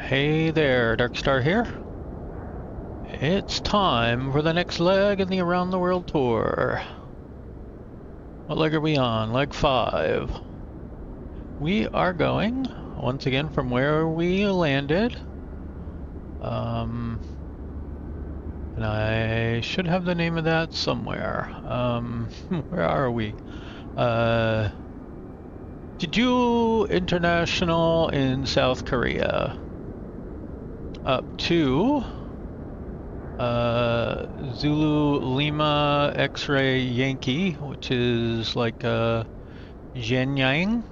Hey there, Darkstar here. It's time for the next leg in the Around the World tour. What leg are we on? Leg 5. We are going, once again, from where we landed. And I should have the name of that somewhere. Where are we? Jeju International in South Korea. Up to Zulu Lima X-ray Yankee, which is like Shenyang,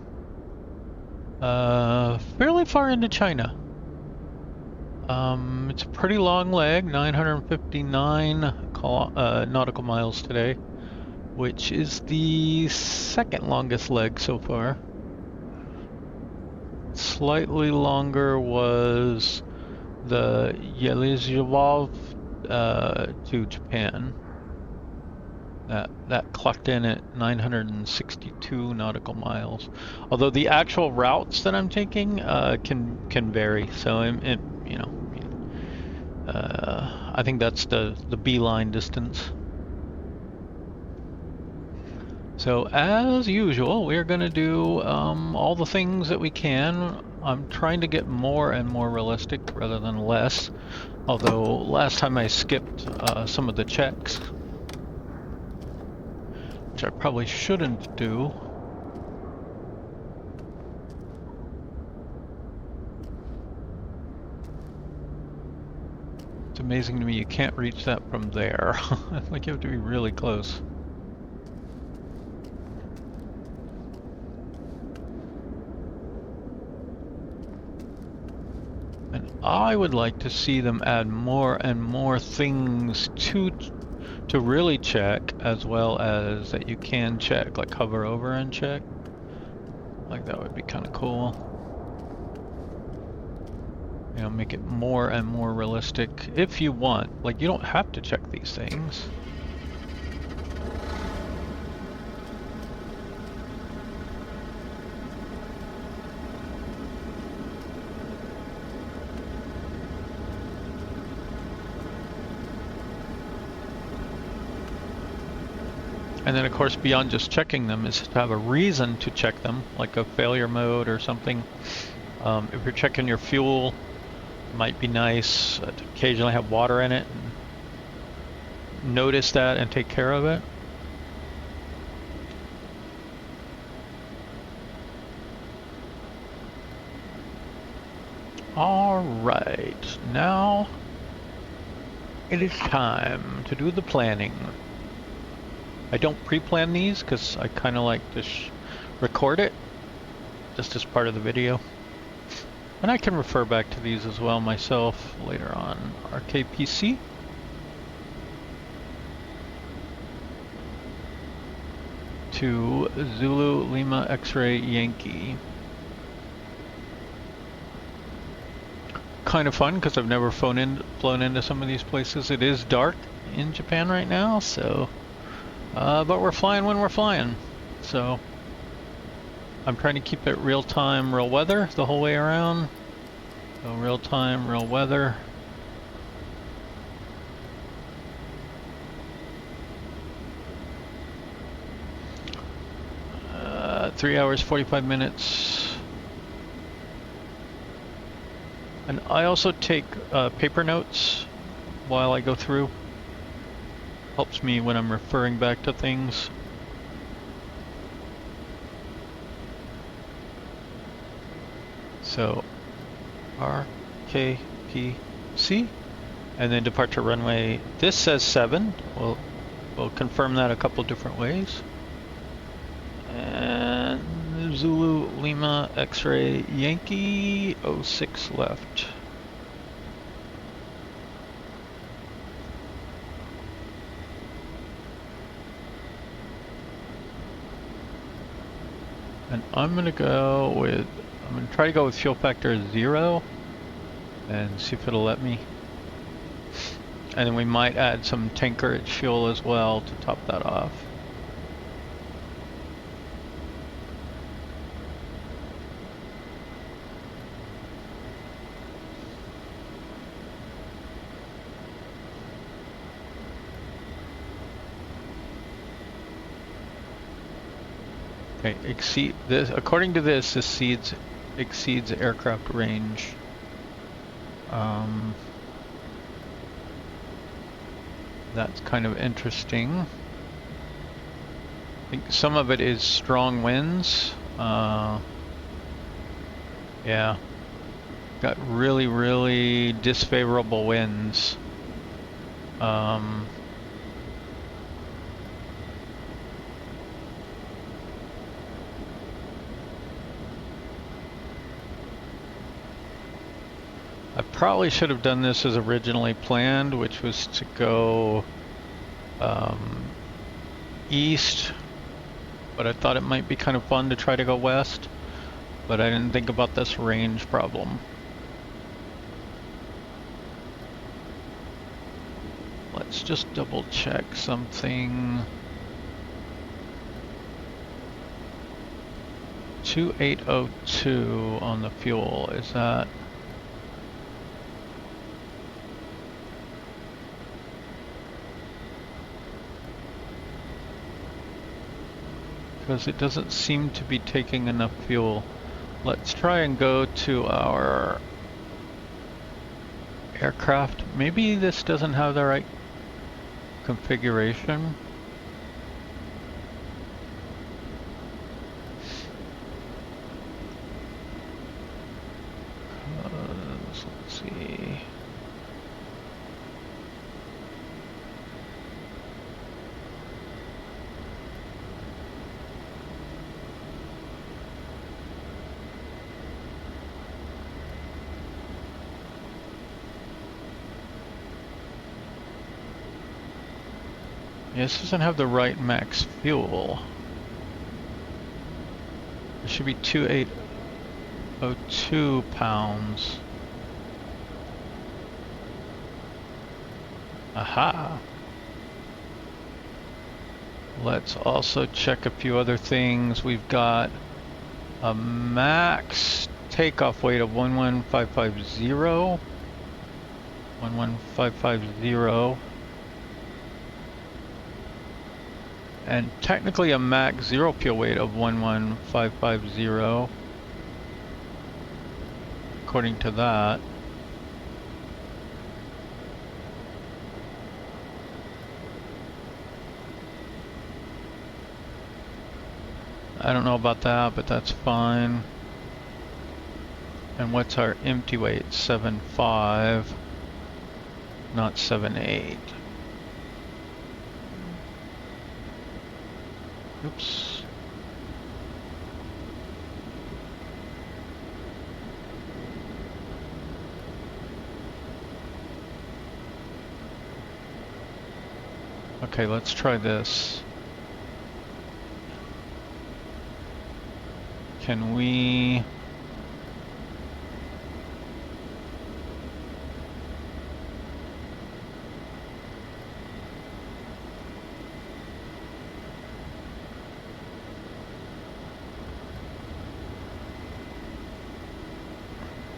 fairly far into China. It's a pretty long leg, 959 nautical miles today, which is the second longest leg so far. Slightly longer was the ZLXY to Japan. That clocked in at 962 nautical miles. Although the actual routes that I'm taking can vary. So I think that's the beeline distance. So as usual, we're going to do all the things that we can. I'm trying to get more and more realistic rather than less. Although last time I skipped some of the checks, which I probably shouldn't do. It's amazing to me you can't reach that from there. Like you have to be really close. And I would like to see them add more and more things to really check, as well as that you can check, like hover over and check. Like that would be kind of cool. You know, make it more and more realistic if you want. Like you don't have to check these things. And then of course beyond just checking them is to have a reason to check them, like a failure mode or something. If you're checking your fuel, it might be nice to occasionally have water in it. And notice that and take care of it. Alright, now it is time to do the planning. I don't pre-plan these because I kind of like to record it just as part of the video. And I can refer back to these as well myself later on. RKPC. To Zulu Lima X-ray Yankee. Kind of fun because I've never flown into some of these places. It is dark in Japan right now, so but we're flying when we're flying, so I'm trying to keep it real time, real weather the whole way around. So real time, real weather. Uh, 3 hours, 45 minutes. And I also take paper notes while I go through. Helps me when I'm referring back to things. So RKPC and then departure runway. This says 7. We'll confirm that a couple different ways. And Zulu Lima X-ray Yankee 06 left. And I'm gonna try to go with fuel factor 0 and see if it'll let me. And then we might add some tankerage fuel as well to top that off. Okay, exceed this. According to this, exceeds aircraft range. That's kind of interesting. I think some of it is strong winds. Yeah. Got really, really disfavorable winds. I probably should have done this as originally planned, which was to go east, but I thought it might be kind of fun to try to go west, but I didn't think about this range problem. Let's just double check something. 2802 on the fuel, is that? Because it doesn't seem to be taking enough fuel. Let's try and go to our aircraft. Maybe this doesn't have the right configuration. Let's see. Yeah, this doesn't have the right max fuel. It should be 2802 pounds. Aha! Let's also check a few other things. We've got a max takeoff weight of 11550. 11550. And technically a max zero fuel weight of 11550. According to that. I don't know about that, but that's fine. And what's our empty weight? 7.5, not 7.8. Oops. Okay, let's try this. Can we...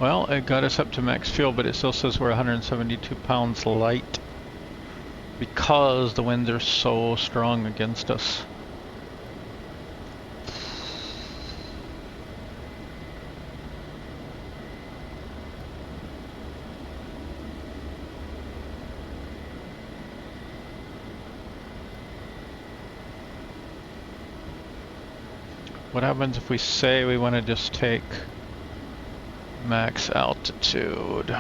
Well, it got us up to max fuel, but it still says we're 172 pounds light because the winds are so strong against us. What happens if we say we want to just take max altitude?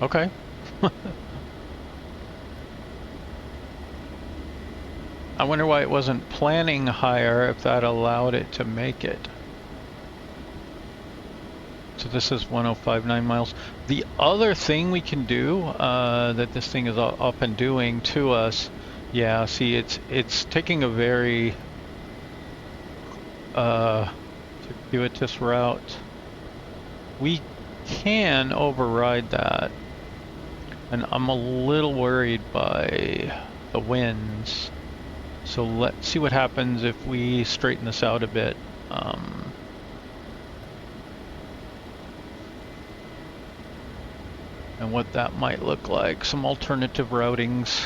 Okay. I wonder why it wasn't planning higher if that allowed it to make it. So this is 1059 miles. The other thing we can do that this thing is up and doing to us, yeah, see, it's taking a very circuitous route. We can override that, and I'm a little worried by the winds. So let's see what happens if we straighten this out a bit. and what that might look like, some alternative routings.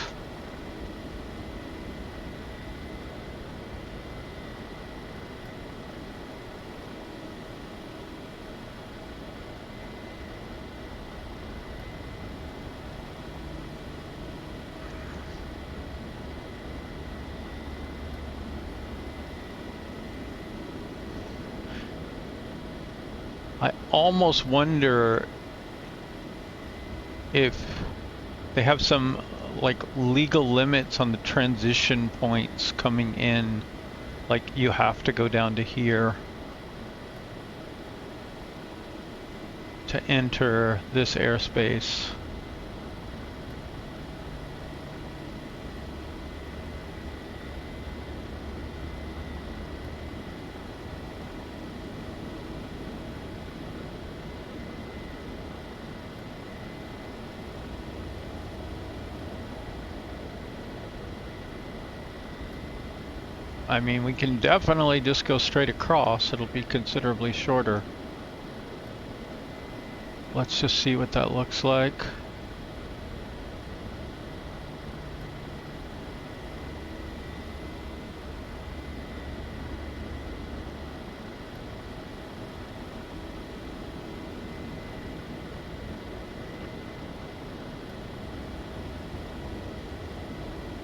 I almost wonder if they have some like legal limits on the transition points coming in, like you have to go down to here to enter this airspace. I mean, we can definitely just go straight across. It'll be considerably shorter. Let's just see what that looks like.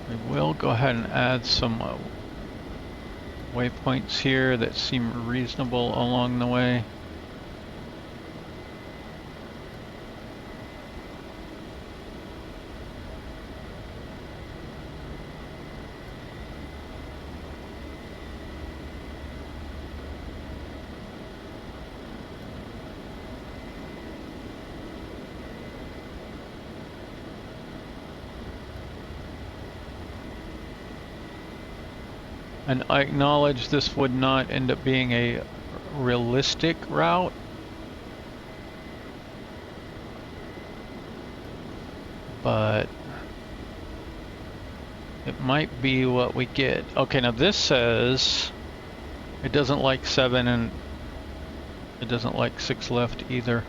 We will go ahead and add some waypoints here that seem reasonable along the way. And I acknowledge this would not end up being a realistic route. But it might be what we get. Okay, now this says it doesn't like 7 and it doesn't like 6 left either.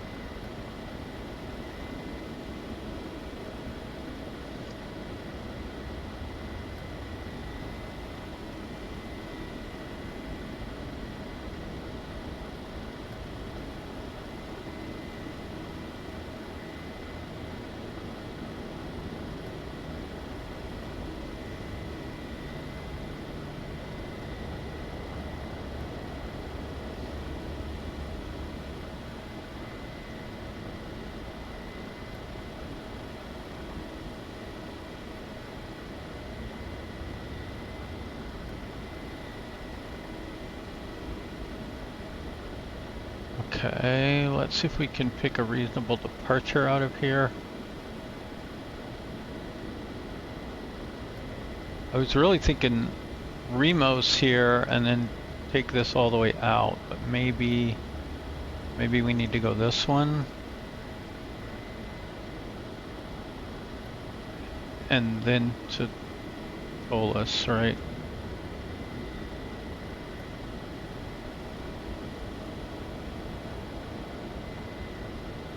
Okay, let's see if we can pick a reasonable departure out of here. I was really thinking Remos here and then take this all the way out, but maybe we need to go this one. And then to TOLIS, right?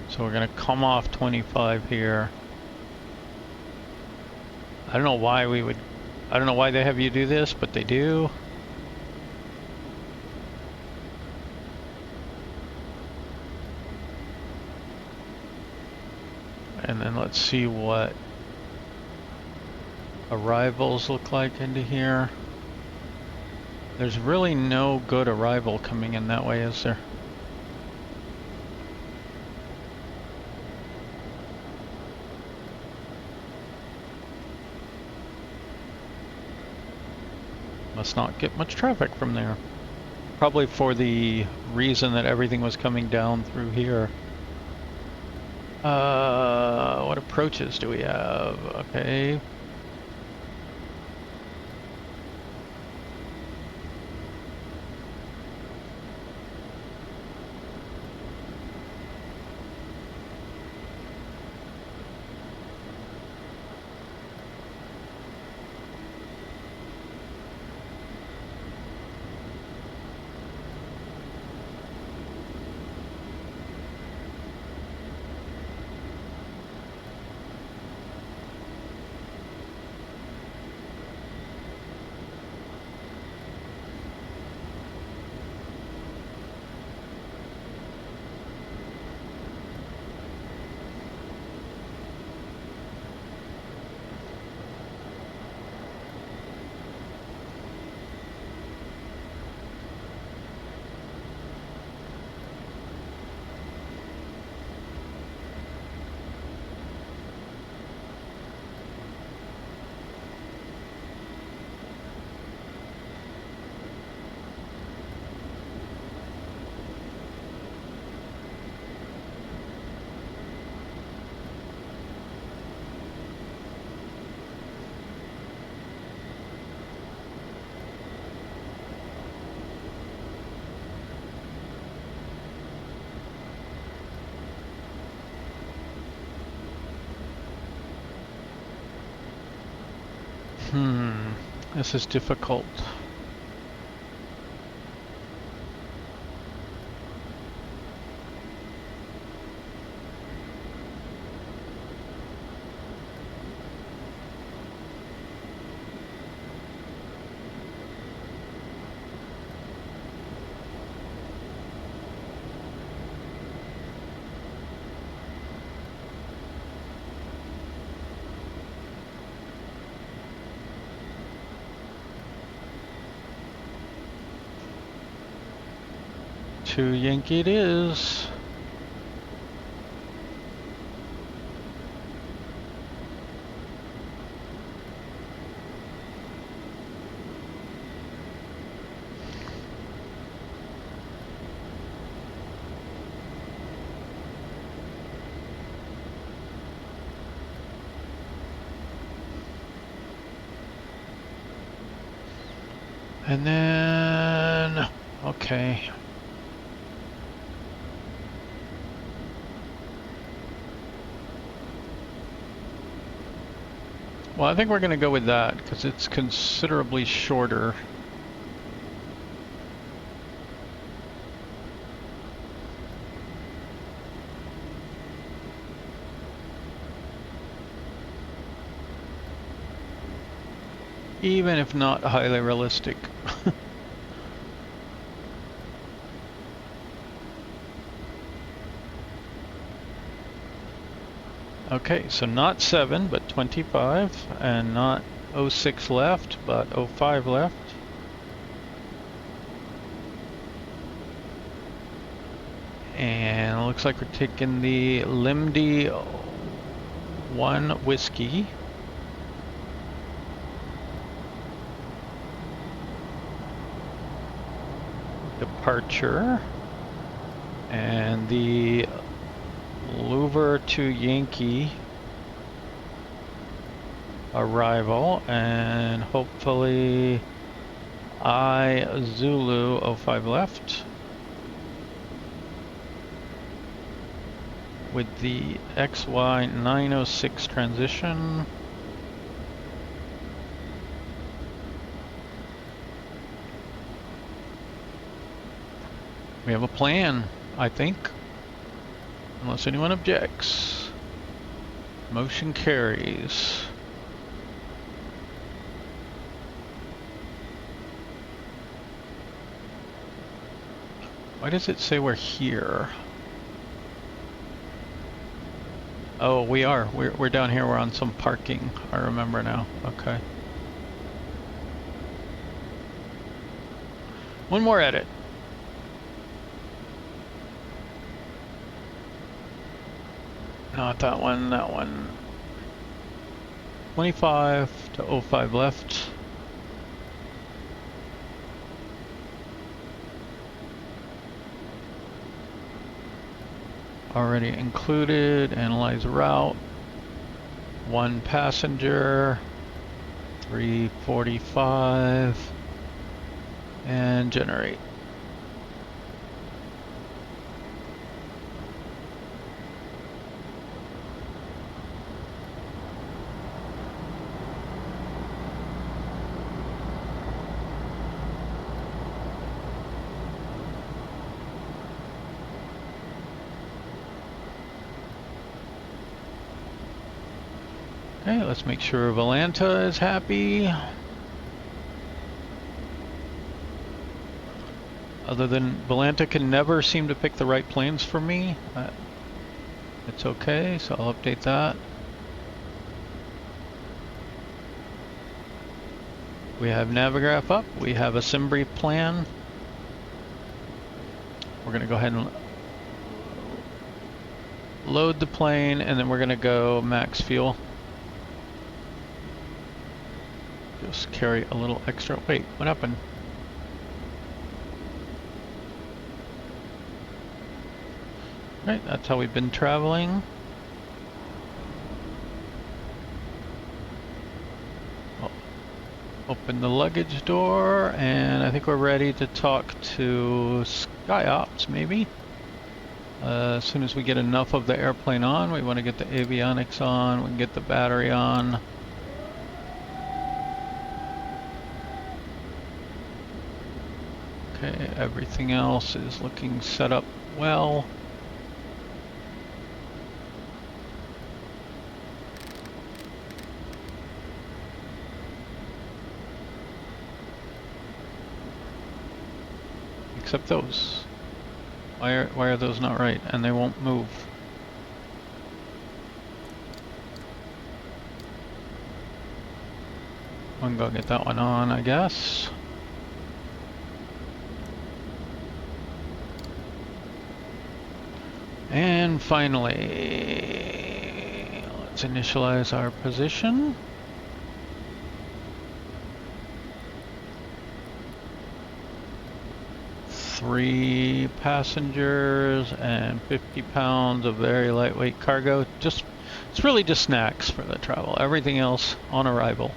So we're gonna come off 25 here. I don't know why they have you do this, but they do. And then let's see what arrivals look like into here. There's really no good arrival coming in that way, is there? Must not get much traffic from there. Probably for the reason that everything was coming down through here. What approaches do we have? Okay. This is difficult. To Yankee it is. And then, okay. Well, I think we're going to go with that because it's considerably shorter. Even if not highly realistic. Okay, so not 7, but 25, and not 06 left, but 05 left. And it looks like we're taking the LIMDI 1 whiskey. Departure. And the LOVRA to Yankee arrival, and hopefully Zulu 05 left with the XY 906 transition. We have a plan, I think. Unless anyone objects. Motion carries. Why does it say we're here? Oh, we are. We're down here. We're on some parking. I remember now. Okay. One more edit. Not that one, that one. 25 to 05 left. Already included, analyze route. 1 passenger. 345. And generate. Okay, let's make sure Volanta is happy. Other than Volanta can never seem to pick the right planes for me. It's okay, so I'll update that. We have Navigraph up. We have a Simbri plan. We're going to go ahead and load the plane, and then we're going to go max fuel. Just carry a little extra. Wait, what happened? Right, that's how we've been traveling. Oh, open the luggage door, and I think we're ready to talk to SkyOps, maybe. As soon as we get enough of the airplane on, we want to get the avionics on, we can get the battery on. Everything else is looking set up well. Except those. Why are those not right? And they won't move. I'm gonna get that one on, I guess. And finally, let's initialize our position. Three passengers and 50 pounds of very lightweight cargo. It's really just snacks for the travel. Everything else on arrival.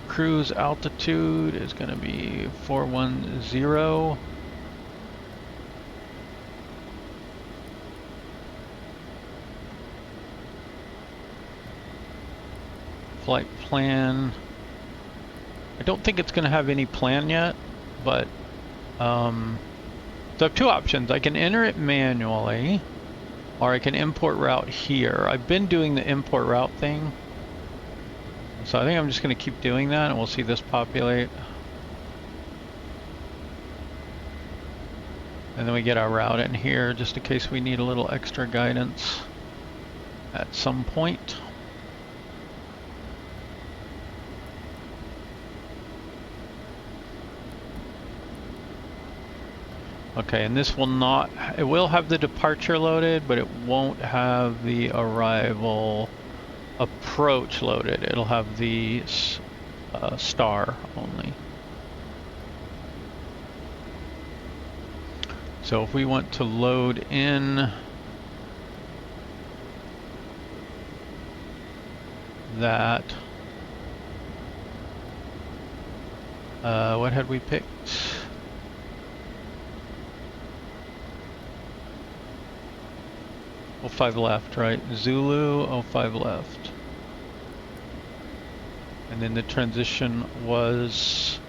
Cruise altitude is going to be 410. Flight plan. I don't think it's going to have any plan yet, but so I have two options. I can enter it manually, or I can import route here. I've been doing the import route thing, so I think I'm just going to keep doing that, and we'll see this populate. And then we get our route in here, just in case we need a little extra guidance at some point. Okay, and this will not, it will have the departure loaded, but it won't have the arrival approach loaded. It'll have the star only. So if we want to load in that, what had we picked? 05 left, right? Zulu, 05 left. And then the transition was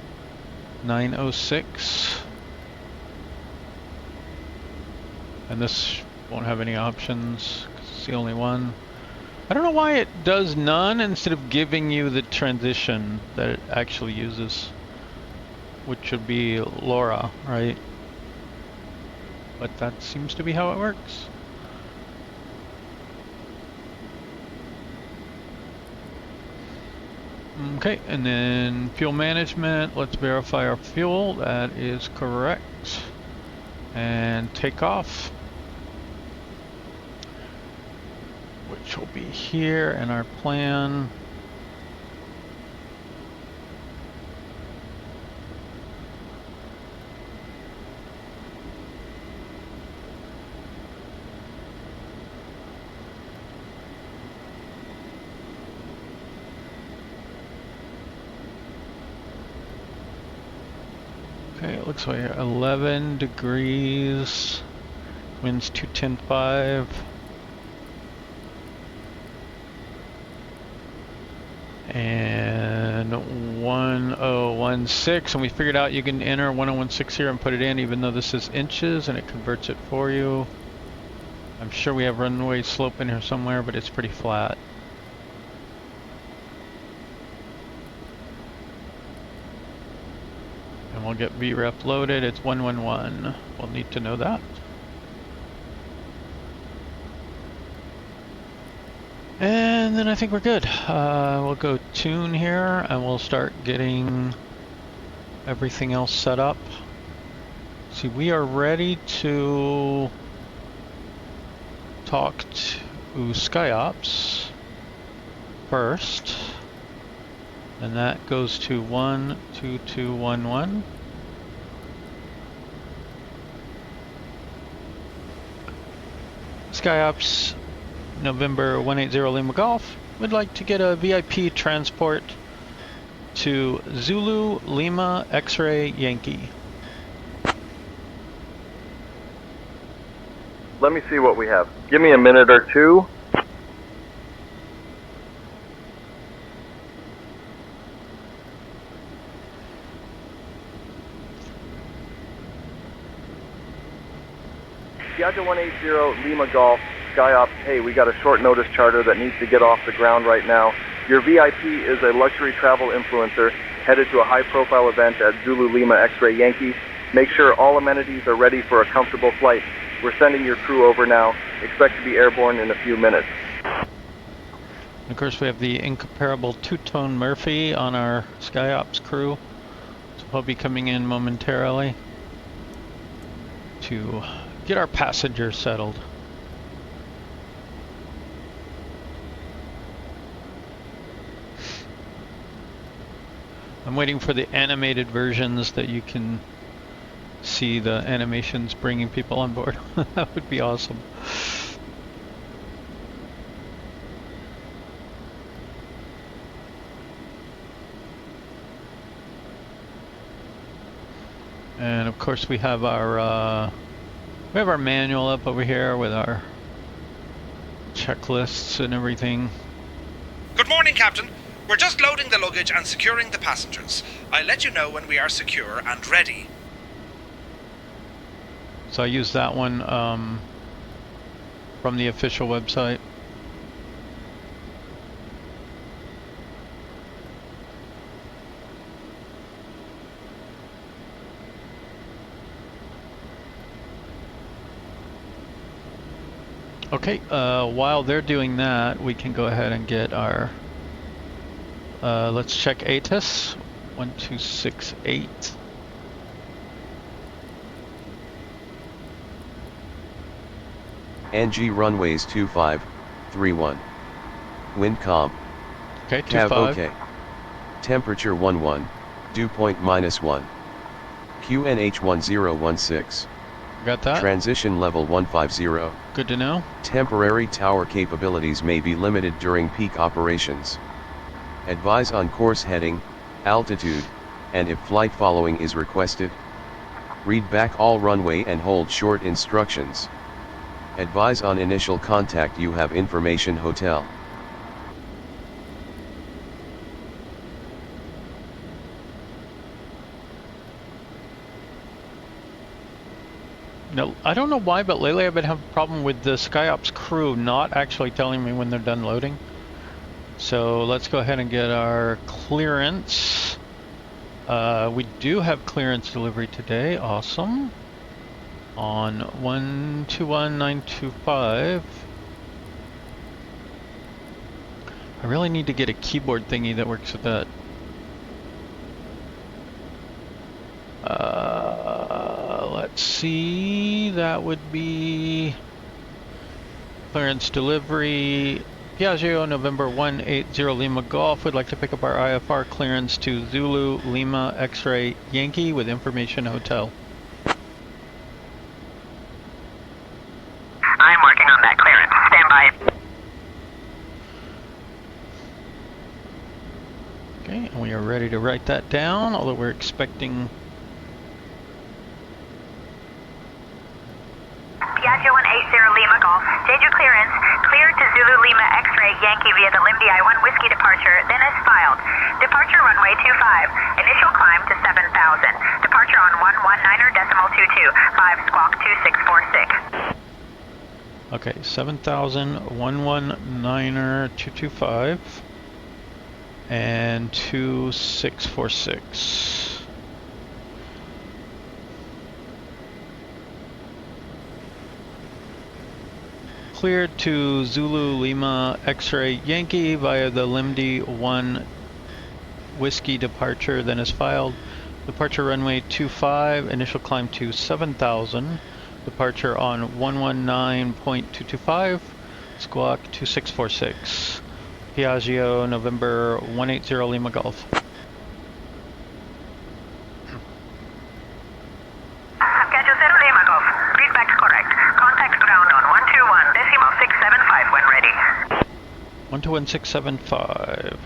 906. And this won't have any options, 'cause it's the only one. I don't know why it does none instead of giving you the transition that it actually uses, which would be LOVRA, right? But that seems to be how it works. Okay, and then fuel management, let's verify our fuel. That is correct. And takeoff, which will be here in our plan. Okay, it looks like 11 degrees, winds 210.5. And 1016, and we figured out you can enter 1016 here and put it in, even though this is inches, and it converts it for you. I'm sure we have runway slope in here somewhere, but it's pretty flat. And we'll get VREF loaded. It's 111. We'll need to know that. And then I think we're good. We'll go tune here and we'll start getting everything else set up. See, we are ready to talk to SkyOps first. And that goes to 12211. SkyOps November 180 Lima Golf would like to get a VIP transport to Zulu Lima X-Ray Yankee. Let me see what we have. Give me a minute or two. Piaggio 180, Lima Golf, SkyOps, hey, we got a short notice charter that needs to get off the ground right now. Your VIP is a luxury travel influencer headed to a high-profile event at Zulu Lima X-Ray Yankee. Make sure all amenities are ready for a comfortable flight. We're sending your crew over now. Expect to be airborne in a few minutes. And of course, we have the incomparable two-tone Murphy on our SkyOps crew. So he'll be coming in momentarily to get our passengers settled. I'm waiting for the animated versions that you can see the animations bringing people on board. That would be awesome. And of course we have our manual up over here with our checklists and everything. Good morning, Captain. We're just loading the luggage and securing the passengers. I'll let you know when we are secure and ready. So I use that one from the official website. Okay, while they're doing that, we can go ahead and get our, let's check ATIS, 1268. NG runways 2531. Wind calm. Okay, Cav 25. OK. Temperature 11. Dew point -1. QNH 1016. Got that? Transition level 150. Good to know. Temporary tower capabilities may be limited during peak operations. Advise on course heading, altitude, and if flight following is requested. Read back all runway and hold short instructions. Advise on initial contact. You have information hotel. No, I don't know why, but lately I've been having a problem with the SkyOps crew not actually telling me when they're done loading. So let's go ahead and get our clearance. We do have clearance delivery today. Awesome. On 121925. I really need to get a keyboard thingy that works with that. Let's see, that would be clearance delivery. Piaggio, November 180 Lima Golf. Would like to pick up our IFR clearance to Zulu Lima X-Ray Yankee with information hotel. I'm working on that clearance. Stand by. Okay, and we are ready to write that down, although we're expecting... Piaggio 180 Lima Golf. Jeju clearance. Cleared to Zulu Lima X-Ray Yankee via the LIMDI I-1 Whiskey departure, then as filed. Departure runway 25. Initial climb to 7,000. Departure on 119.22. 5 squawk 2646. Okay, 7,000, 119er 225, and 2646. Cleared to Zulu Lima X-Ray Yankee via the LIMDI 1 Whiskey departure, then is filed. Departure runway 25, initial climb to 7,000. Departure on 119.225, squawk 2646. Piaggio, November 180 Lima Golf. Piaggio 0 Lima Golf. Readback correct. Contact ground on 121.675 when ready. 121675.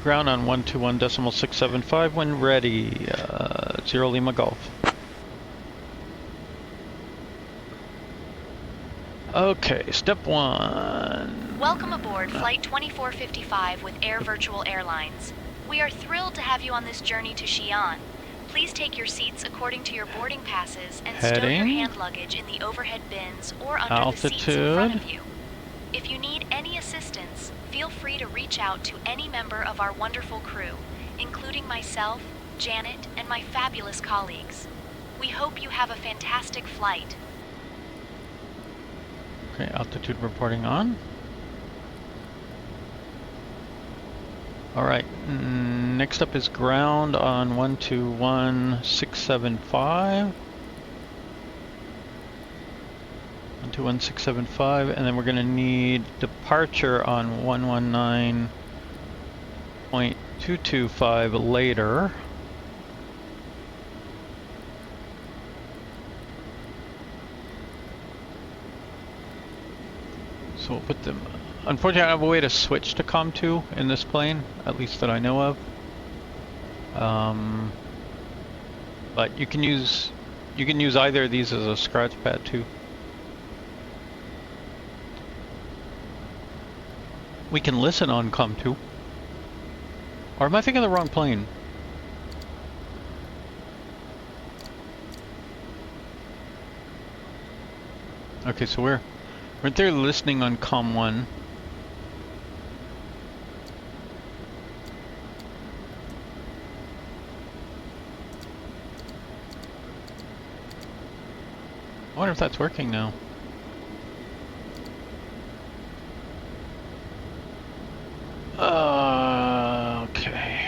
Ground on 121.675 when ready. 0 Lima Golf. Okay, step 1. Welcome aboard Flight 2455 with Air Virtual Airlines. We are thrilled to have you on this journey to Xi'An. Please take your seats according to your boarding passes and stow your hand luggage in the overhead bins or under the seats in front of you. If you need any assistance, feel free to reach out to any member of our wonderful crew, including myself, Janet, and my fabulous colleagues. We hope you have a fantastic flight. Okay, altitude reporting on. Alright, next up is ground on 121675. 121675, and then we're going to need departure on 119.225 later. So we'll put them. Unfortunately, I don't have a way to switch to COM2 in this plane, at least that I know of. But you can use either of these as a scratch pad too. We can listen on COM2. Or am I thinking of the wrong plane? Okay, so we're there listening on COM1. I wonder if that's working now. Okay.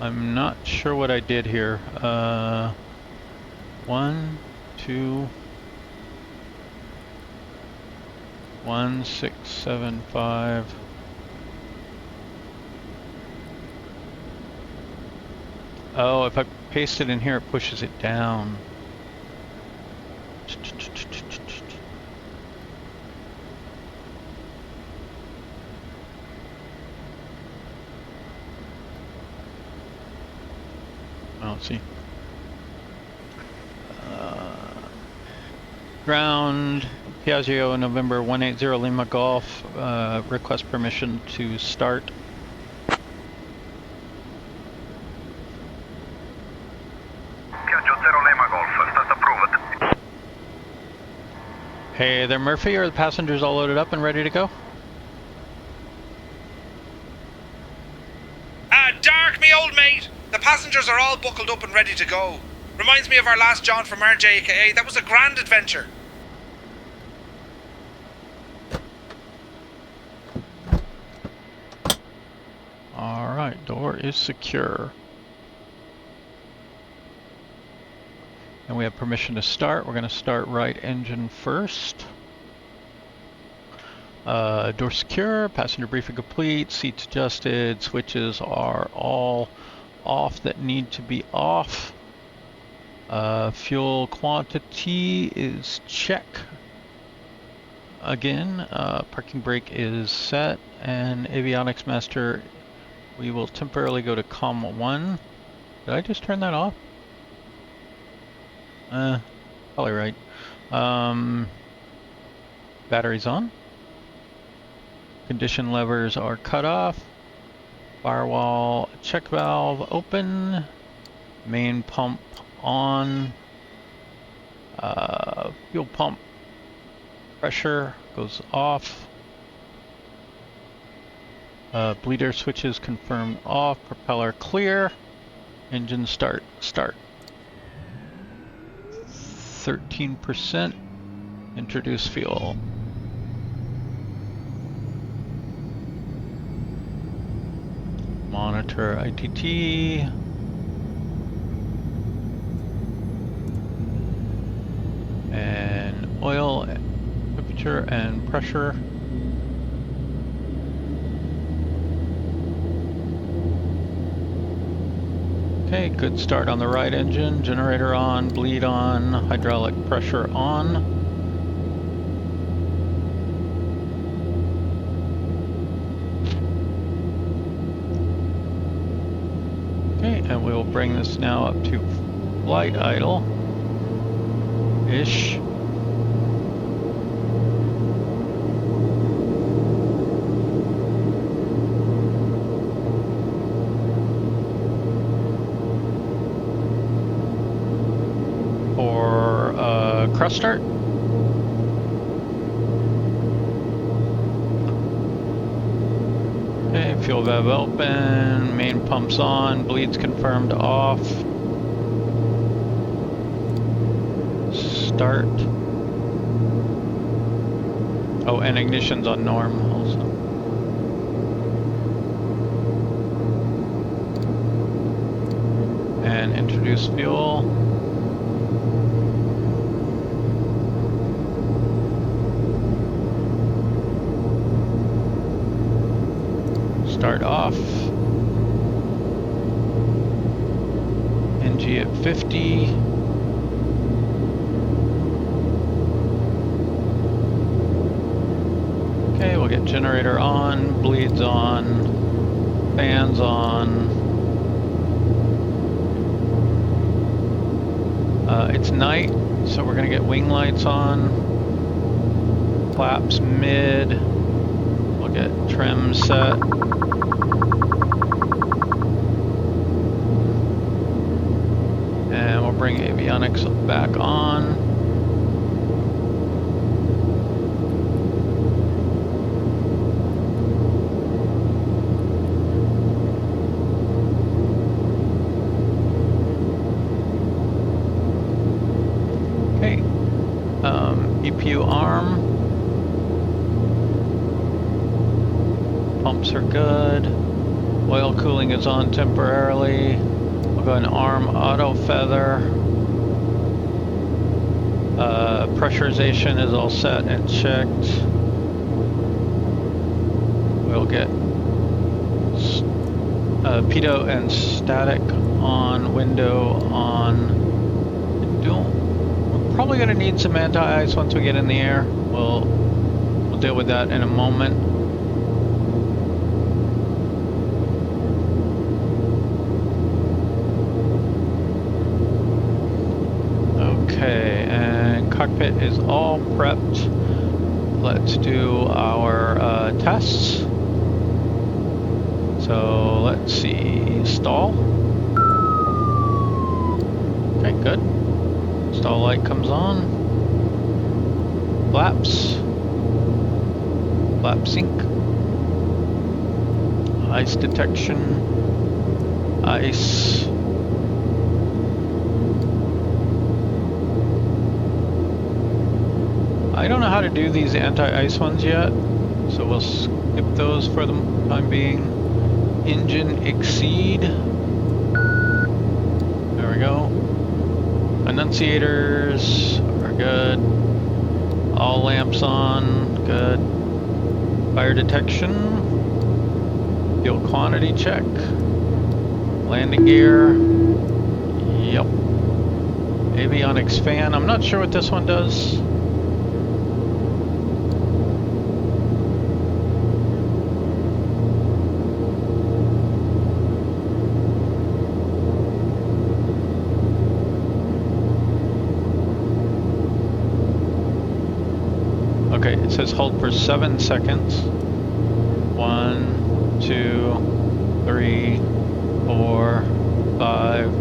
I'm not sure what I did here. 1, 2, 1, 6, 7, 5. Oh, if I paste it in here, it pushes it down. Let's see. Ground, Piaggio, November 180 Lima Golf, request permission to start. Piaggio 0 Lima Golf, start approved. Hey there, Murphy. Are the passengers all loaded up and ready to go? Dark, me old mate! The passengers are all buckled up and ready to go. Reminds me of our last jaunt from RJKA. That was a grand adventure. Alright, door is secure. And we have permission to start. We're going to start right engine first. Door secure, passenger briefing complete, seats adjusted, switches are all off that need to be off. Fuel quantity is check. Again, parking brake is set, and avionics master, we will temporarily go to COM1. Did I just turn that off? Probably right. Batteries on. Condition levers are cut off. Firewall check valve open. Main pump on. Fuel pump pressure goes off. Bleeder switches confirmed off. Propeller clear. Engine start. 13%. Introduce fuel. Monitor ITT. And oil temperature and pressure. Okay, good start on the right engine. Generator on, bleed on, hydraulic pressure on. Okay, and we will bring this now up to flight idle-ish. Cross start. Okay, fuel valve open, main pumps on, bleeds confirmed off. Start. Oh, and ignition's on norm also. And introduce fuel. Start off. NG at 50. Okay, we'll get generator on, bleeds on, fans on. It's night, so we're gonna get wing lights on. Flaps mid. We'll get trim set. And we'll bring avionics back on. Okay. EPU arm. Pumps are good. Oil cooling is on temporarily. We'll go and arm auto feather. Pressurization is all set and checked. We'll get pitot and static on, window on. We're probably going to need some anti-ice once we get in the air. We'll deal with that in a moment. Okay, and cockpit is all prepped. Let's do our tests. So let's see, stall. Okay, good. Stall light comes on. Flaps. Flap sync. Ice detection. Ice. I don't know how to do these anti-ice ones yet, so we'll skip those for the time being. Engine exceed. There we go. Annunciators are good. All lamps on, good. Fire detection. Fuel quantity check. Landing gear. Yep. Avionics fan. I'm not sure what this one does. Okay, it says hold for 7 seconds. 1, 2, 3, 4, 5,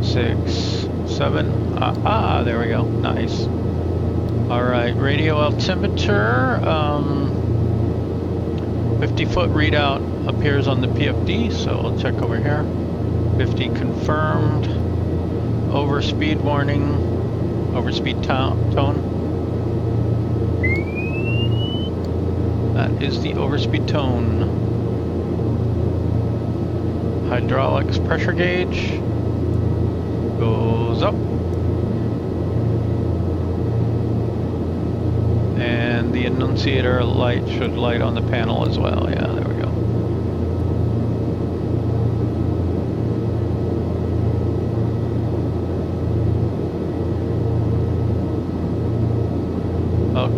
6, 7. There we go. Nice. Alright, radio altimeter. 50-foot readout appears on the PFD, so we'll check over here. 50 confirmed. Overspeed warning. Overspeed tone. That is the overspeed tone. Hydraulics pressure gauge goes up. And the annunciator light should light on the panel as well. Yeah, there we go.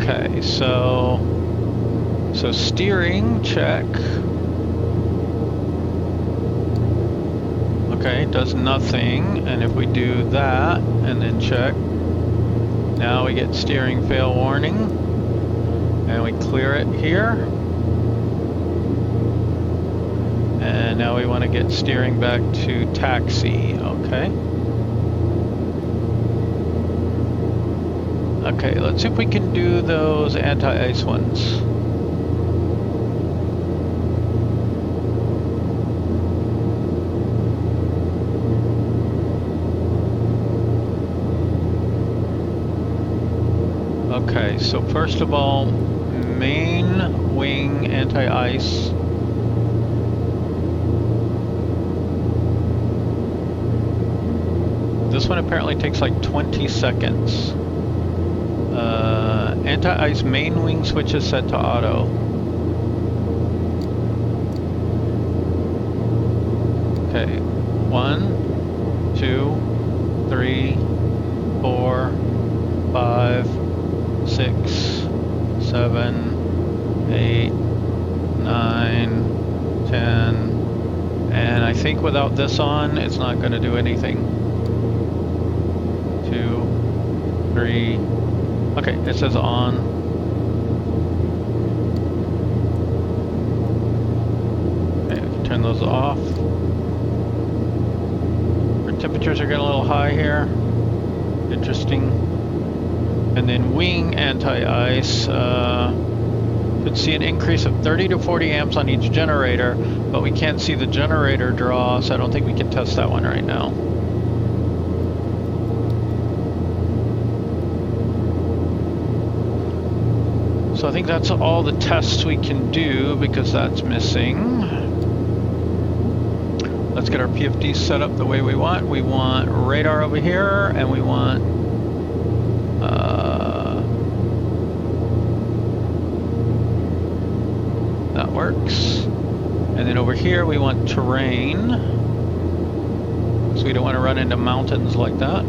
Okay, so steering, check. Okay, does nothing, and if we do that, and then check, now we get steering fail warning, and we clear it here. And now we want to get steering back to taxi, okay. Okay, let's see if we can do those anti-ice ones. Okay, so first of all, main wing anti-ice. This one apparently takes like 20 seconds. Anti-ice main wing switch is set to auto. Okay, 1, 2, 3, 4, 5, 6, 7, 8, 9, 10, and I think without this on, it's not going to do anything. 2, 3, okay, it says on. Okay, we can turn those off. Our temperatures are getting a little high here. Interesting. And then wing anti-ice, could see an increase of 30 to 40 amps on each generator, but we can't see the generator draw, so I don't think we can test that one right now. So I think that's all the tests we can do because that's missing. Let's get our PFD set up the way we want. We want radar over here, and we want that works. And then over here we want terrain, because we don't want to run into mountains like that.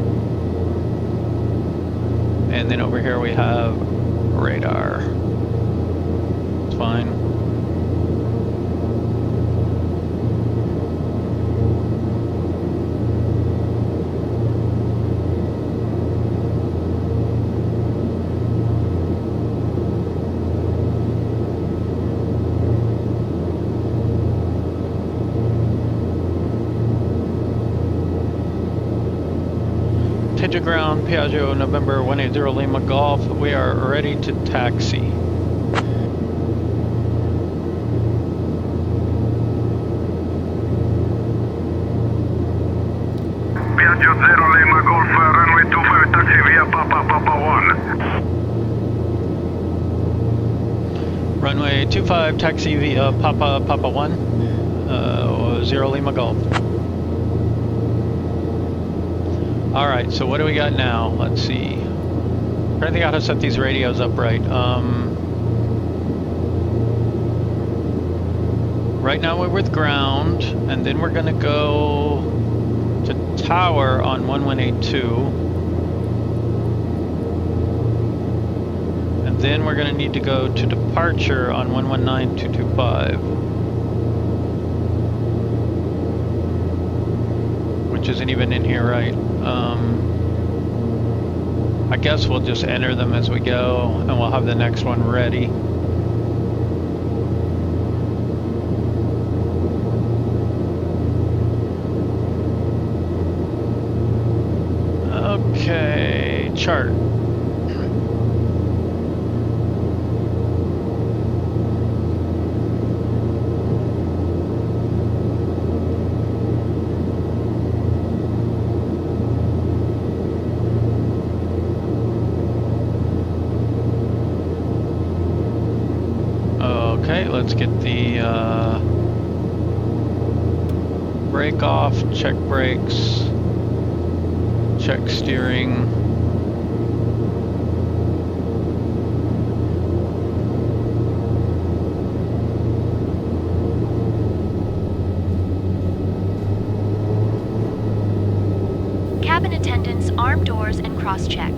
And then over here we have radar. It's fine. Jeju ground, Piaggio, November 180 Lima Golf. We are ready to taxi. Piaggio 0 Lima Golf, runway 25 taxi via Papa 1. Runway 25 taxi via Papa 1, 0 Lima Golf. Alright, so what do we got now? Let's see. I'm trying to think how to set these radios up right. Right now we're with ground, and then we're going to go to tower on 1182. And then we're going to need to go to departure on 119225. Which isn't even in here, right? I guess we'll just enter them as we go, and we'll have the next one ready. Okay, chart. Okay, let's get the brake off, check brakes, check steering. Cabin attendants, arm doors, and cross-check.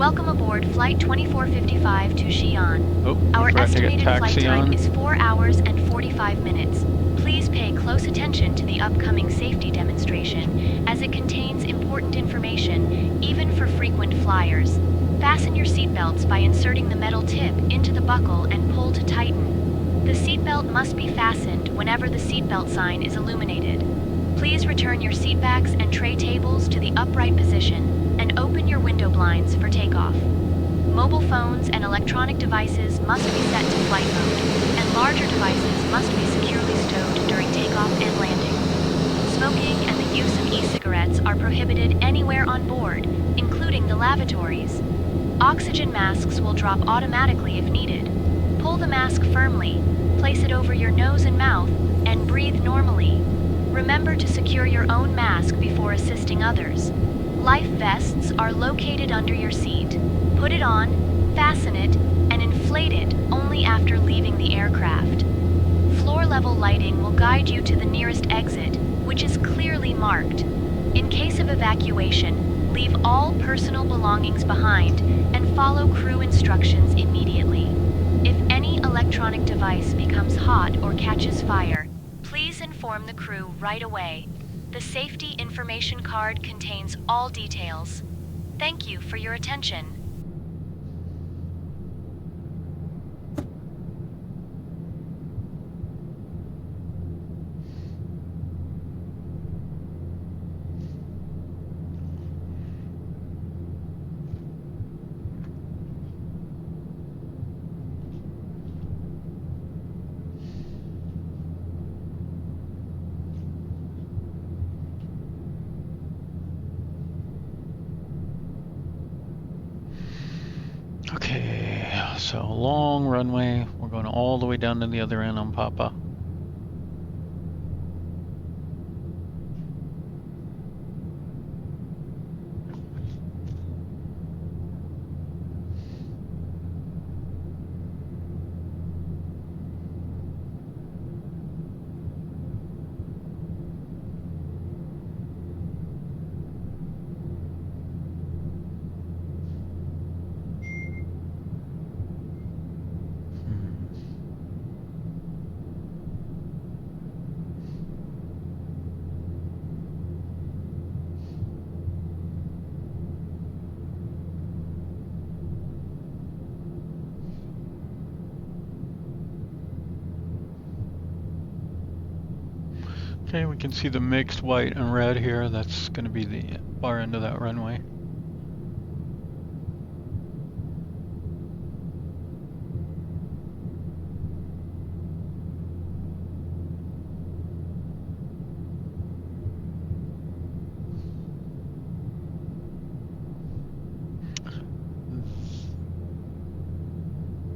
Welcome aboard Flight 2455 to Xi'An. Oh, Our forgot to get estimated flight taxi time on. is 4 hours and 45 minutes. Please pay close attention to the upcoming safety demonstration, as it contains important information, even for frequent flyers. Fasten your seatbelts by inserting the metal tip into the buckle and pull to tighten. The seatbelt must be fastened whenever the seatbelt sign is illuminated. Please return your seatbacks and tray tables to the upright position and open your window blinds for takeoff. Mobile phones and electronic devices must be set to flight mode, and larger devices must be securely stowed during takeoff and landing. Smoking and the use of e-cigarettes are prohibited anywhere on board, including the lavatories. Oxygen masks will drop automatically if needed. Pull the mask firmly, place it over your nose and mouth, and breathe normally. Remember to secure your own mask before assisting others. Life vests are located under your seat. Put it on, fasten it, and inflate it only after leaving the aircraft. Floor-level lighting will guide you to the nearest exit, which is clearly marked. In case of evacuation, leave all personal belongings behind and follow crew instructions immediately. If any electronic device becomes hot or catches fire, please inform the crew right away. The safety information card contains all details. Thank you for your attention. Okay, so long runway. We're going all the way down to the other end on Papa. Okay, we can see the mixed white and red here. That's going to be the far end of that runway.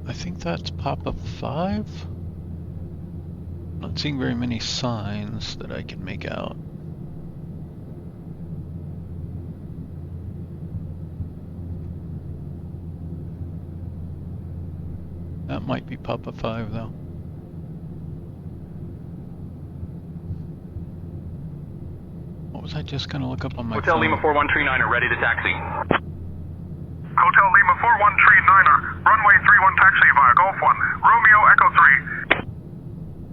I think that's Papa 5. Not seeing very many signs that I can make out. That might be Papa 5 though. What was I just gonna look up on my Hotel phone? Lima 4139 ready to taxi. Hotel Lima 4139, runway 31 taxi via Golf 1, Romeo Echo 3.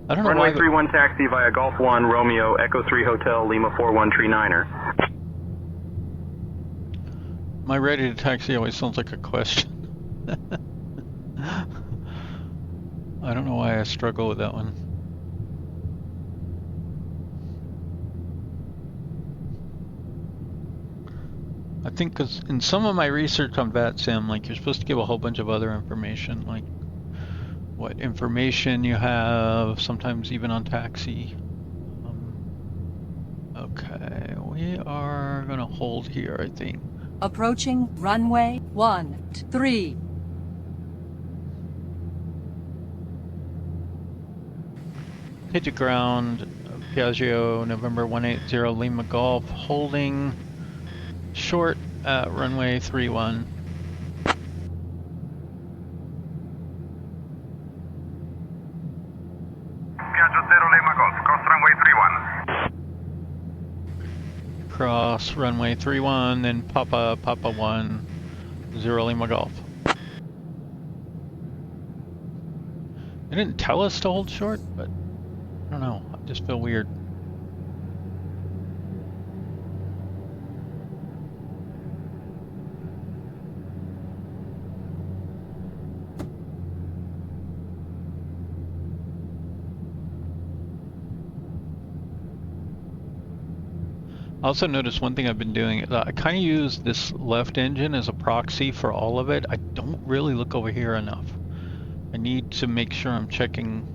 I don't know Runway why 31 taxi via Golf 1, Romeo Echo 3 Hotel Lima 4139er. my ready to taxi always sounds like a question. I don't know why I struggle with that one. I think because in some of my research on VATSIM, like you're supposed to give a whole bunch of other information, like what information you have, sometimes even on taxi. Okay, we are gonna hold here, I think. Approaching runway 13. Hit the ground, Piaggio, November 180 Lima Golf, holding short at runway 31. Piaggio 0 Lima Golf, cross runway 31. Cross runway 31, then Papa 1, 0 Lima Golf. They didn't tell us to hold short, but I don't know. I just feel weird. I also noticed one thing I've been doing, I kind of use this left engine as a proxy for all of it. I don't really look over here enough. I need to make sure I'm checking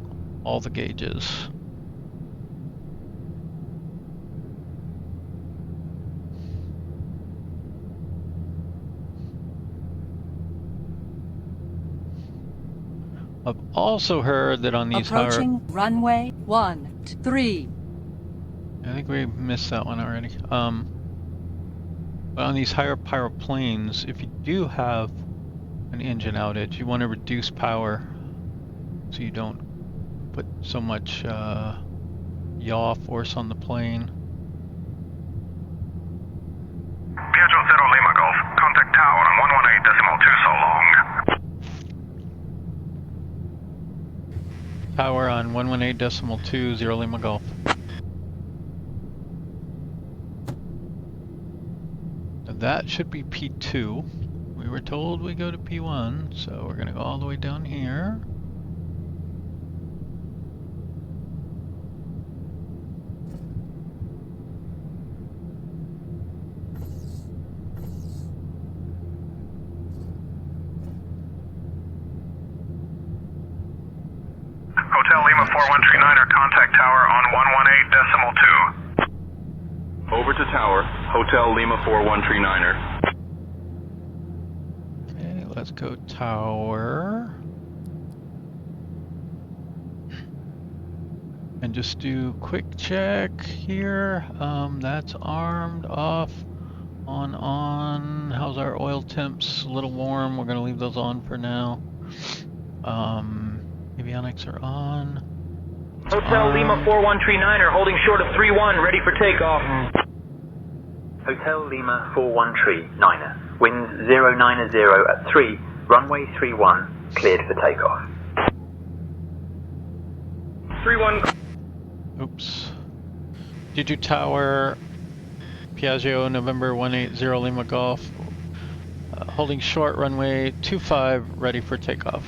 all the gauges. I've also heard that on these approaching runway 13. I think we missed that one already. But on these higher power planes, if you do have an engine outage, you want to reduce power so you don't put so much yaw force on the plane. Piaggio 0 Lima Golf. Contact tower on 118.2 so long. Power on 118.2, 0 Lima Golf. That should be P2. We were told we go to P1, so we're gonna go all the way down here. Hotel Lima 4139er, contact tower on 118.2. Over to tower, Hotel Lima 4139er. Okay, let's go tower. And just do quick check here. That's armed, off, on. How's our oil temps? A little warm. We're gonna leave those on for now. Avionics are on. Hotel Lima 4139er, holding short of 3-1, ready for takeoff. Hotel Lima 4139er, wind 090 at 3, runway 31, cleared for takeoff. 3-1. Oops. Jeju Tower, Piaggio, November 180 Lima Golf, holding short, runway 25, ready for takeoff.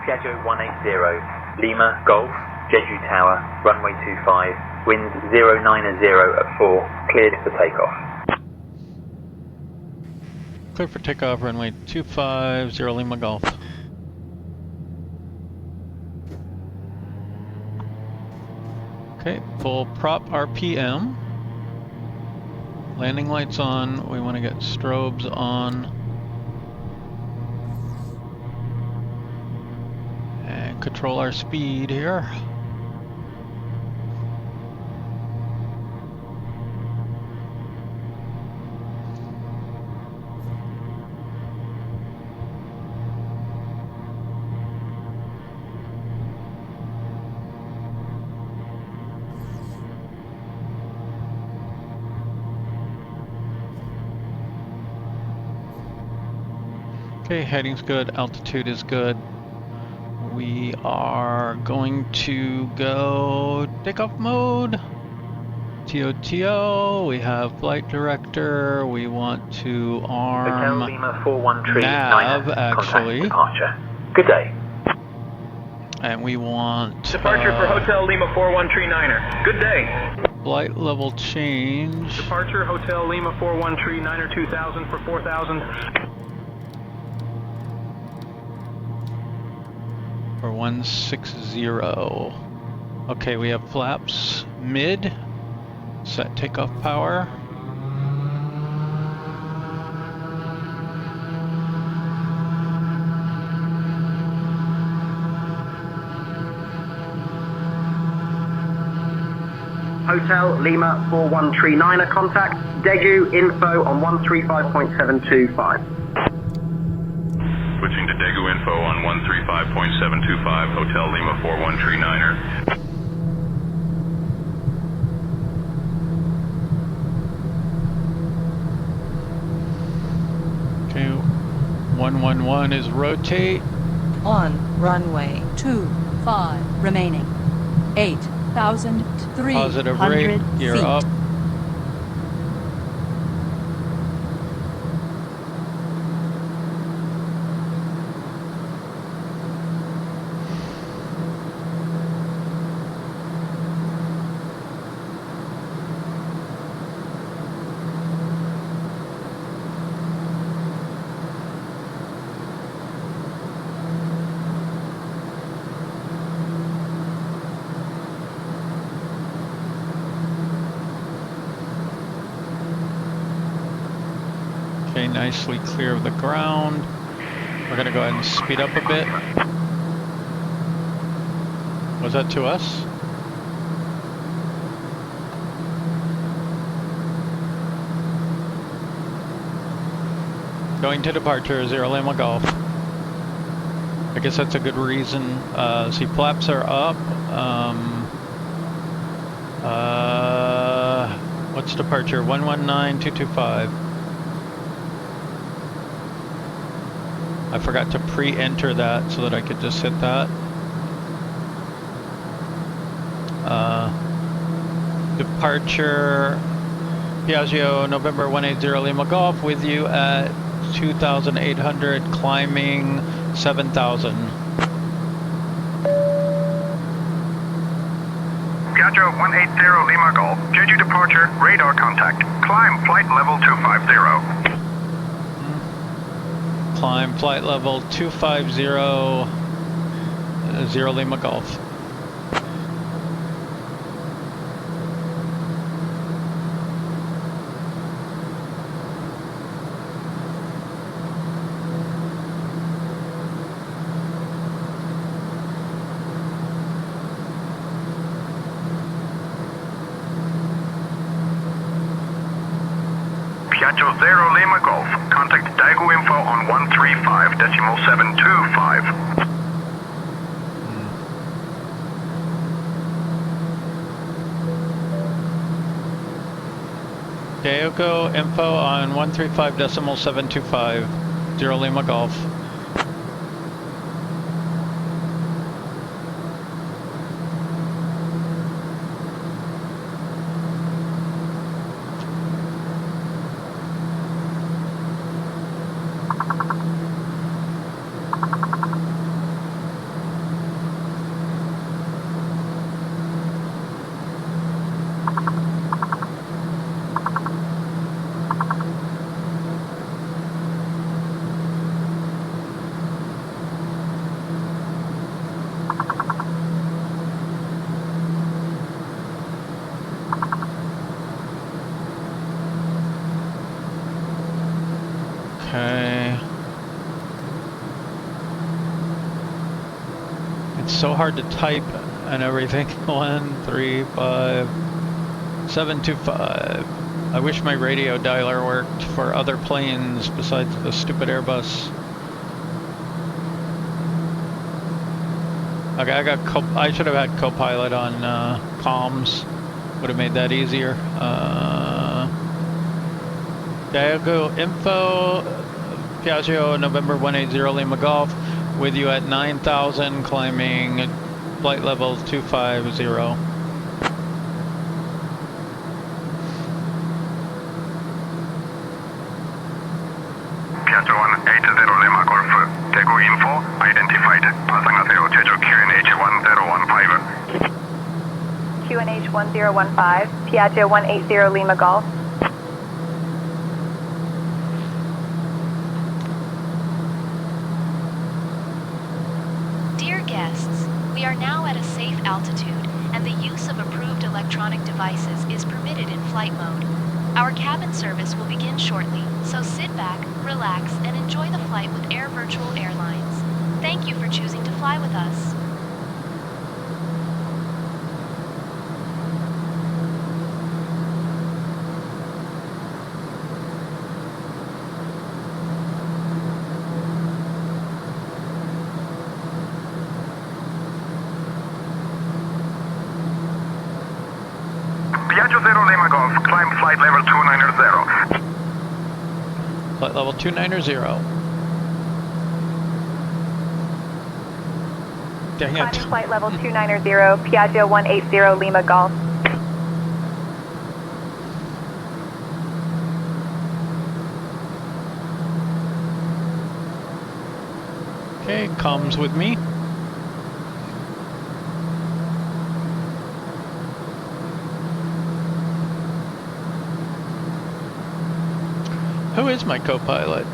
Piaggio 180, Lima Golf, Jeju Tower, runway 25, wind 090 at 4, cleared for takeoff. Clear for takeoff, runway 25, 0 Lima Golf. Okay, full prop RPM. Landing lights on, we want to get strobes on. And control our speed here. Okay, heading's good, altitude is good. We are going to go takeoff mode. TOTO, we have flight director, we want to arm Hotel Lima 413 nav, actually. Departure. Good day. And we want Departure for Hotel Lima 4139er. Good day. Flight level change. Departure Hotel Lima 4139er 2000 for 4000. For 160. Okay, we have flaps mid. Set takeoff power. Hotel Lima 4139er, contact Jeju info on 135.725. Switching to Daegu info on 135.725, Hotel Lima 4139er. 111 is rotate. On runway 25 remaining. 8,300 Positive rate, gear feet. up. Okay, nicely clear of the ground. We're gonna go ahead and speed up a bit. Was that to us? Going to departure, 0 Lima Golf. I guess that's a good reason. See, flaps are up. What's departure? 119225. I forgot to pre-enter that so that I could just hit that. Departure Piaggio, November 180 Lima Golf, with you at 2,800, climbing 7,000. Piaggio 180 Lima Golf, Jeju departure, radar contact. Climb flight level 250. Climb flight level 250, 0 Lima Golf. Piaggio 0 Lima Golf, contact Daegu info on 135.725. Daegu info on 135.725, 0 Lima Golf. Okay. It's so hard to type and everything. 135.725. I wish my radio dialer worked for other planes besides the stupid Airbus. Okay, I should have had Copilot on comms. Would have made that easier. Daegu info, Piaggio, November 180 Lima Golf, with you at 9,000, climbing flight level 250. Piaggio 180 Lima Golf, Daegu info, identified. 파상하세요. 제주 QNH 1015. QNH 1015, Piaggio 180 Lima Golf. Dear guests, we are now at a safe altitude, and the use of approved electronic devices is permitted in flight mode. Our cabin service will begin shortly, so sit back, relax, and enjoy the flight with Air Virtual Airlines. Thank you for choosing to fly with us. Piaggio 0 Lima Golf, climb flight level 290. Flight level 290. Dang it. Climbing flight level 290, Piaggio 180 Lima Golf. Okay, comms with me. Who is my co-pilot?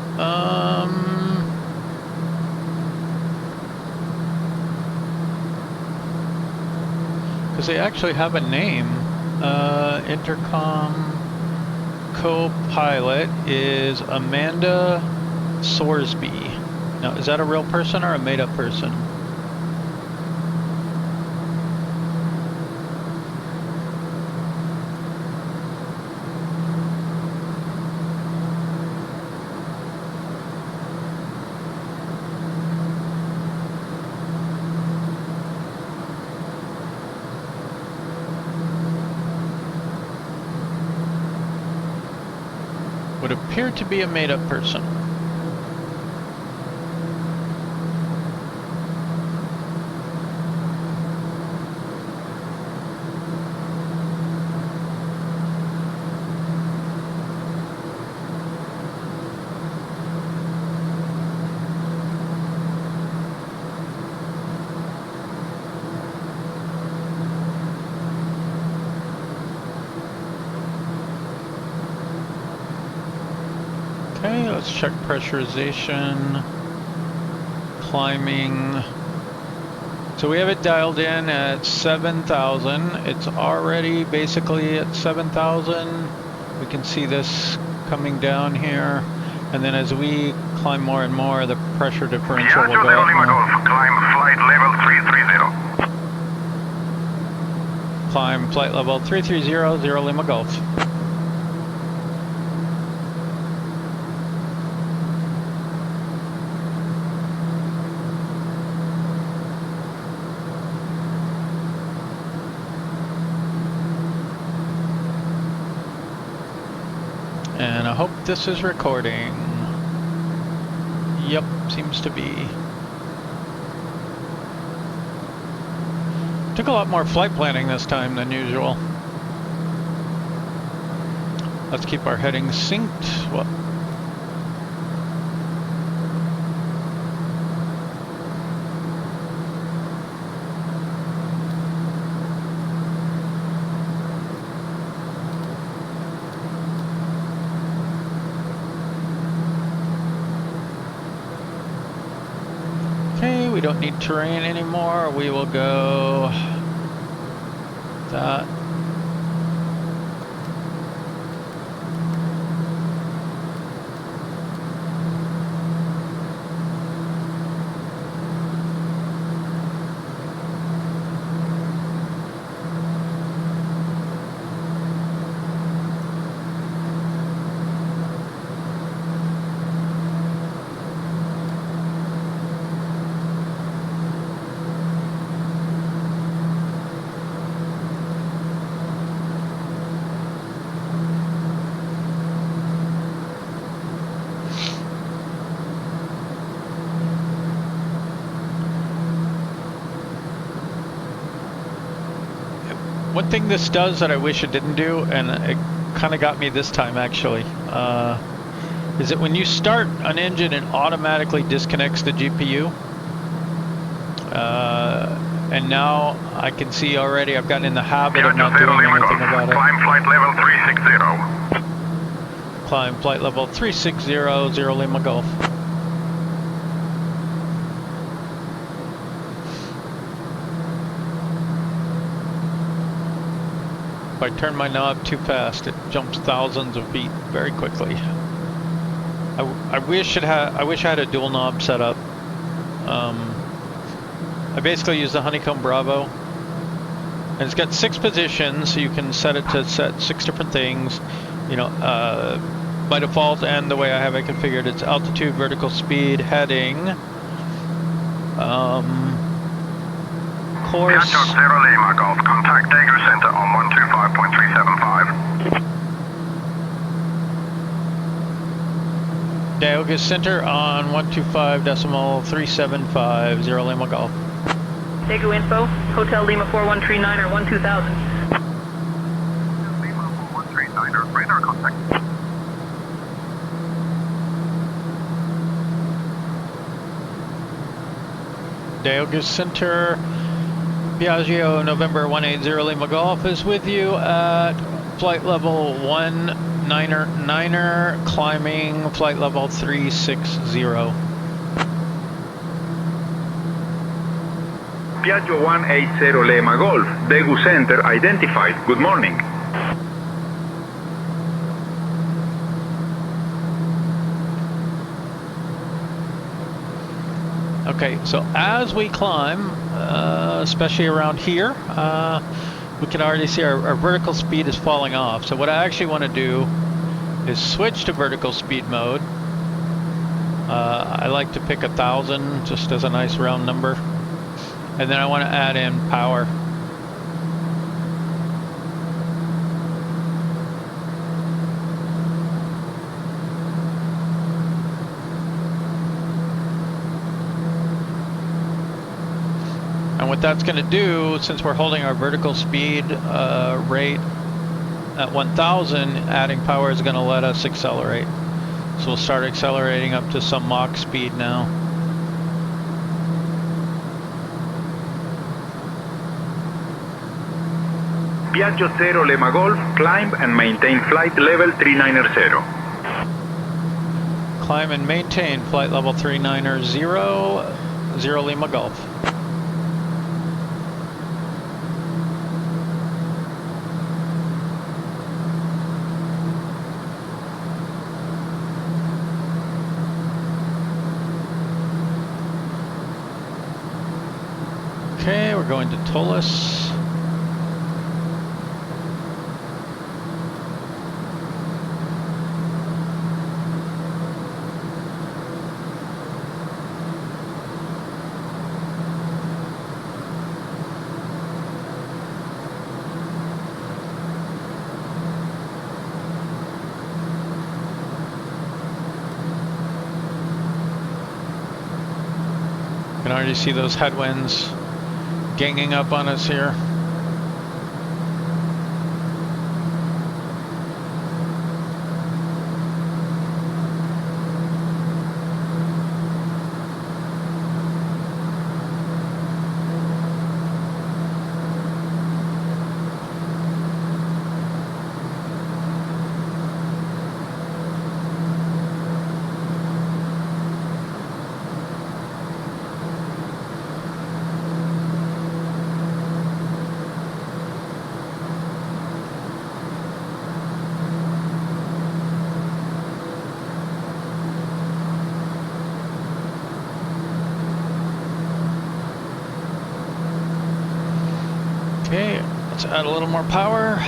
Because they actually have a name. Intercom co-pilot is Amanda Sorsby. Now, is that a real person or a made-up person? Would appear to be a made-up person. Okay, let's check pressurization, climbing. So we have it dialed in at 7,000. It's already basically at 7,000. We can see this coming down here. And then as we climb more and more, the pressure differential will go up more. Climb flight level 330. Climb flight level 330, 0 Lima Golf. And I hope this is recording. Yep, seems to be. Took a lot more flight planning this time than usual. Let's keep our headings synced. Well, we don't need terrain anymore. We will go that. One thing this does that I wish it didn't do, and it kind of got me this time actually, is that when you start an engine, it automatically disconnects the GPU. And now I can see already I've gotten in the habit of not doing anything about it. Climb flight level 360. Climb flight level 360, 0 Lima Golf. If I turn my knob too fast, it jumps thousands of feet very quickly. I wish I had a dual knob set up. I basically use the Honeycomb Bravo, and it's got 6 positions, so you can set it to set 6 different things. You know, by default, and the way I have it configured, it's altitude, vertical speed, heading, course. Piaggio 0 Lima Golf, contact Daegu Center on 125.375. Daegu Center on 125.375, 0 Lima Golf. Daegu info, Hotel Lima 4139er 12000. Lima 4139er, radar contact. Daegu Center, Piaggio November 180 Lima Golf is with you at flight level 199er, climbing flight level 360. Piaggio 180 Lima Golf, Daegu Center identified. Good morning. Okay, so as we climb, especially around here, we can already see our vertical speed is falling off. So what I actually want to do is switch to vertical speed mode. I like to pick 1,000 just as a nice round number. And then I want to add in power. And what that's going to do, since we're holding our vertical speed rate at 1,000, adding power is going to let us accelerate. So we'll start accelerating up to some Mach speed now. Piaggio 0 Lima Golf, climb and maintain flight level 390. Climb and maintain flight level 390, 0 Lima Golf. Okay, we're going to TOLIS. You can already see those headwinds ganging up on us here. Okay, let's add a little more power.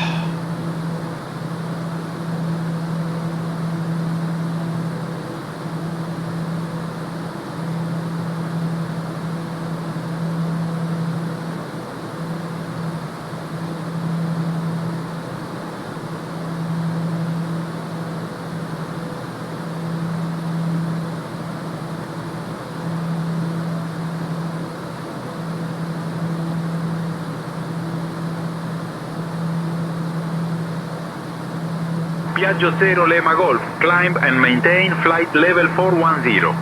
Piaggio 0 Lima Golf, climb and maintain flight level 410.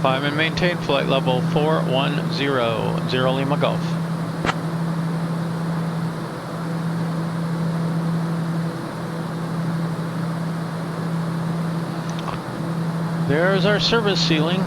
Climb and maintain flight level 410, 0 Lima Golf. There's our service ceiling.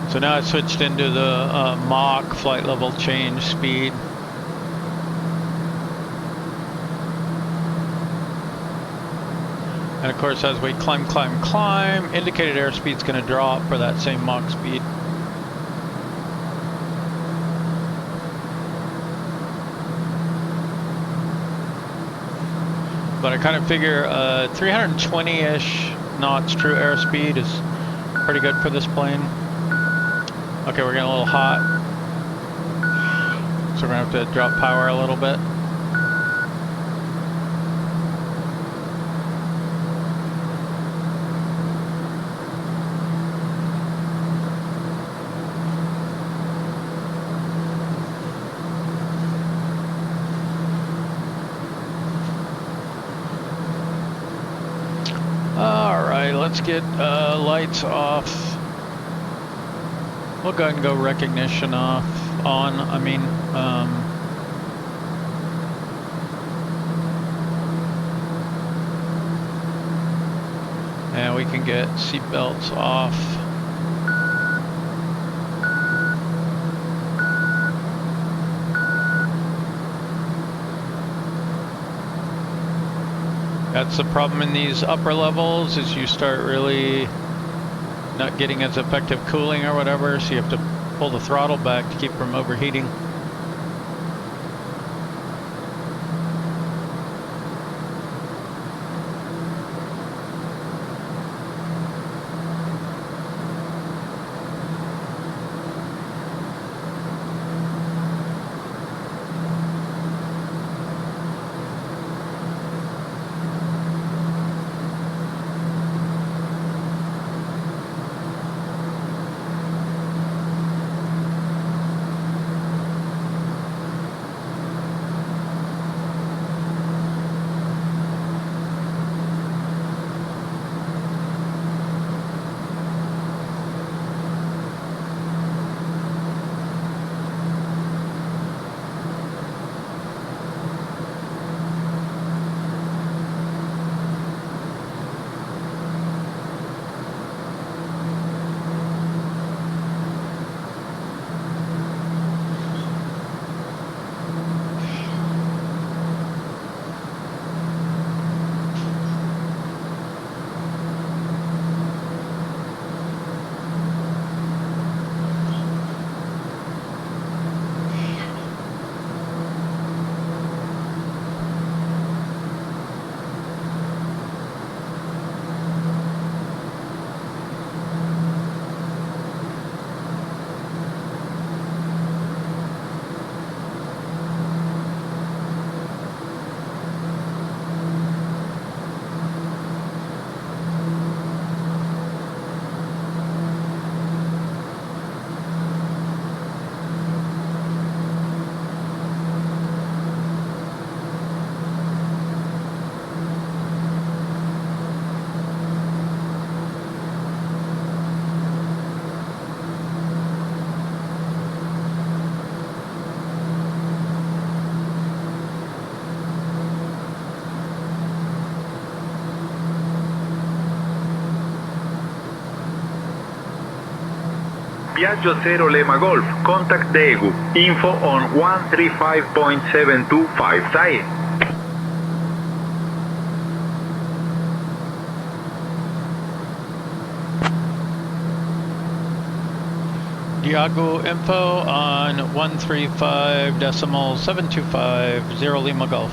So now I switched into the Mach flight level change speed. And of course, as we climb, indicated airspeed's going to drop for that same Mach speed. But I kind of figure 320-ish knots true airspeed is pretty good for this plane. Okay, we're getting a little hot, so we're gonna have to drop power a little bit. Alright, let's get lights off. We'll go ahead and go recognition on. And we can get seat belts off. That's the problem in these upper levels, is you start really not getting as effective cooling or whatever, so you have to pull the throttle back to keep from overheating. Piaggio 0 Lima Golf, contact Daegu, info on 135.725, sai? Diago info on 135.725 Lima Golf.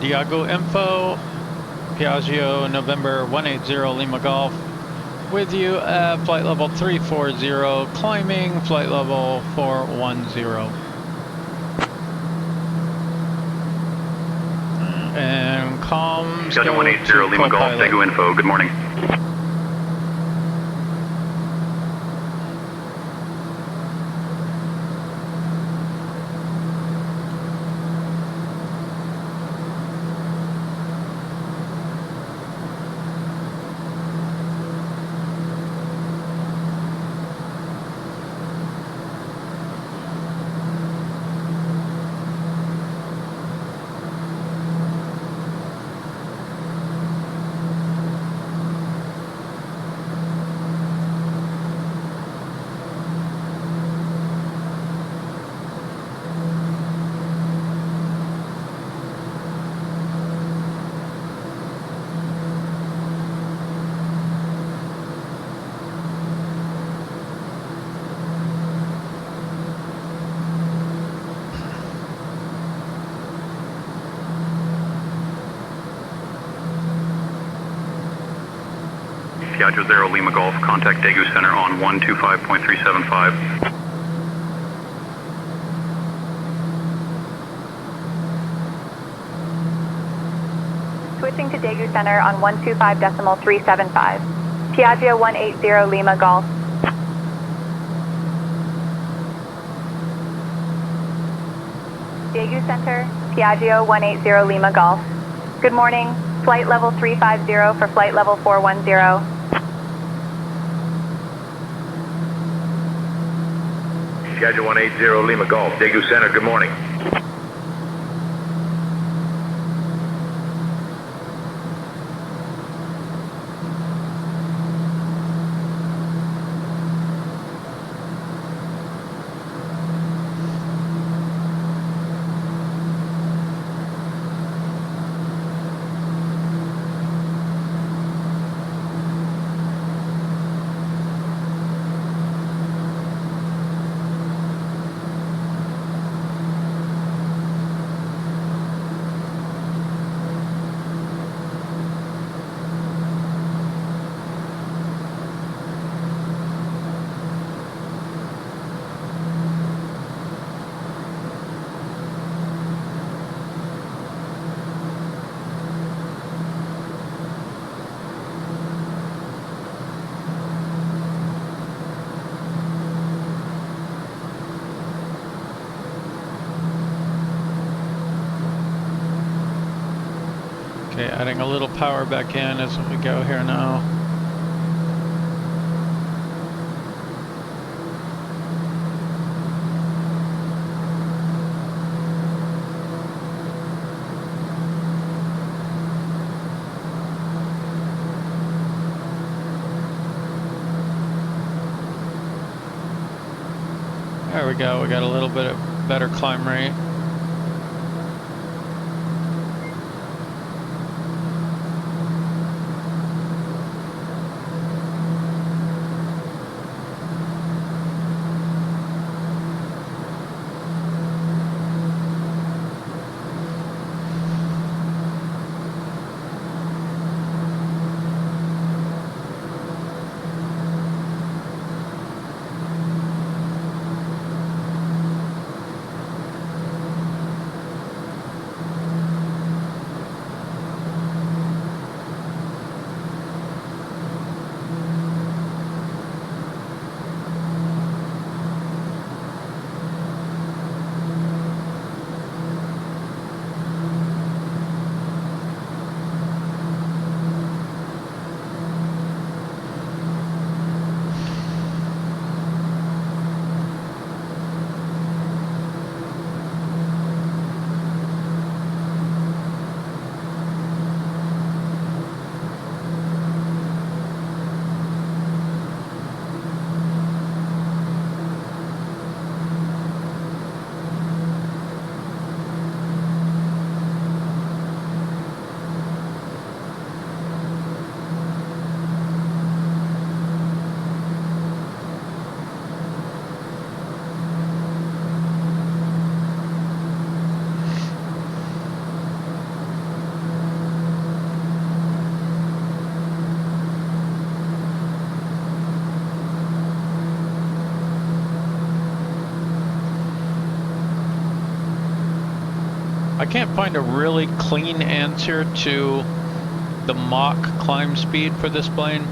Diago info, Piaggio November 180 Lima Golf, with you at flight level 340, climbing flight level 410. And comms Piaggio 180 Lima Golf, Daegu info, good morning. Piaggio 0 Lima Golf, contact Daegu Center on 125.375. Switching to Daegu Center on 125.375. Piaggio 180 Lima Golf. Daegu Center, Piaggio 180 Lima Golf. Good morning. Flight level 350 for flight level 410. Piaggio 180 Lima Golf, Daegu Center, good morning. Okay, adding a little power back in as we go here now. There we go, we got a little bit of better climb rate. I can't find a really clean answer to the Mach climb speed for this plane.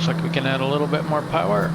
Looks like we can add a little bit more power.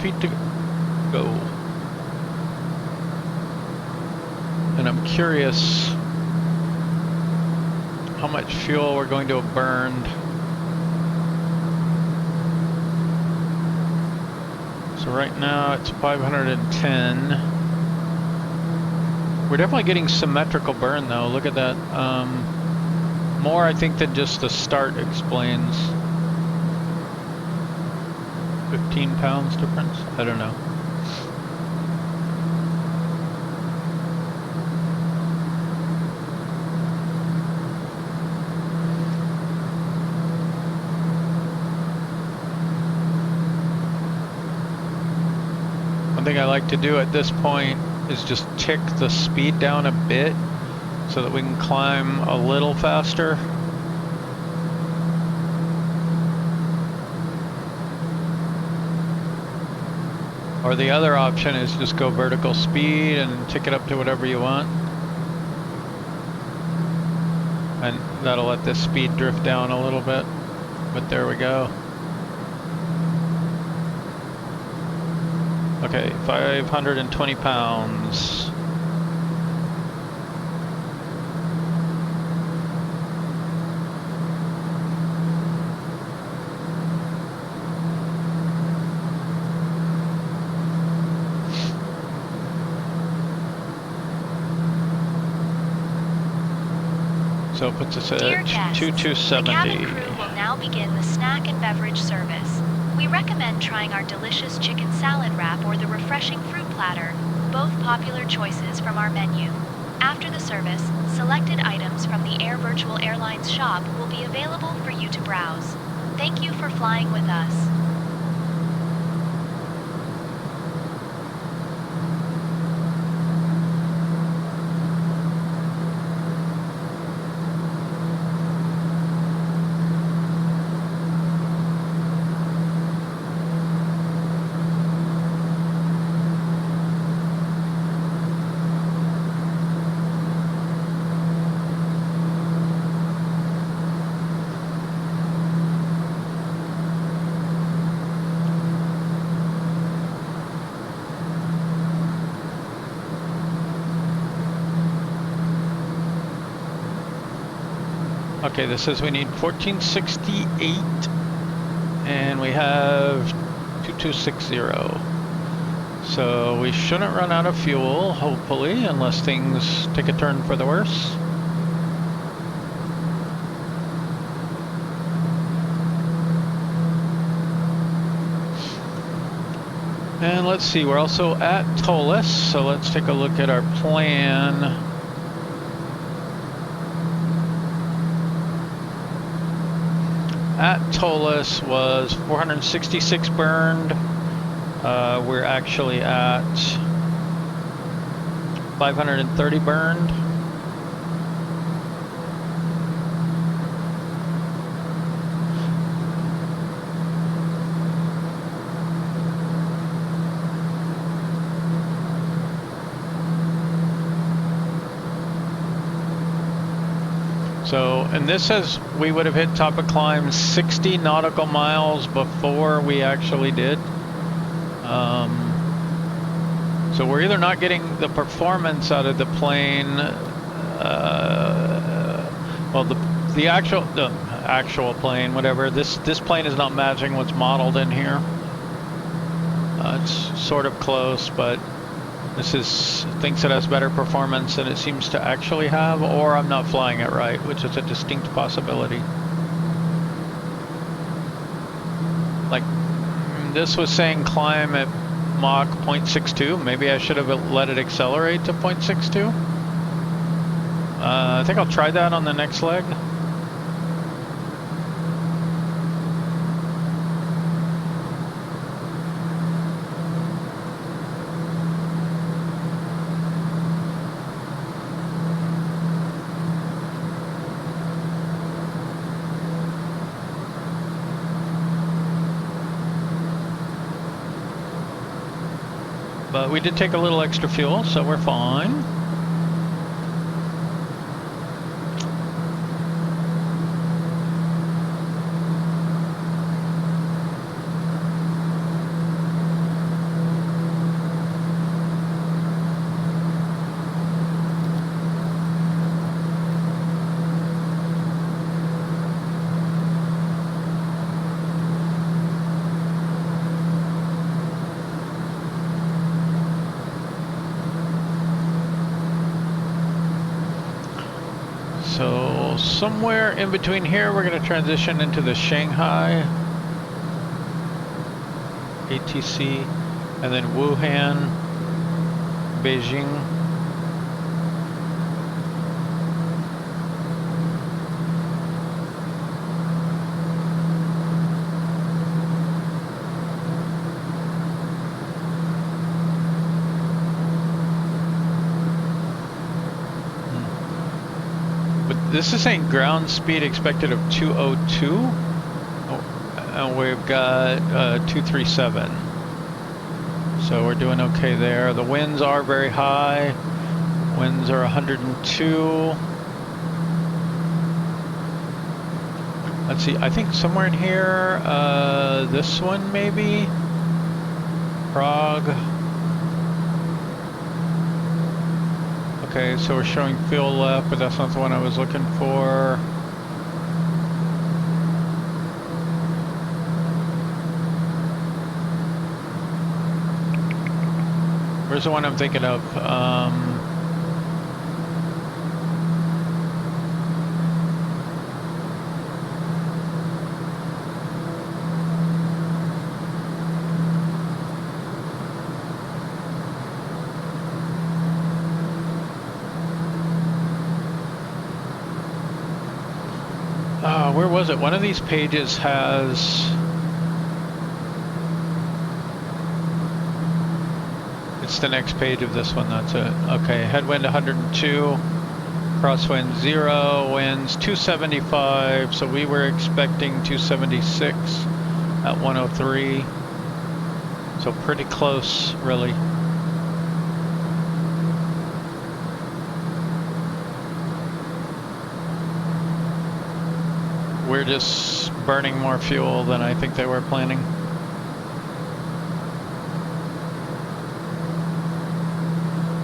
Feet to go. And I'm curious how much fuel we're going to have burned. So right now it's 510. We're definitely getting symmetrical burn though. Look at that. More I think than just the start explains. 15 pounds difference? I don't know. One thing I like to do at this point is just tick the speed down a bit so that we can climb a little faster. Or the other option is just go vertical speed and tick it up to whatever you want. And that'll let this speed drift down a little bit. But there we go. Okay, 520 pounds. So it puts us at 2270. The cabin crew will now begin the snack and beverage service. We recommend trying our delicious chicken salad wrap or the refreshing fruit platter, both popular choices from our menu. After the service, selected items from the Air Virtual Airlines shop will be available for you to browse. Thank you for flying with us. Okay, this says we need 1468 and we have 2260. So we shouldn't run out of fuel, hopefully, unless things take a turn for the worse. And let's see, we're also at TOLIS, so let's take a look at our plan. At TOLIS was 466 burned. We're actually at 530 burned. So, and this says we would have hit top of climb 60 nautical miles before we actually did. So we're either not getting the performance out of the plane, well, the actual plane, whatever. This plane is not matching what's modeled in here. It's sort of close, but this thinks it has better performance than it seems to actually have, or I'm not flying it right, which is a distinct possibility. Like, this was saying climb at Mach 0.62. Maybe I should have let it accelerate to 0.62. I think I'll try that on the next leg. But we did take a little extra fuel, so we're fine. So somewhere in between here, we're going to transition into the Shanghai ATC, and then Wuhan, Beijing. This is saying ground speed expected of 202, and we've got 237. So we're doing okay there. The winds are very high. Winds are 102. Let's see, I think somewhere in here, this one maybe? Prague. Okay, so we're showing fuel left, but that's not the one I was looking for. Where's the one I'm thinking of? Where was it? One of these pages has... It's the next page of this one, that's it. Okay, headwind 102, crosswind 0, winds 275, so we were expecting 276 at 103. So pretty close, really. We're just burning more fuel than I think they were planning.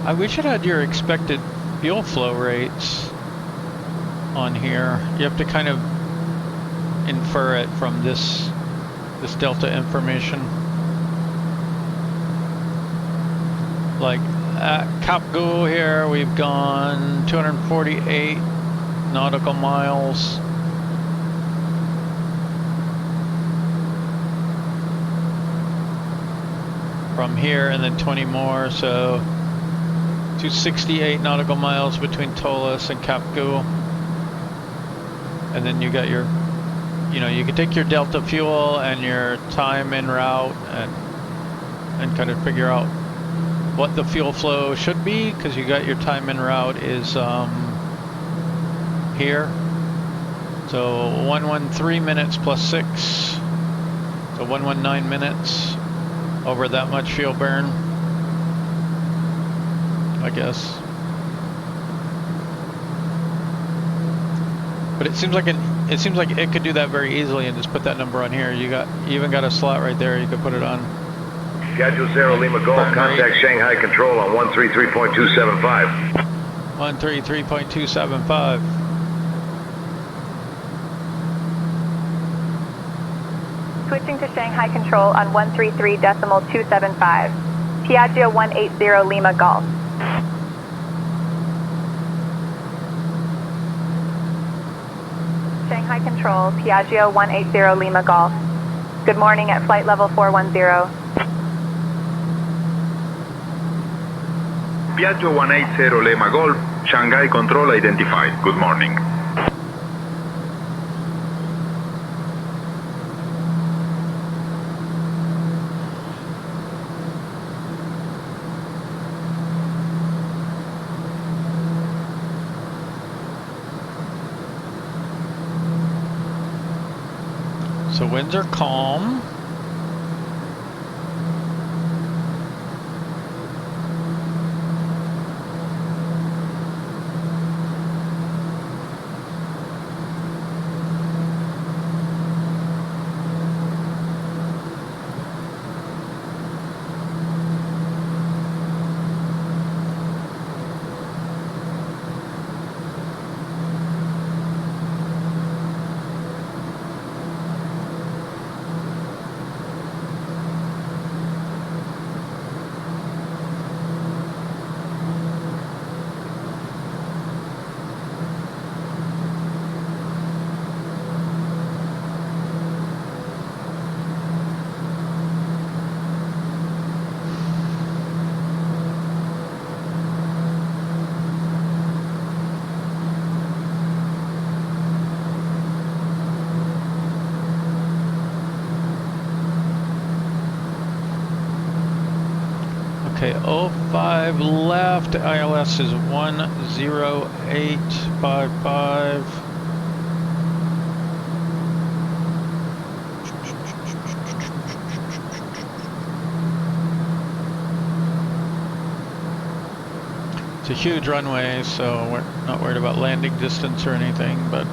I wish it had your expected fuel flow rates on here. You have to kind of infer it from this delta information. Like at KAPGU here, we've gone 248 nautical miles. From here, and then 20 more, so 268 nautical miles between TOLIS and KAPGU. And then you got your, you know, you can take your delta fuel and your time en route and kind of figure out what the fuel flow should be, because you got your time en route is here. So 113 minutes plus 6, so 119 minutes. Over that much fuel burn, I guess. But it seems like it could do that very easily and just put that number on here. You even got a slot right there. You could put it on. Schedule 0 Lima Golf, contact Shanghai Control on 133.275. 133.275. Switching to Shanghai Control on 133.275. Piaggio 180 Lima Golf. Shanghai Control, Piaggio 180 Lima Golf. Good morning at flight level 410. Piaggio 180 Lima Golf, Shanghai Control identified. Good morning. So winds are calm. Okay, 05 left, ILS is 10855. It's a huge runway, so we're not worried about landing distance or anything, but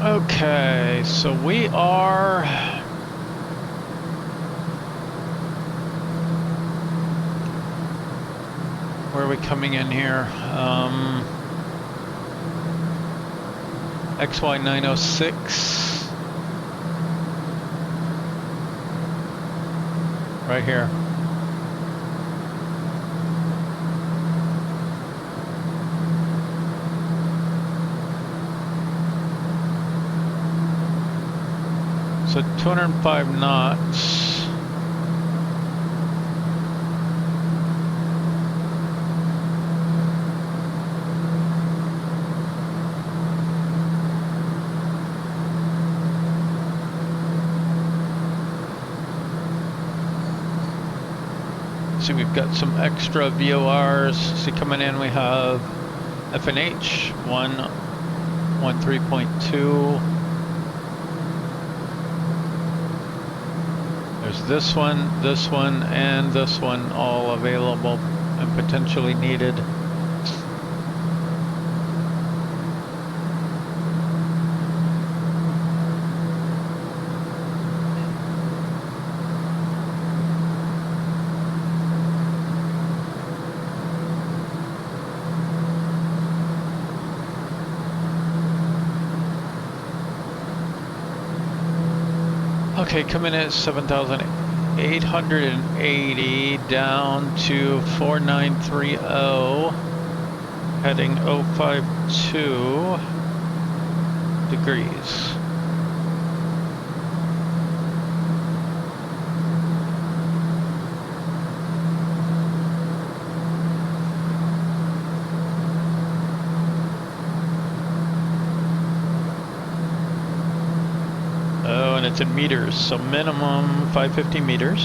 okay, so we are where are we coming in here? XY 906 right here. So 205 knots. See, we've got some extra VORs. See, coming in we have FNH 113.2. There's this one, and this one all available and potentially needed. Okay, coming in at 7,880 down to 4930, heading 052 degrees. And it's in meters, so minimum 550 meters.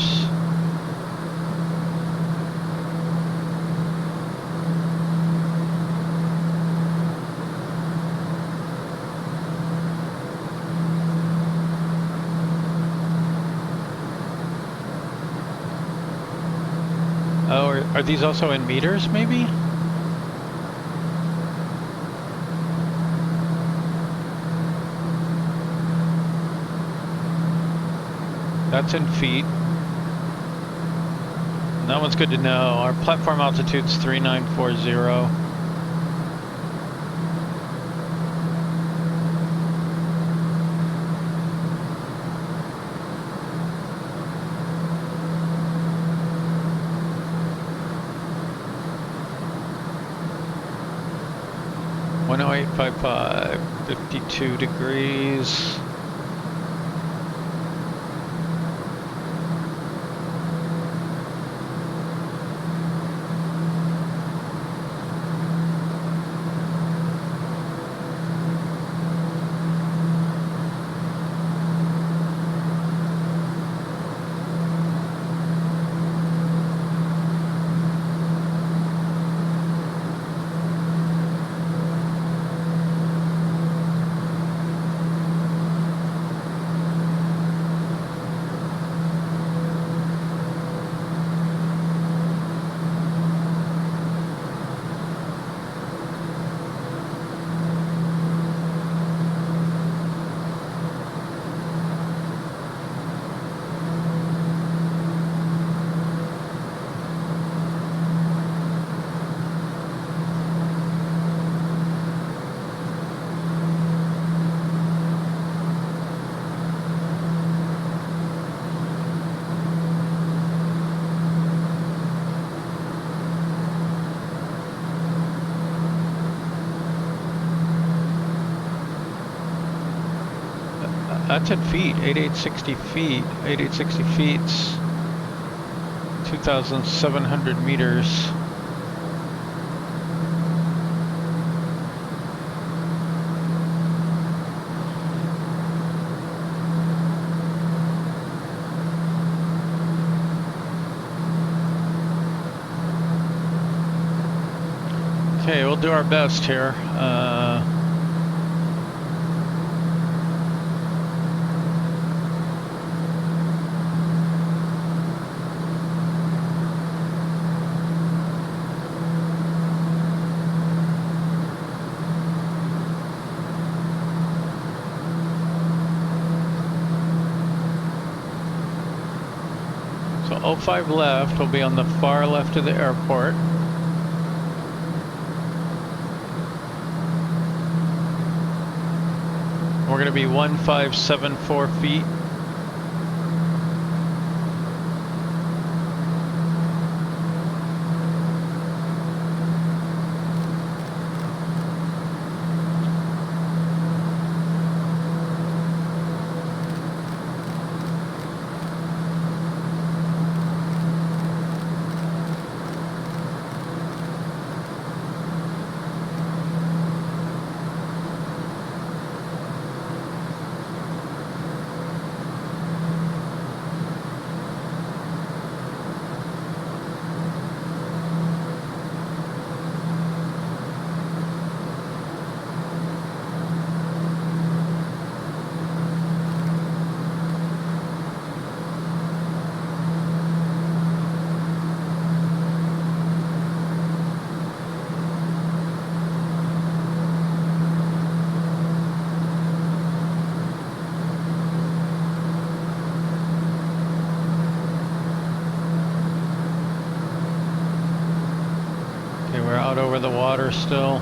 Oh, are these also in meters, maybe? That's in feet. And that one's good to know. Our platform altitude's 3940. .10855, 52 degrees. That's in feet, 8860 feet. 8860 feet's 2,700 meters. Okay, we'll do our best here. So 05 left will be on the far left of the airport. We're going to be 1574 feet. over the water still.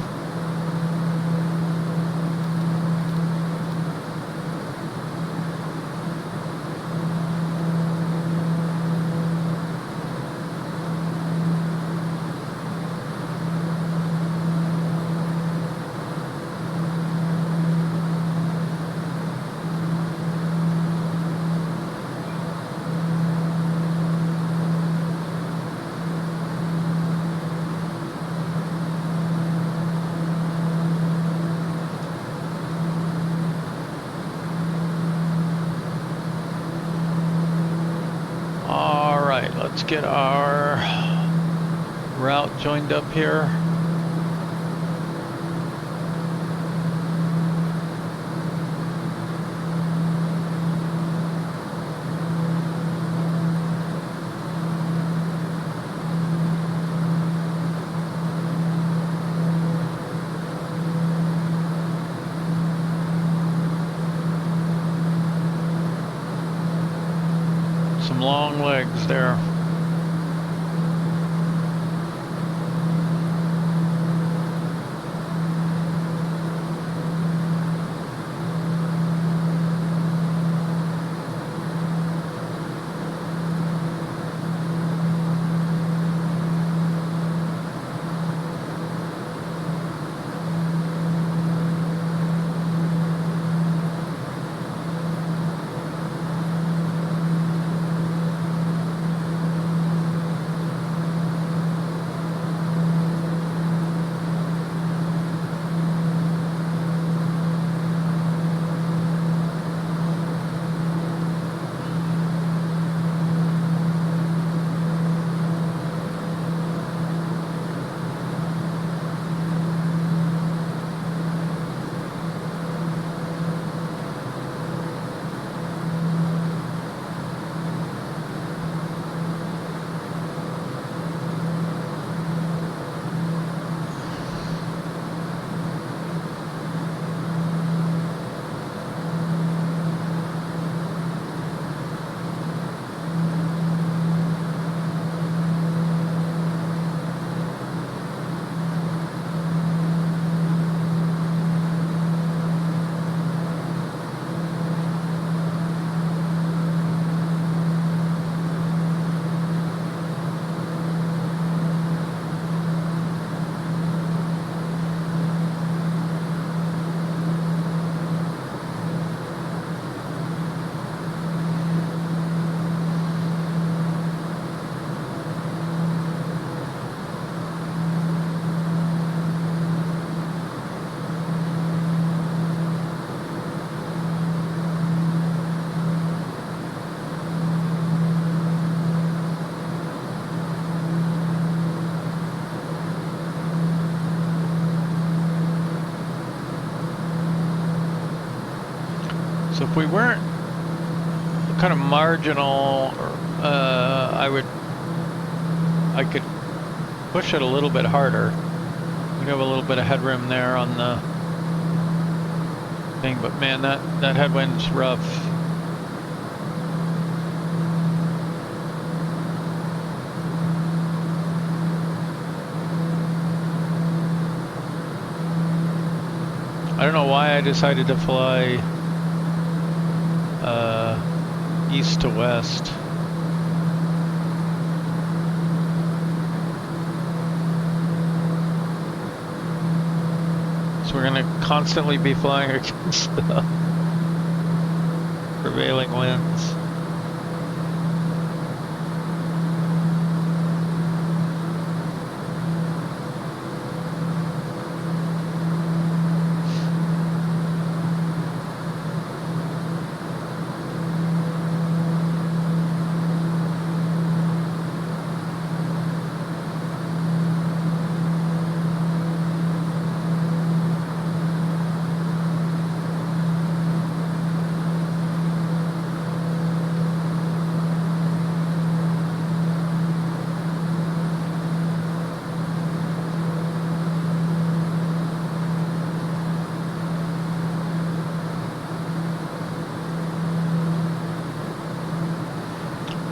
Let's get our route joined up here. Some long legs there. So if we weren't kind of marginal, I could push it a little bit harder. We have a little bit of headroom there on the thing, but man, that headwind's rough. I don't know why I decided to fly east to west. So we're going to constantly be flying against the prevailing winds.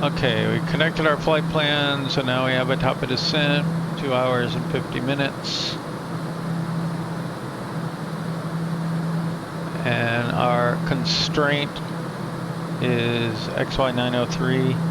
Okay, we connected our flight plan, so now we have a top of descent 2 hours and 50 minutes. And our constraint is XY903.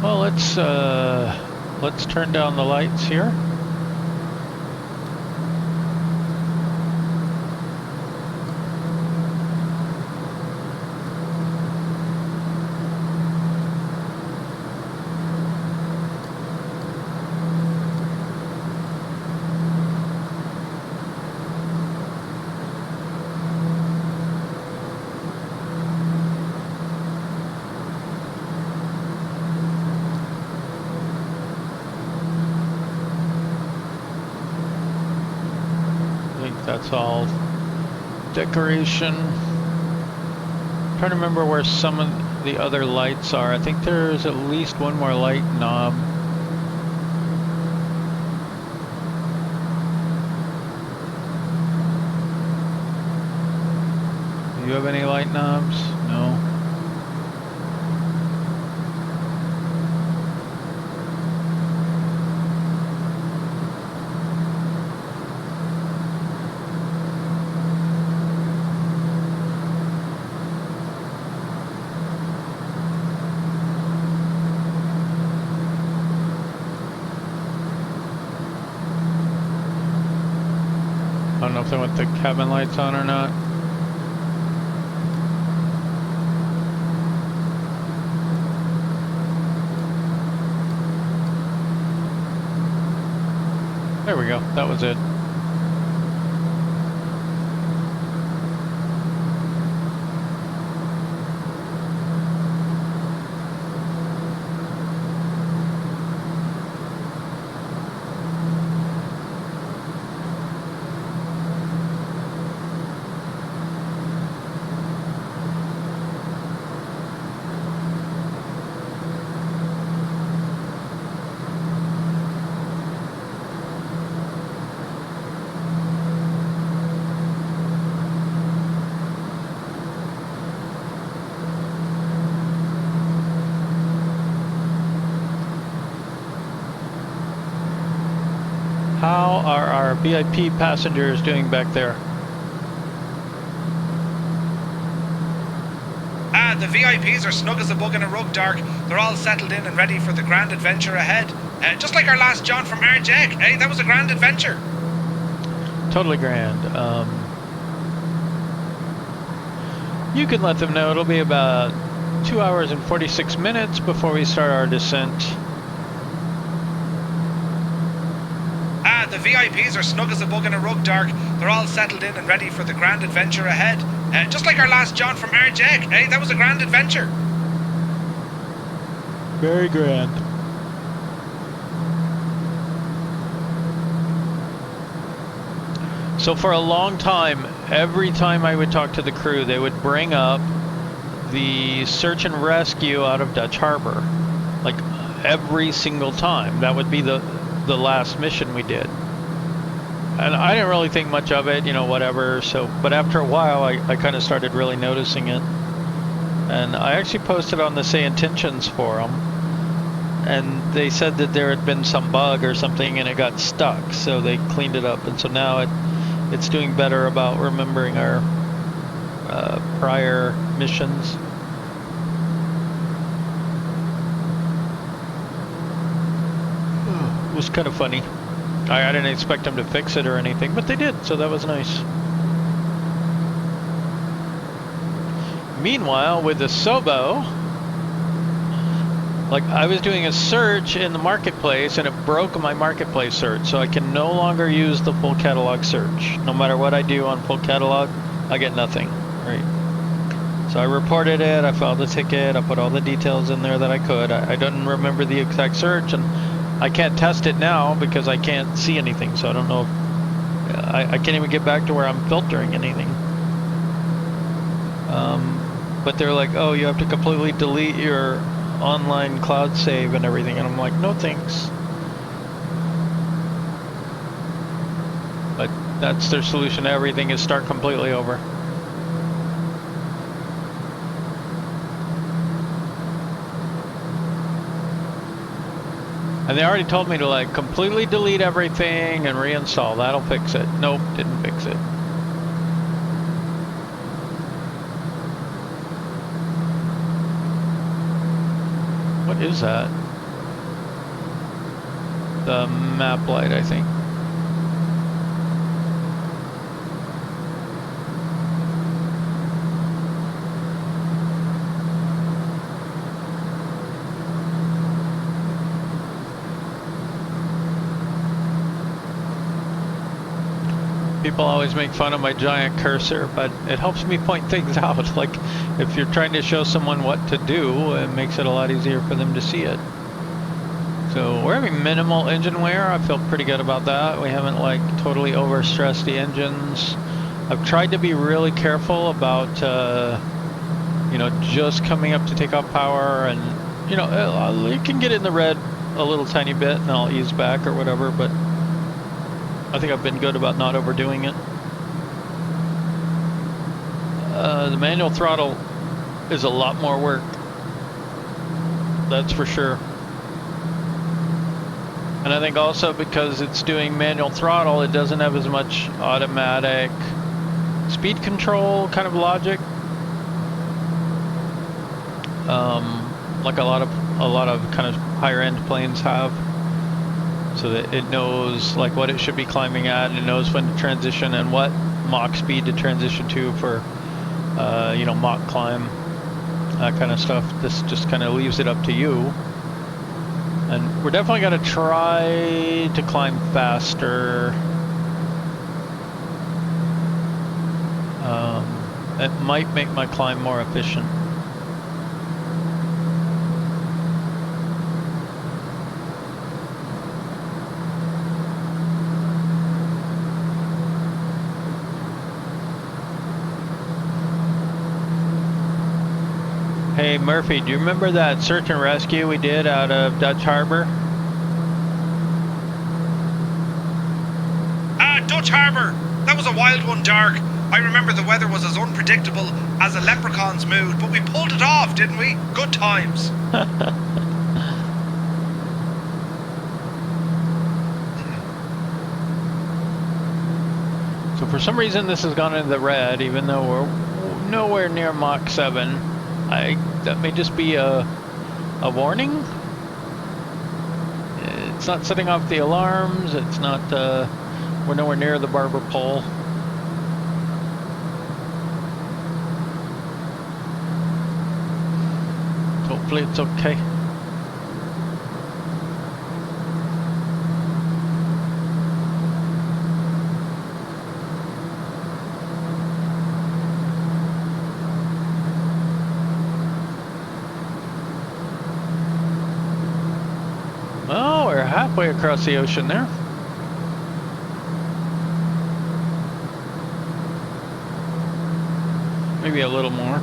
Well, let's turn down the lights here. That's all decoration. Trying to remember where some of the other lights are. I think there's at least one more light knob. Do you have any light knobs? No. I don't know if they want the cabin lights on or not. There we go, that was it. How are our VIP passengers doing back there? The VIPs are snug as a bug in a rug, Dark. They're all settled in and ready for the grand adventure ahead. Just like our last John from RJEC, eh? That was a grand adventure. Totally grand. You can let them know it'll be about 2 hours and 46 minutes before we start our descent. The VIPs are snug as a bug in a rug, Dark. They're all settled in and ready for the grand adventure ahead. Just like our last John from RJEC, eh? That was a grand adventure. Very grand. So for a long time, every time I would talk to the crew, they would bring up the search and rescue out of Dutch Harbor. Like every single time. That would be the last mission we did. And I didn't really think much of it, you know, whatever. So, but after a while, I kind of started really noticing it. And I actually posted on the Say Intentions forum, and they said that there had been some bug or something and it got stuck. So they cleaned it up, and so now it's doing better about remembering our prior missions. It was kind of funny. I didn't expect them to fix it or anything, but they did, so that was nice. Meanwhile, with the Sobo, Like, I was doing a search in the marketplace and it broke my marketplace search, so I can no longer use the full catalog search. No matter what I do on full catalog, I get nothing, right? So I reported it, I filed a ticket, I put all the details in there that I could. I don't remember the exact search, and I can't test it now because I can't see anything, so I don't know if, I can't even get back to where I'm filtering anything. But they're like, oh, you have to completely delete your online cloud save and everything, and I'm like, no thanks. But that's their solution to everything, is start completely over. And they already told me to like completely delete everything and reinstall. That'll fix it. Nope, didn't fix it. What is that? The map light, I think. People always make fun of my giant cursor, but it helps me point things out. Like, if you're trying to show someone what to do, it makes it a lot easier for them to see it. So we're having minimal engine wear. I feel pretty good about that. We haven't like totally overstressed the engines. I've tried to be really careful about, you know, just coming up to takeoff power, and, you know, you can get in the red a little tiny bit and I'll ease back or whatever, but I think I've been good about not overdoing it. The manual throttle is a lot more work. That's for sure. And I think also because it's doing manual throttle, it doesn't have as much automatic speed control kind of logic. Like a lot of kind of higher end planes have. So that it knows like what it should be climbing at, and it knows when to transition and what Mach speed to transition to for, you know, Mach climb, that kind of stuff. This just kind of leaves it up to you. And we're definitely going to try to climb faster. It might make my climb more efficient. Hey Murphy, do you remember that search and rescue we did out of Dutch Harbor? Dutch Harbor! That was a wild one, Dark. I remember the weather was as unpredictable as a leprechaun's mood, but we pulled it off, didn't we? Good times. So for some reason this has gone into the red, even though we're nowhere near Mach 7. That may just be a warning. It's not setting off the alarms. It's not, we're nowhere near the barber pole. Hopefully it's okay. Halfway across the ocean there. Maybe a little more.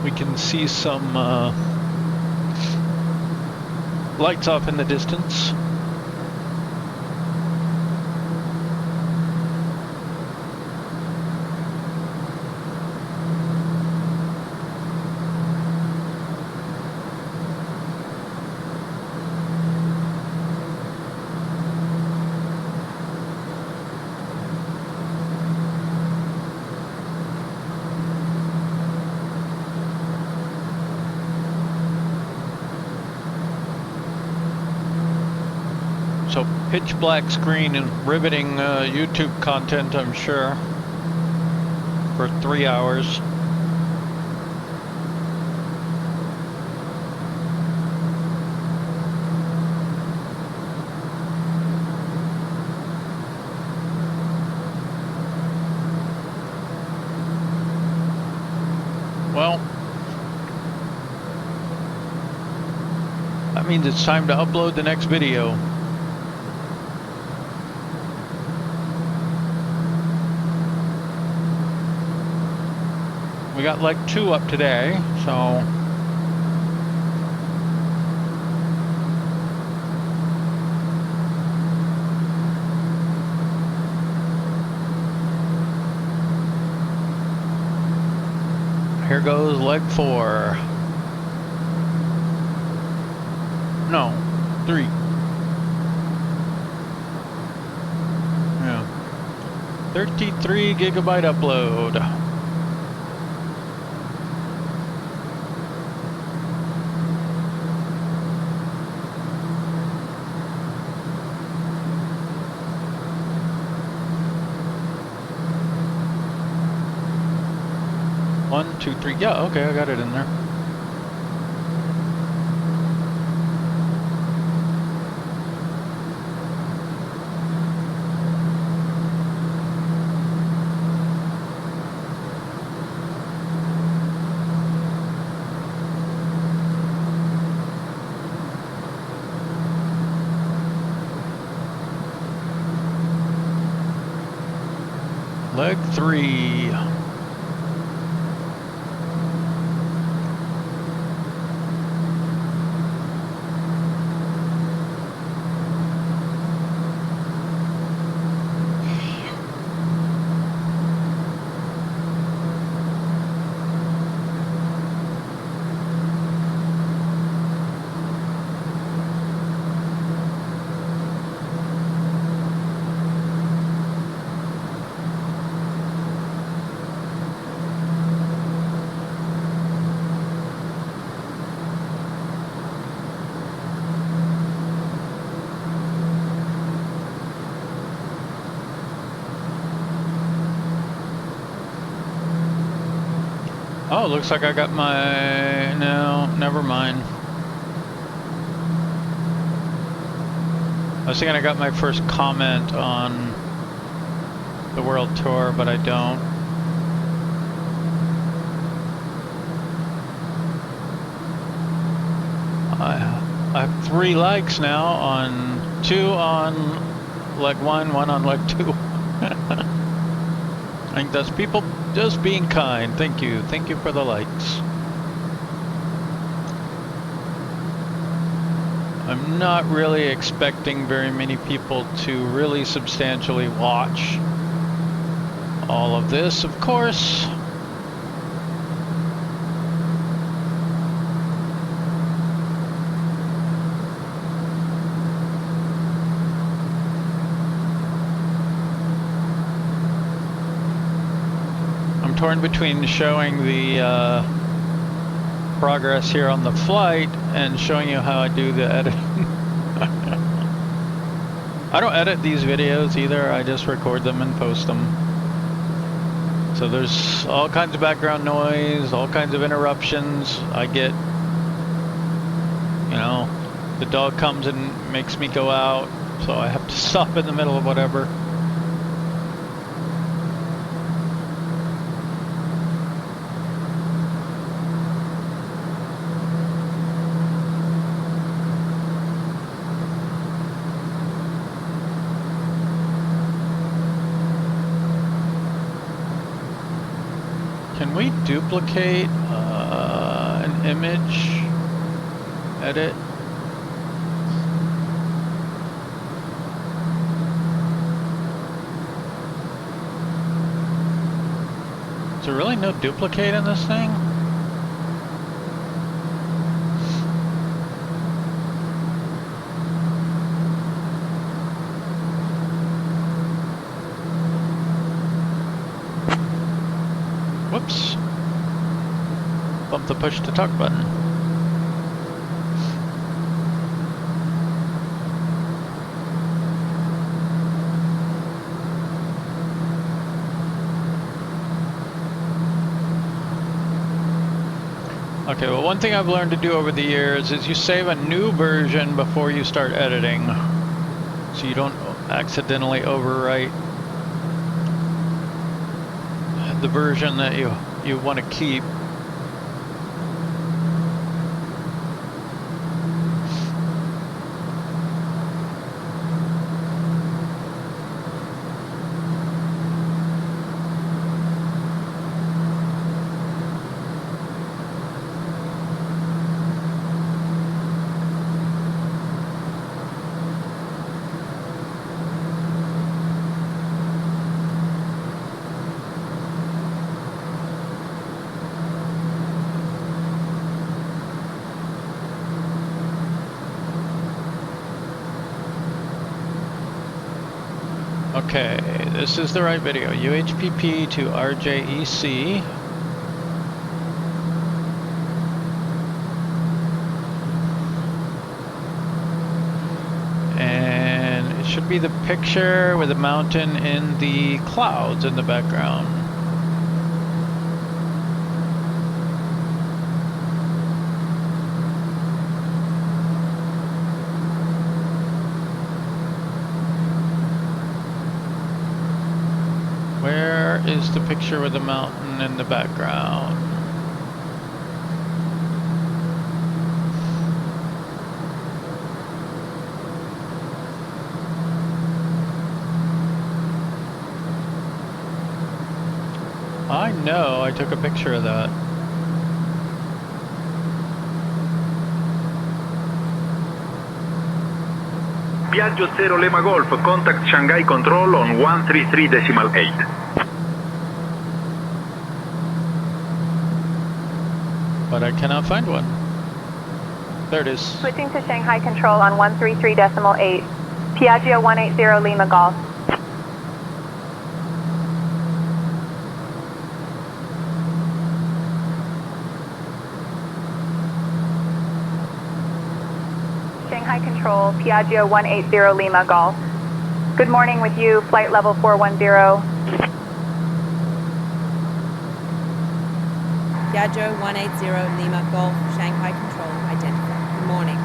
We can see some lights off in the distance. So pitch black screen and riveting YouTube content, I'm sure, for 3 hours. Well, that means it's time to upload the next video. We got like 2 up today, so here goes leg 4. No, 3. Yeah. 33 gigabyte upload. One, two, three. Yeah, okay, I got it in there. Leg 3. Oh, looks like I got my... No, never mind. I was thinking I got my first comment on the world tour, but I don't. I have 3 likes now on 2 on leg 1, 1 on leg 2. I think that's people just being kind. Thank you. Thank you for the likes. I'm not really expecting very many people to really substantially watch all of this, of course. Torn between showing the progress here on the flight and showing you how I do the editing. I don't edit these videos either, I just record them and post them. So there's all kinds of background noise, all kinds of interruptions. I get, you know, the dog comes and makes me go out, so I have to stop in the middle of whatever. Can we duplicate an image? Edit? Is there really no duplicate in this thing? Whoops. Bump the push to talk button. Okay, well, one thing I've learned to do over the years is you save a new version before you start editing, so you don't accidentally overwrite the version that you want to keep. Okay, this is the right video. UHPP to RJEC. And it should be the picture with the mountain in the clouds in the background. Where is the picture with the mountain in the background? I know I took a picture of that. Piaggio 0 Lima Golf, contact Shanghai Control on 133.8. But I cannot find one. There it is. Switching to Shanghai Control on 133.8. Piaggio 180 Lima Golf. Shanghai Control, Piaggio 180 Lima Golf. Good morning with you, flight level 410. Piaggio 180 Lima Golf, Shanghai Control, identified. Good morning.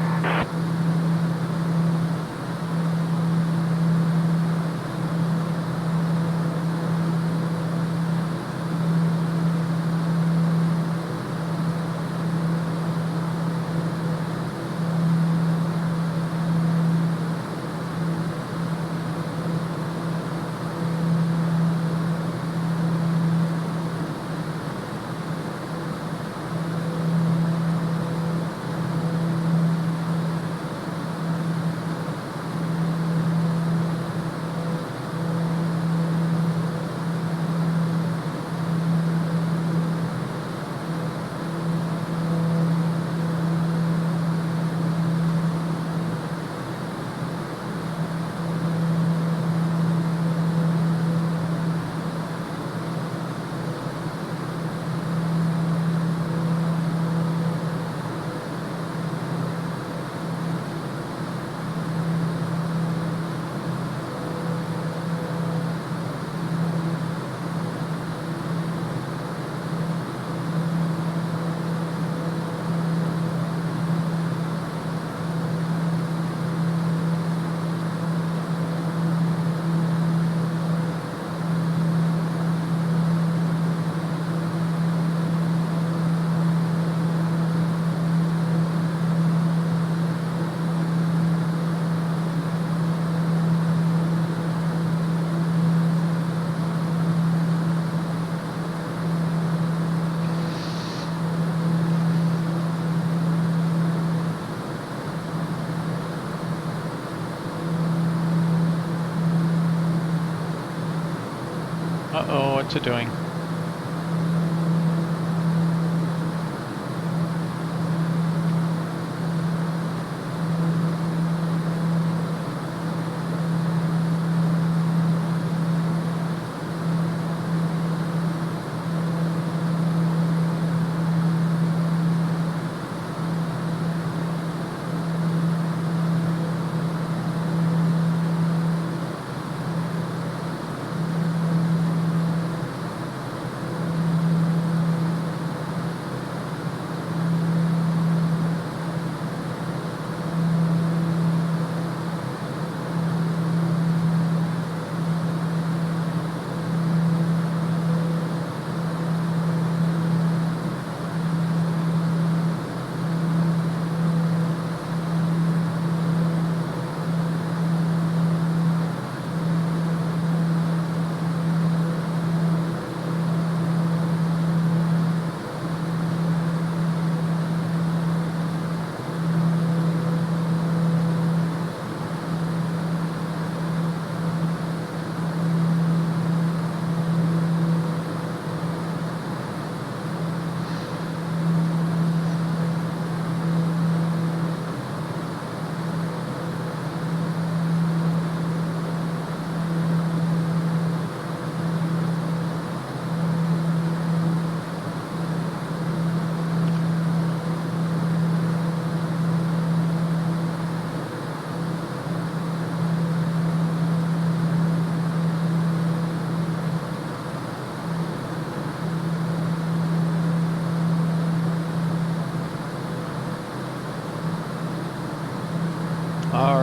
Uh-oh, what's it doing?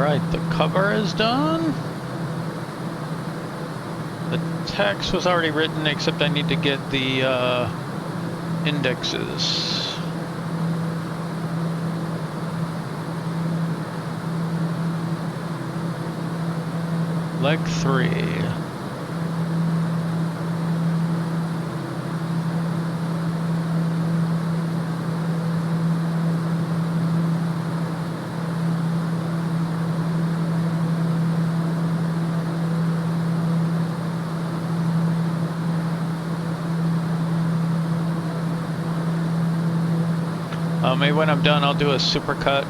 Alright, the cover is done. The text was already written, except I need to get the indexes. Leg 3. Maybe when I'm done, I'll do a supercut.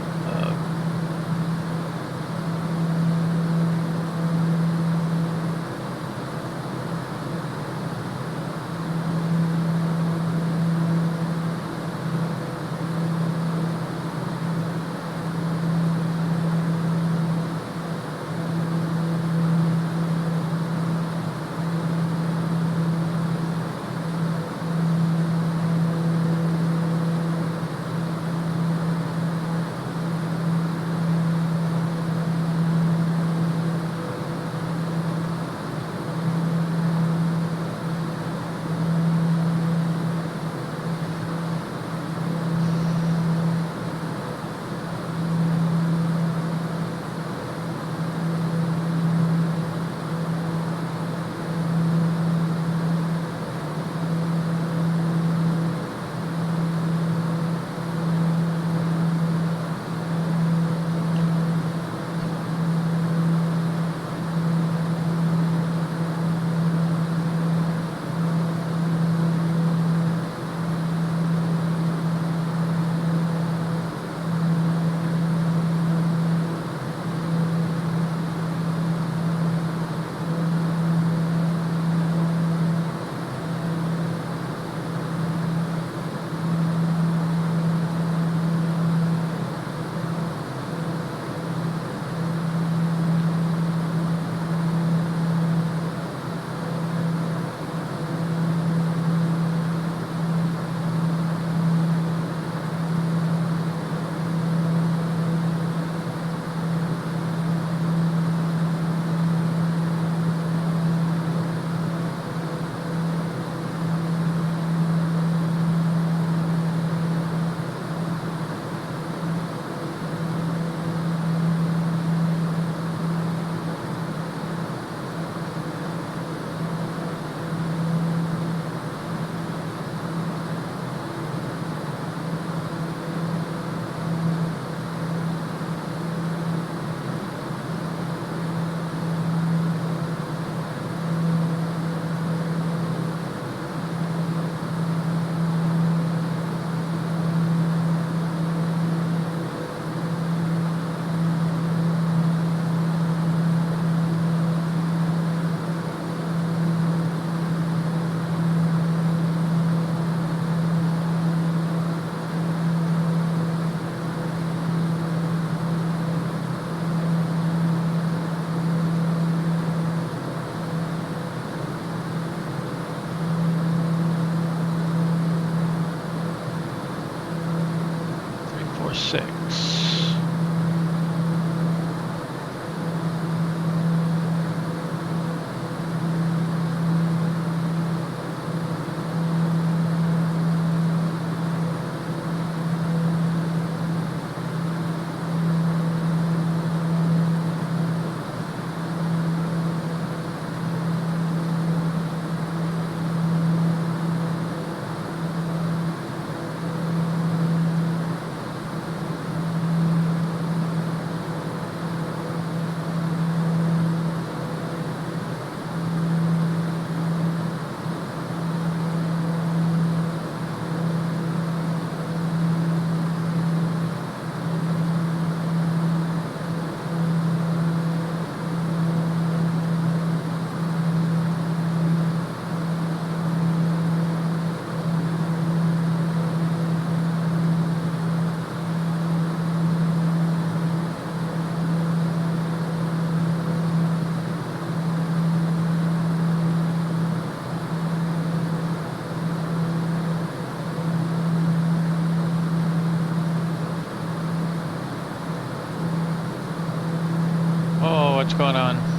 what's going on.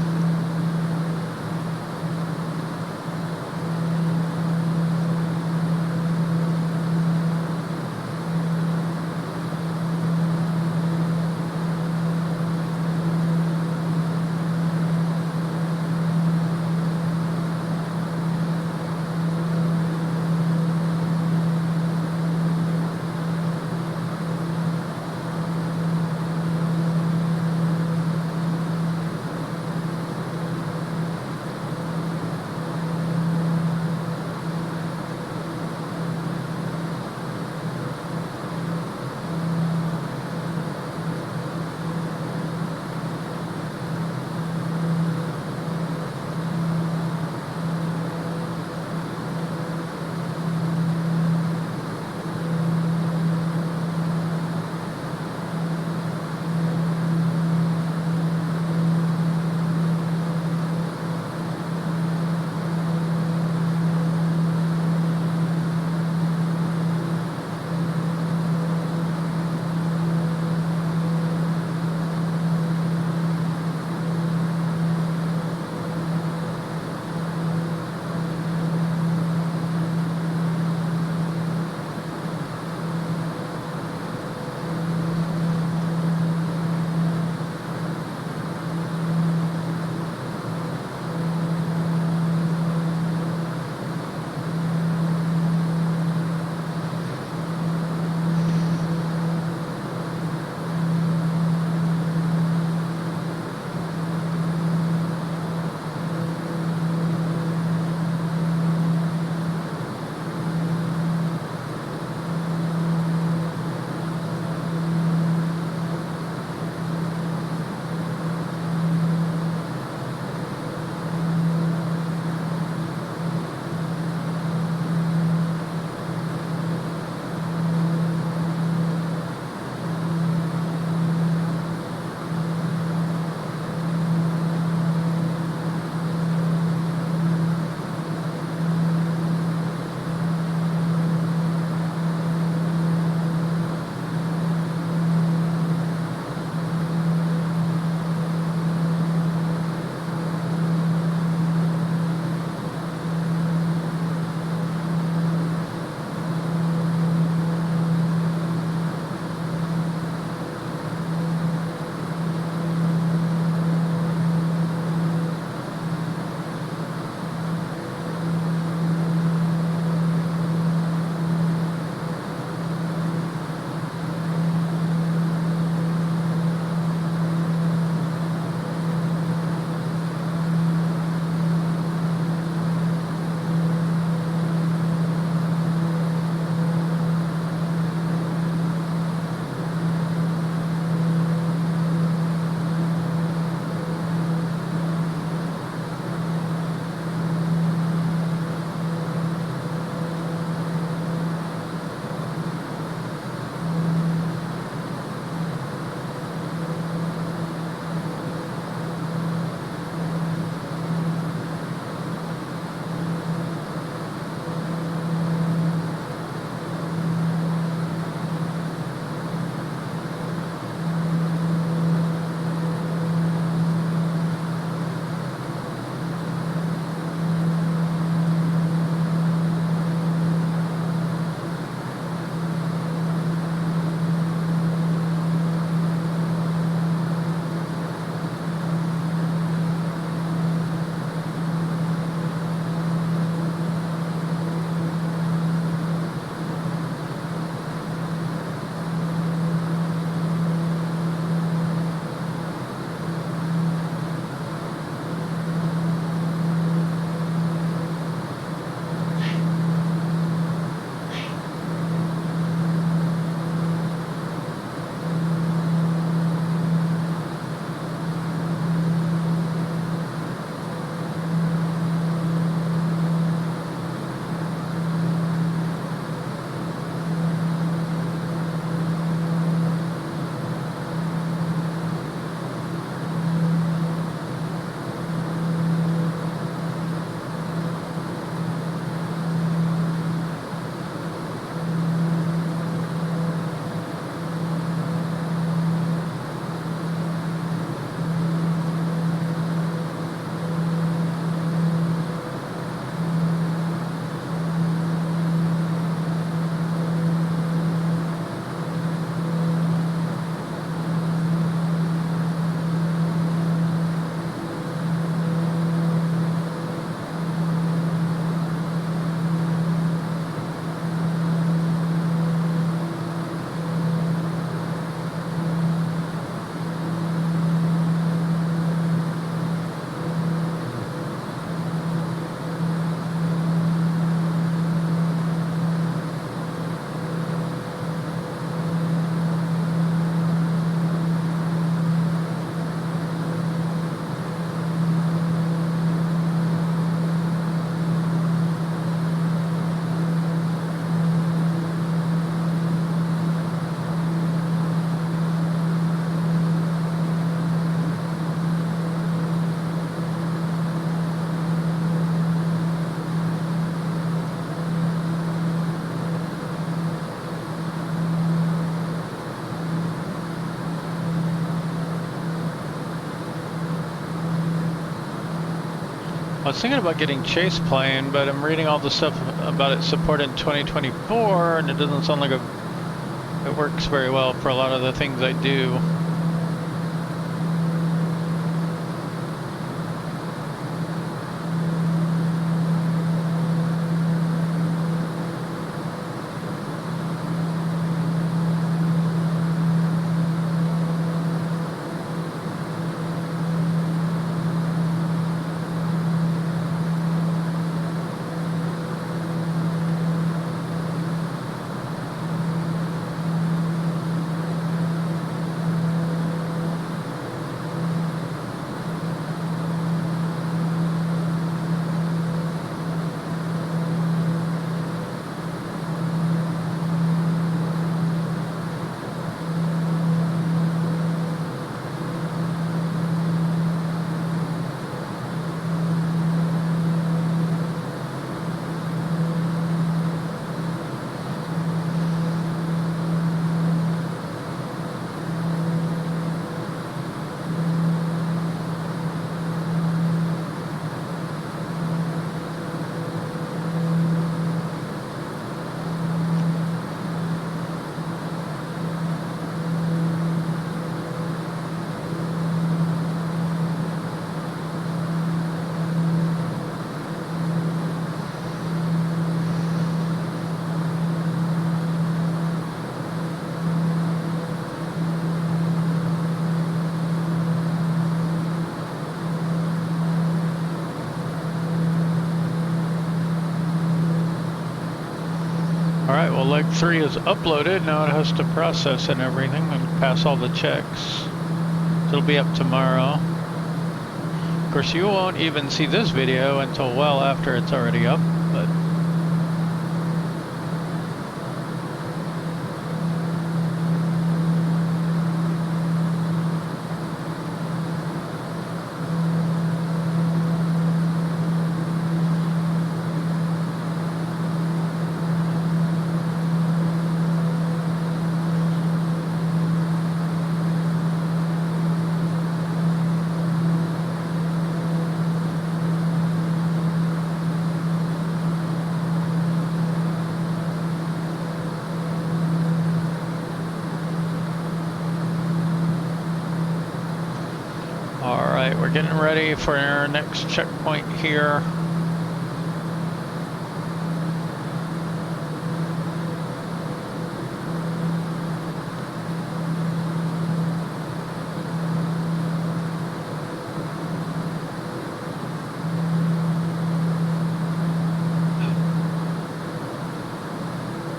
I was thinking about getting chase plane, but I'm reading all the stuff about it supported in 2024, and it doesn't sound like it works very well for a lot of the things I do. Alright, well leg 3 is uploaded, now it has to process and everything and pass all the checks. So it'll be up tomorrow. Of course you won't even see this video until well after it's already up, but... Alright, we're getting ready for our next checkpoint here.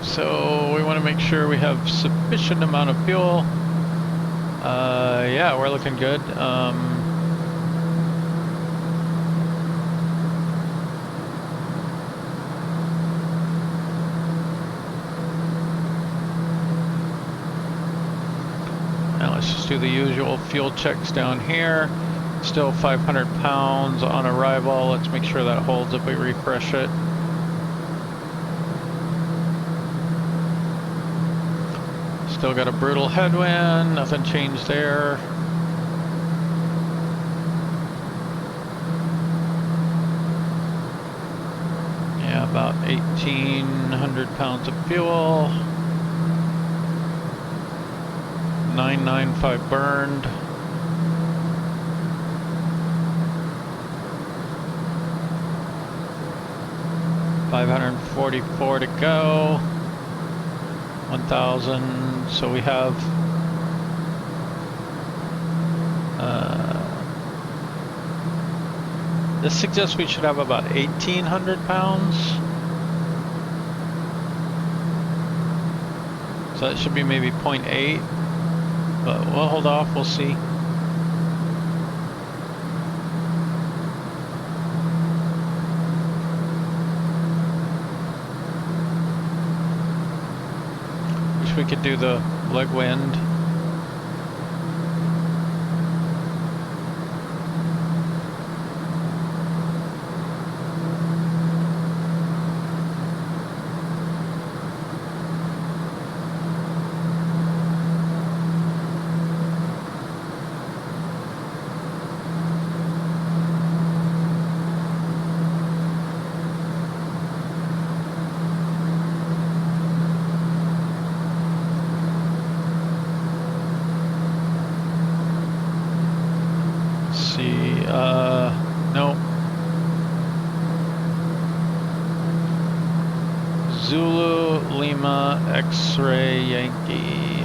So we want to make sure we have sufficient amount of fuel. Yeah, we're looking good. Now let's just do the usual fuel checks down here. Still 500 pounds on arrival. Let's make sure that holds if we refresh it. Still got a brutal headwind, nothing changed there. Yeah, about 1,800 pounds of fuel. 995 burned. $544 to go. 1,000. So we have this suggests we should have about 1,800 pounds. So that should be maybe 0.8, but we'll hold off, we'll see. Wish we could do the leg wind. Zulu Lima X-ray Yankee.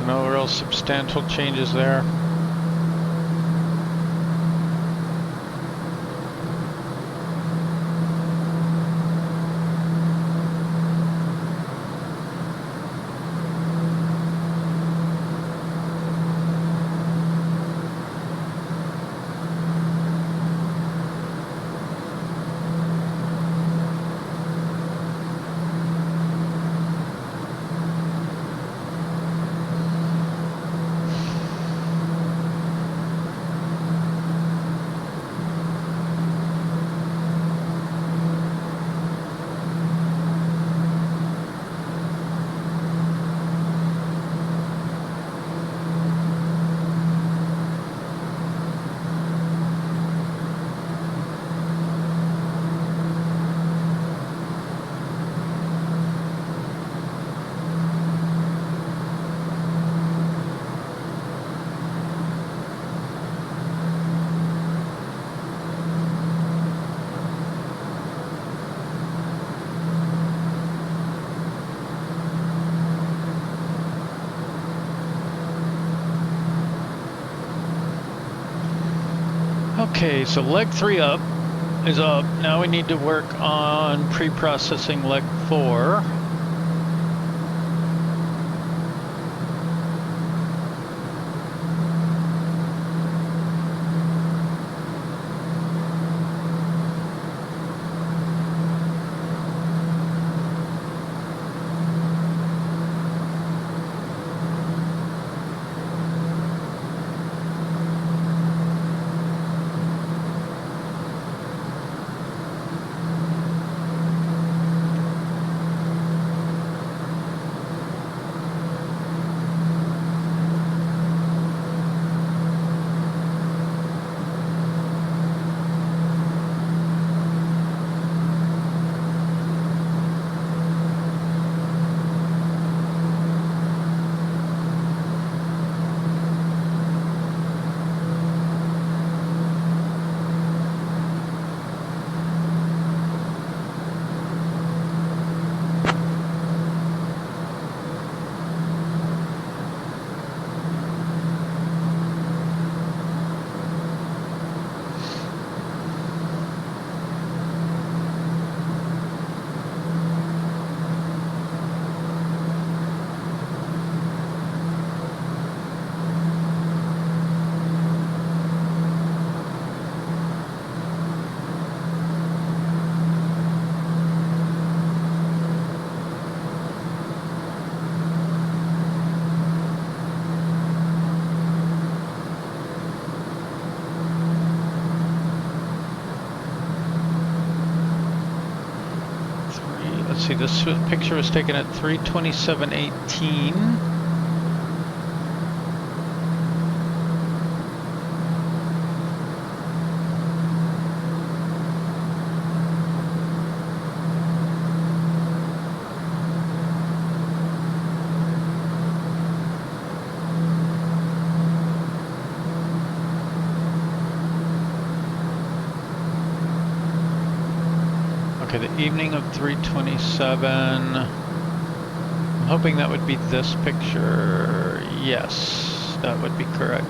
No real substantial changes there. Okay, so leg 3 up is up. Now we need to work on pre-processing leg 4. See, this picture was taken at 3:27:18. Okay, the evening of 3:27. I'm hoping that would be this picture. Yes, that would be correct.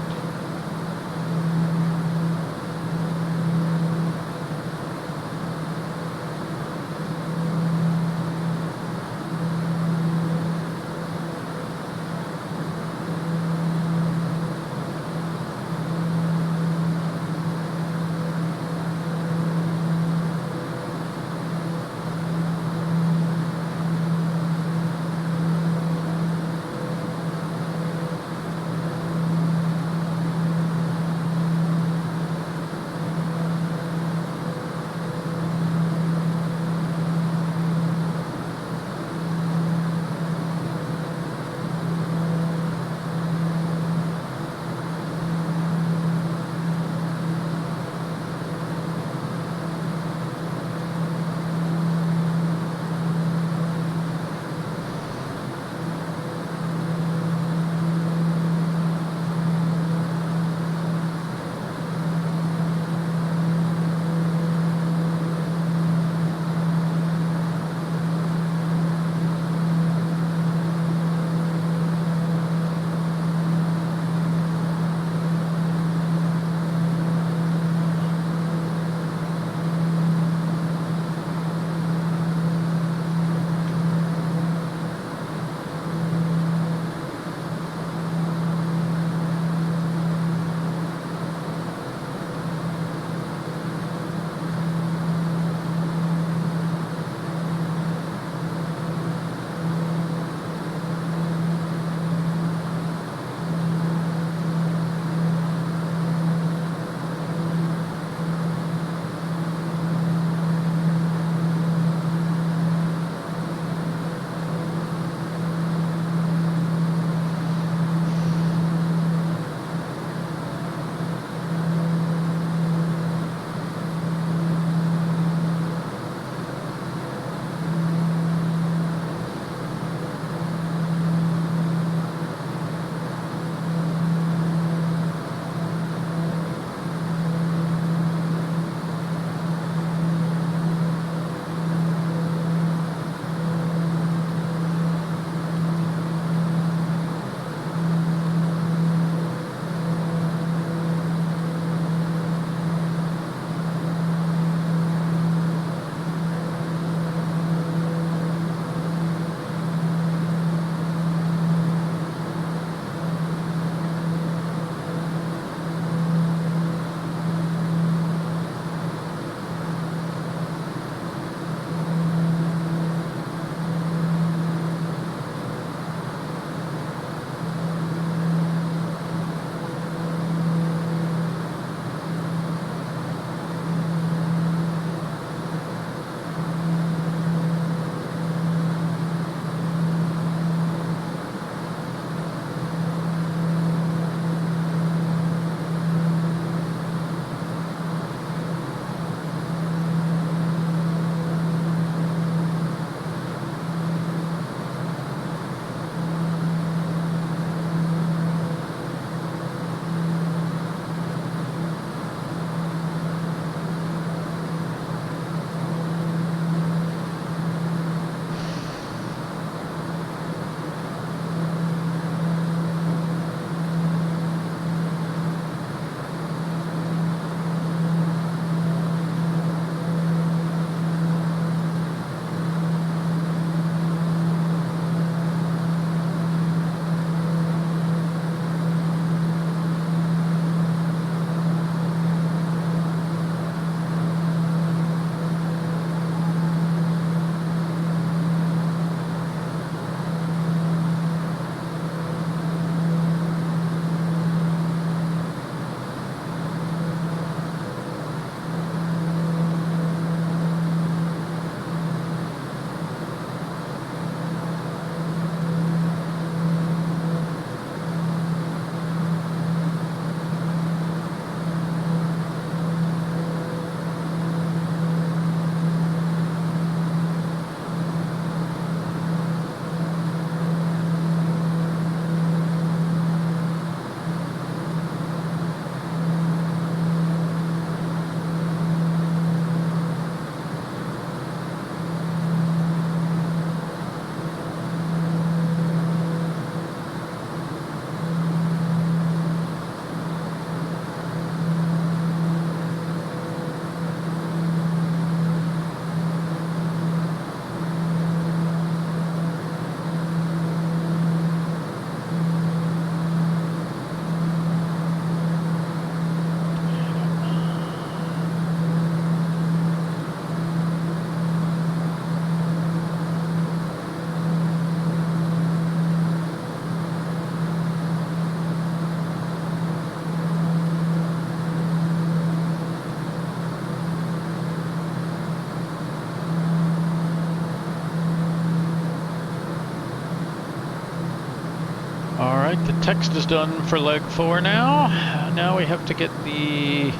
Alright, the text is done for leg 4 now. Now we have to get the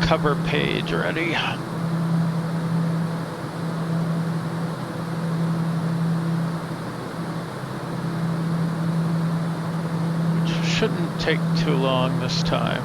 cover page ready. Which shouldn't take too long this time.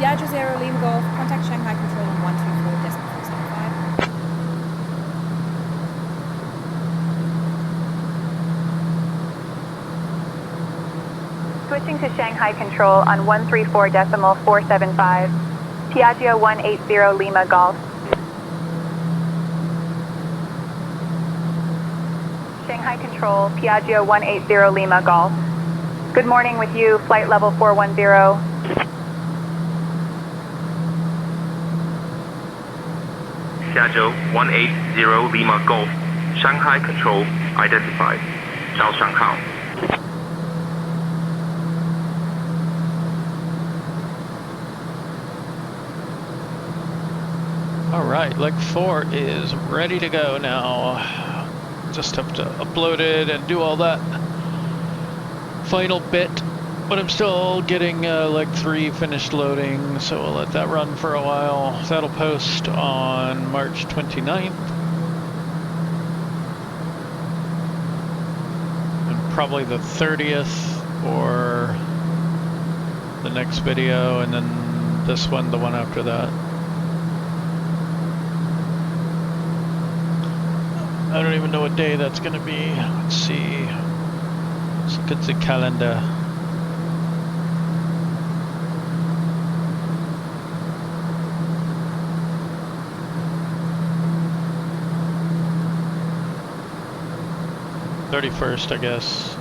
Piaggio 0 Lima Golf, contact Shanghai Control on 134.475. Switching to Shanghai Control on 134.475. Piaggio 180 Lima Golf. Shanghai Control, Piaggio 180 Lima Golf. Good morning with you, flight level 410. Piaggio 180 Lima Golf, Shanghai Control identified. Zhao Shanghai. Alright, leg 4 is ready to go now. Just have to upload it and do all that final bit. But I'm still getting leg 3 finished loading, so we'll let that run for a while. That'll post on March 29th. And probably the 30th for the next video, and then this one, the one after that. I don't even know what day that's gonna be. Let's see. Let's look at the calendar. '31st, I guess.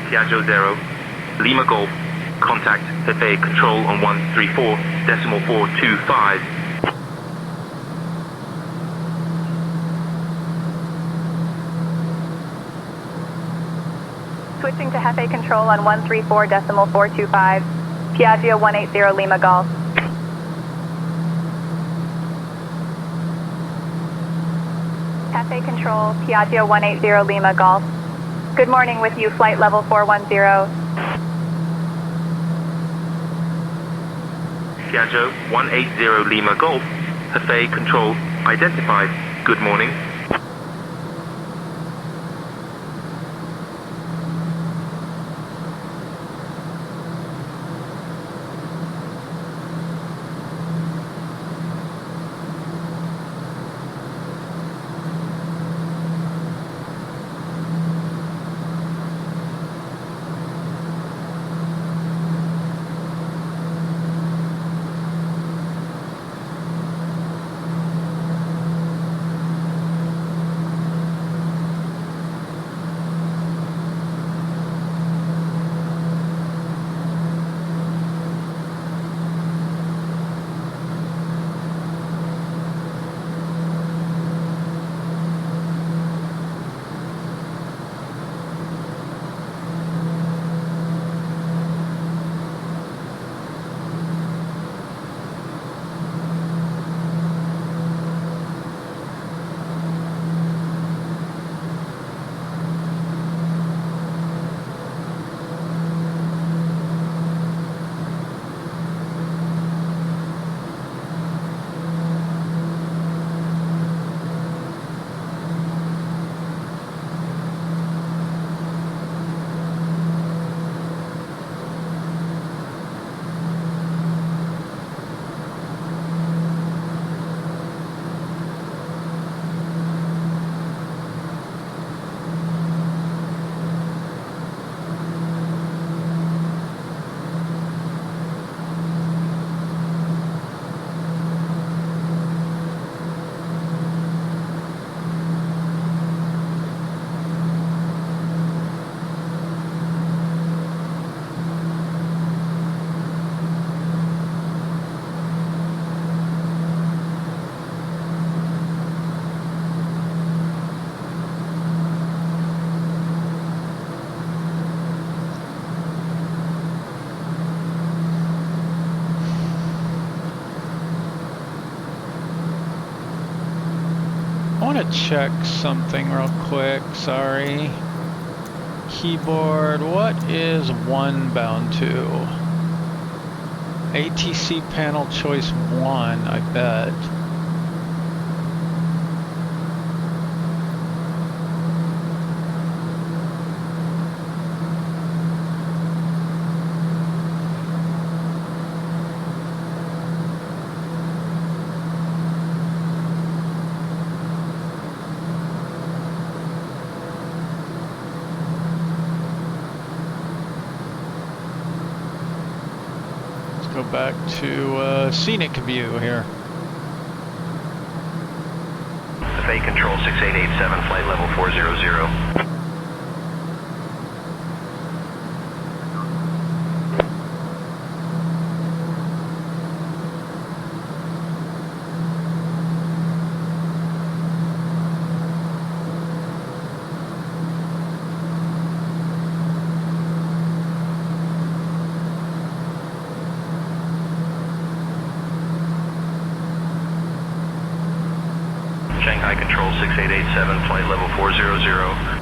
Piaggio 0, Lima Golf, contact FA control on 134.425. Switching to Hefe Control on 134.425, Piaggio 180 Lima Golf. Hefe Control, Piaggio 180 Lima Golf. Good morning with you, flight level 410. Piaggio 180 Lima Golf, Hefe Control identified. Good morning. I want to check something real quick, sorry. Keyboard, what is 1 bound to? ATC panel choice 1, I bet. Go back to scenic view here. FA Control 6887, flight level 400. Shanghai Control 6887, flight level 400.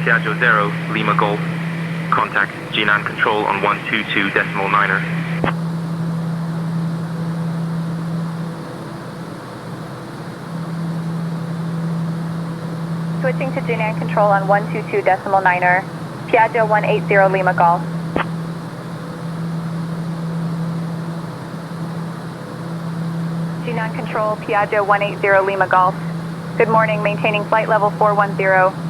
Piaggio 0, Lima Golf. Contact Xi'An Control on 122.9er. Switching to Xi'An Control on 122.9er. Piaggio 180 Lima Golf. Xi'An Control, Piaggio 180 Lima Golf. Good morning, maintaining flight level 410.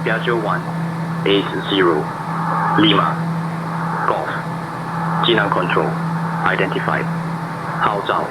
Piaggio 180 Lima Golf. Xi'An Control identified. Hao Zhao.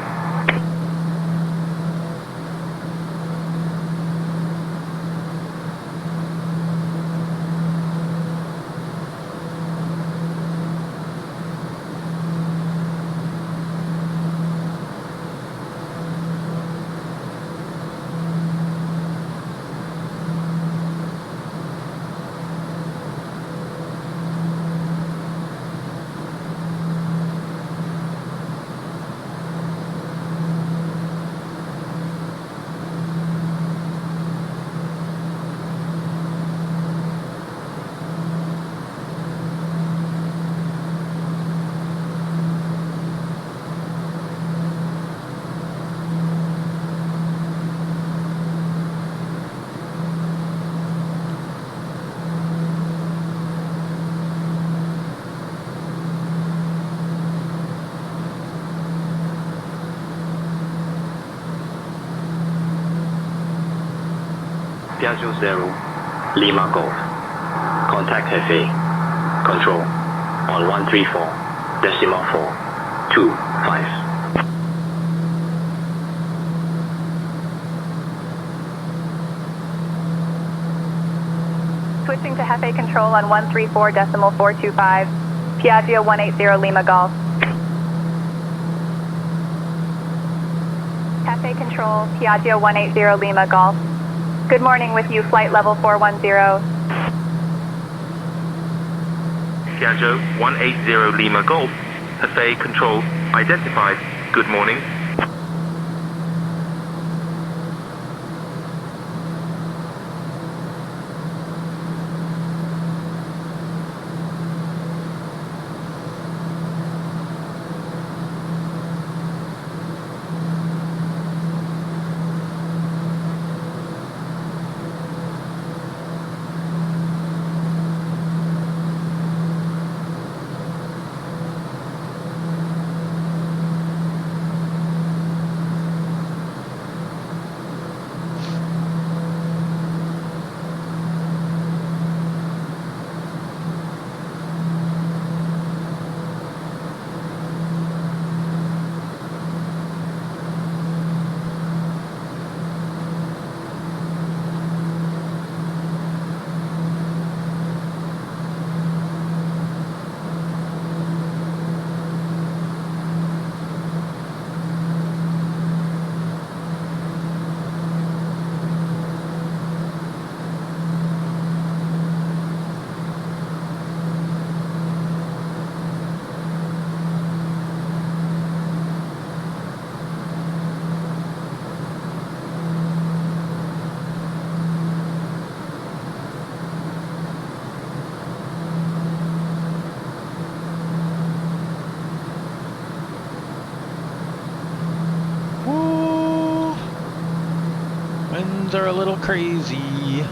Piaggio 0, Lima Golf. Contact FA. Control on 134.425. Switching to Hefe Control on 134.425. Piaggio 180 Lima Golf. Hefe Control, Piaggio 180 Lima Golf. Good morning with you, flight level 410. Piaggio 180 Lima Golf. FA Control identified. Good morning. Winds are a little crazy.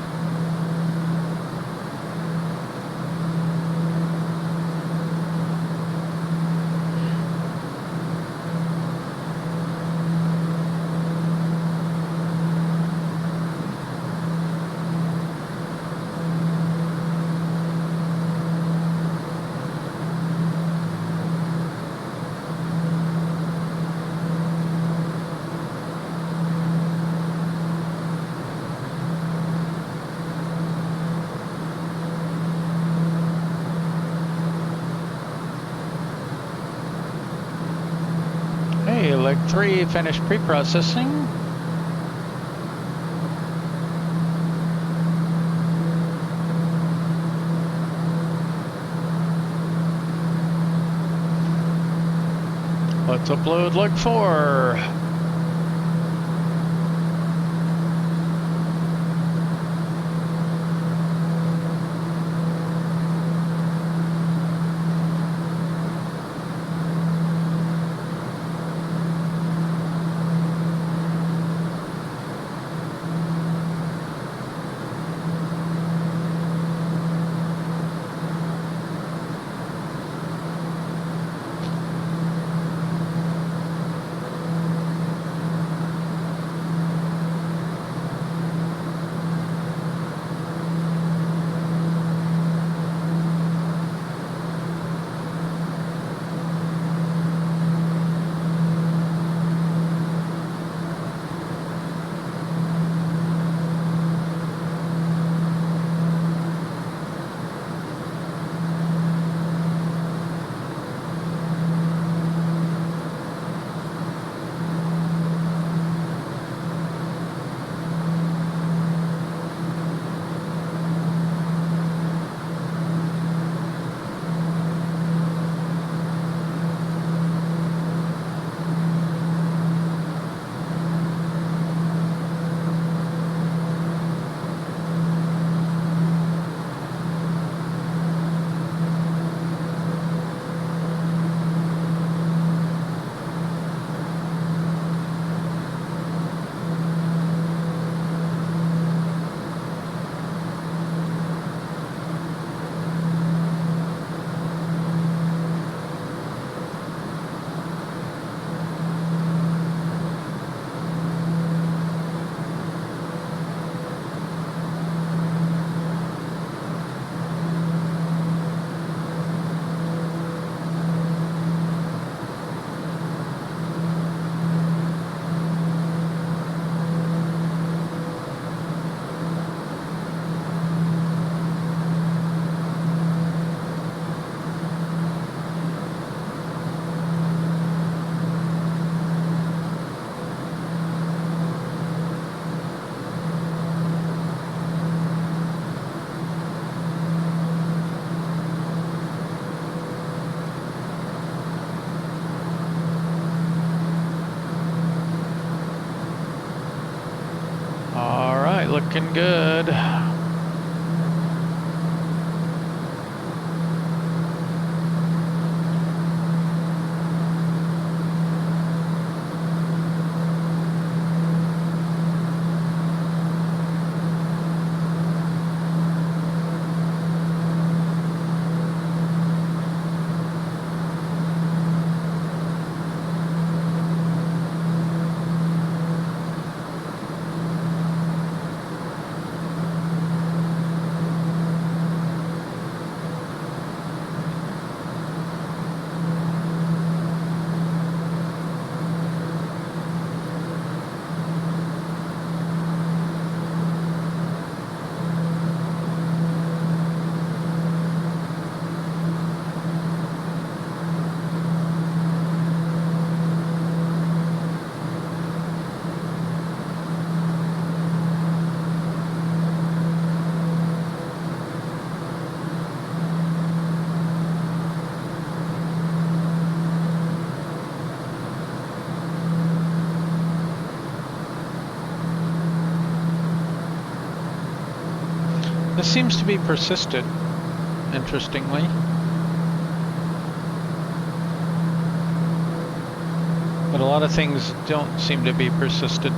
Hey, leg 3 finished pre-processing. Let's upload leg 4. looking good. This seems to be persistent, interestingly. But a lot of things don't seem to be persistent.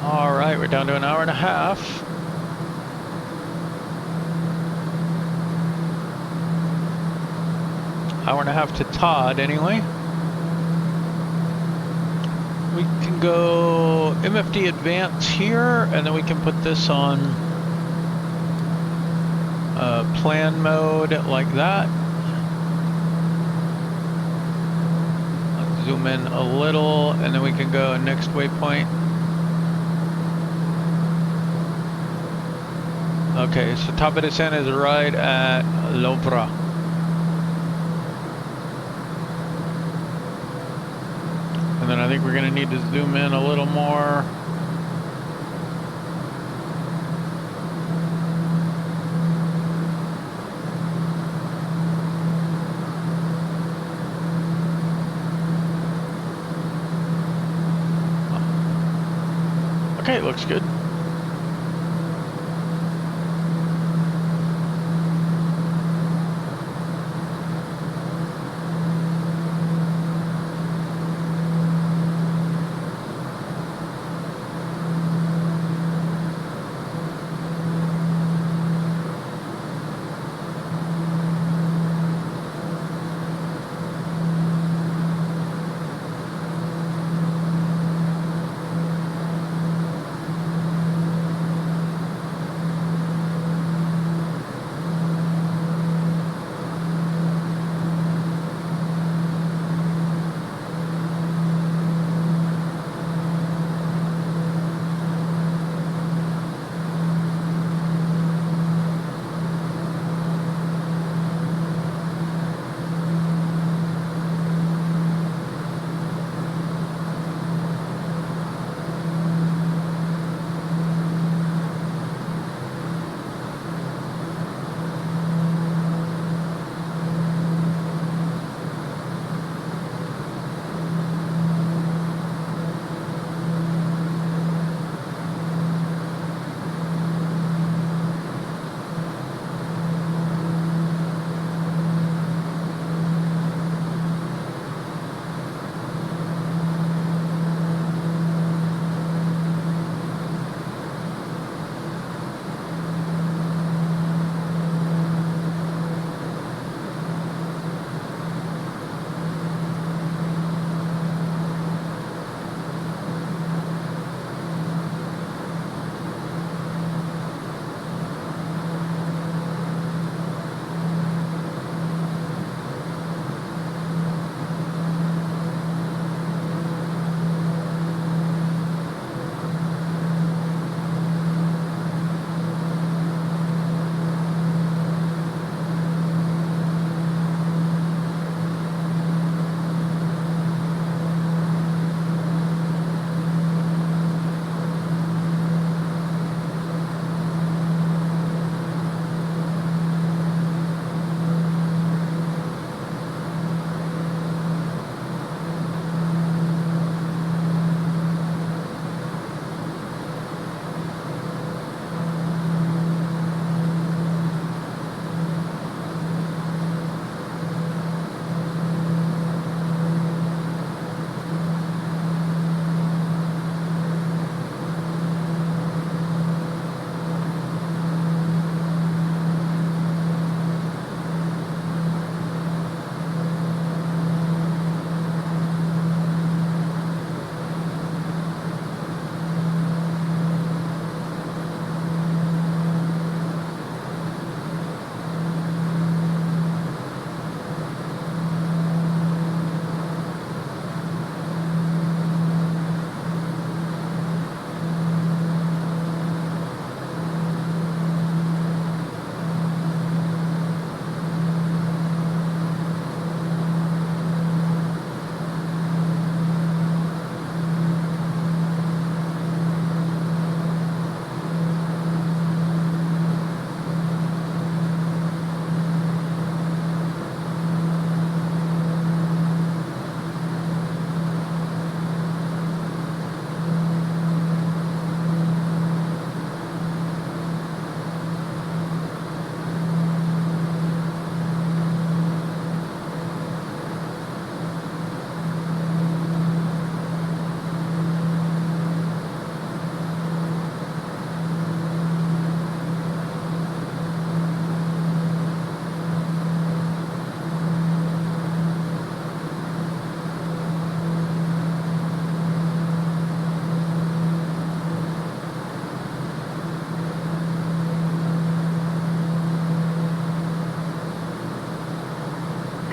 Alright, we're down to an hour and a half. Hour and a half to Todd, anyway. We can go MFD Advance here, and then we can put this on plan mode like that. Let's zoom in a little, and then we can go next waypoint. Okay, so top of descent is right at LOVRA. And then I think we're gonna need to zoom in a little more. Okay, looks good.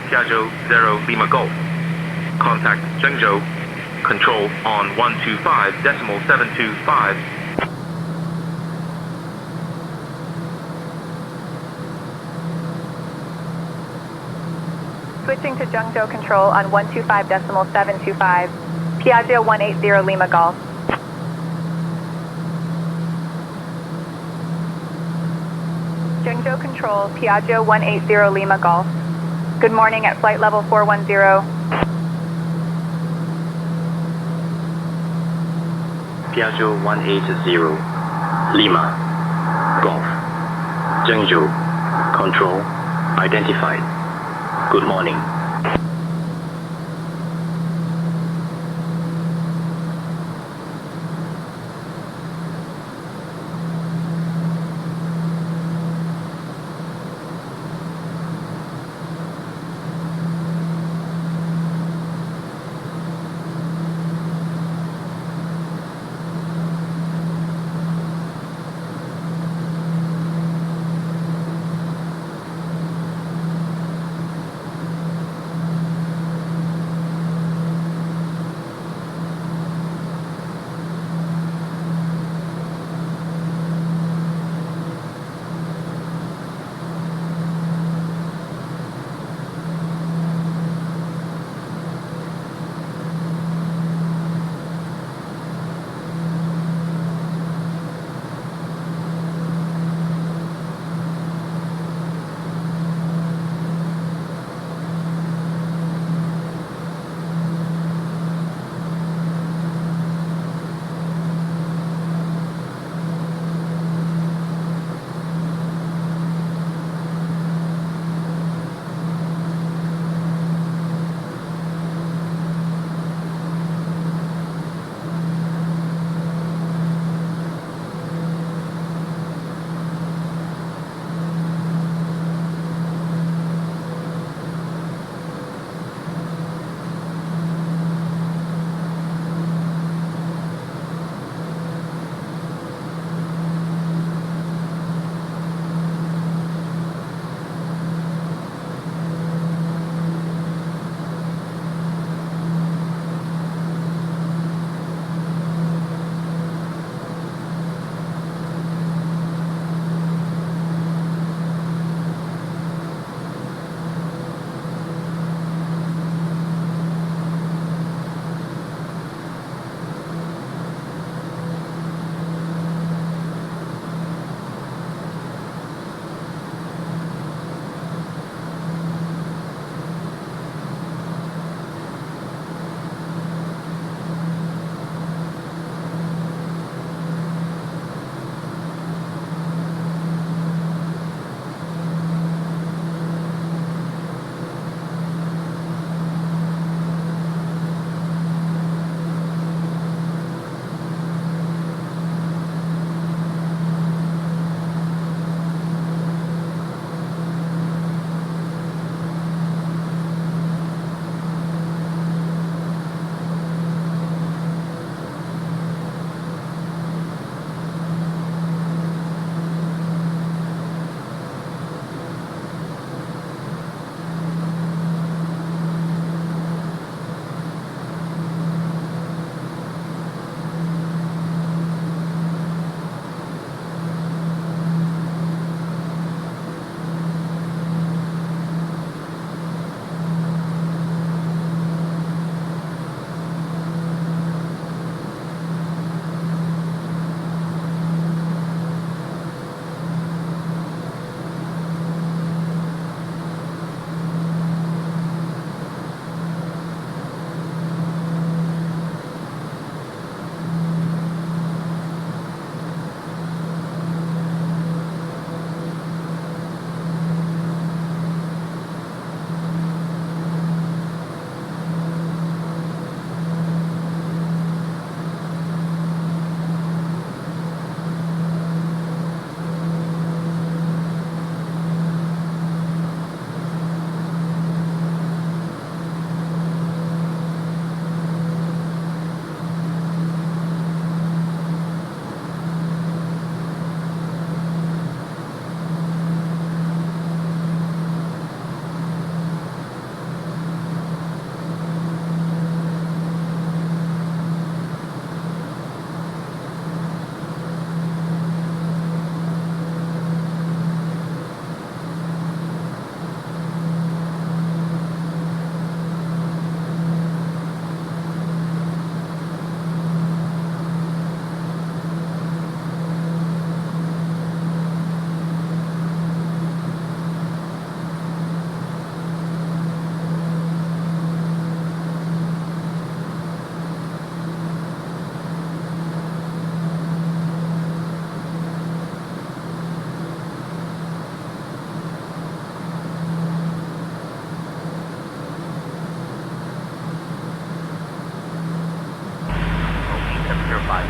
Piaggio 0 Lima Golf. Contact Jeju. Control on 125.725. Switching to Jeju control on 125.725. Piaggio 180 Lima Golf. Jeju control, Piaggio 180 Lima Golf. Good morning at flight level 410. Piaggio 180 Lima Golf. Jeju control identified. Good morning.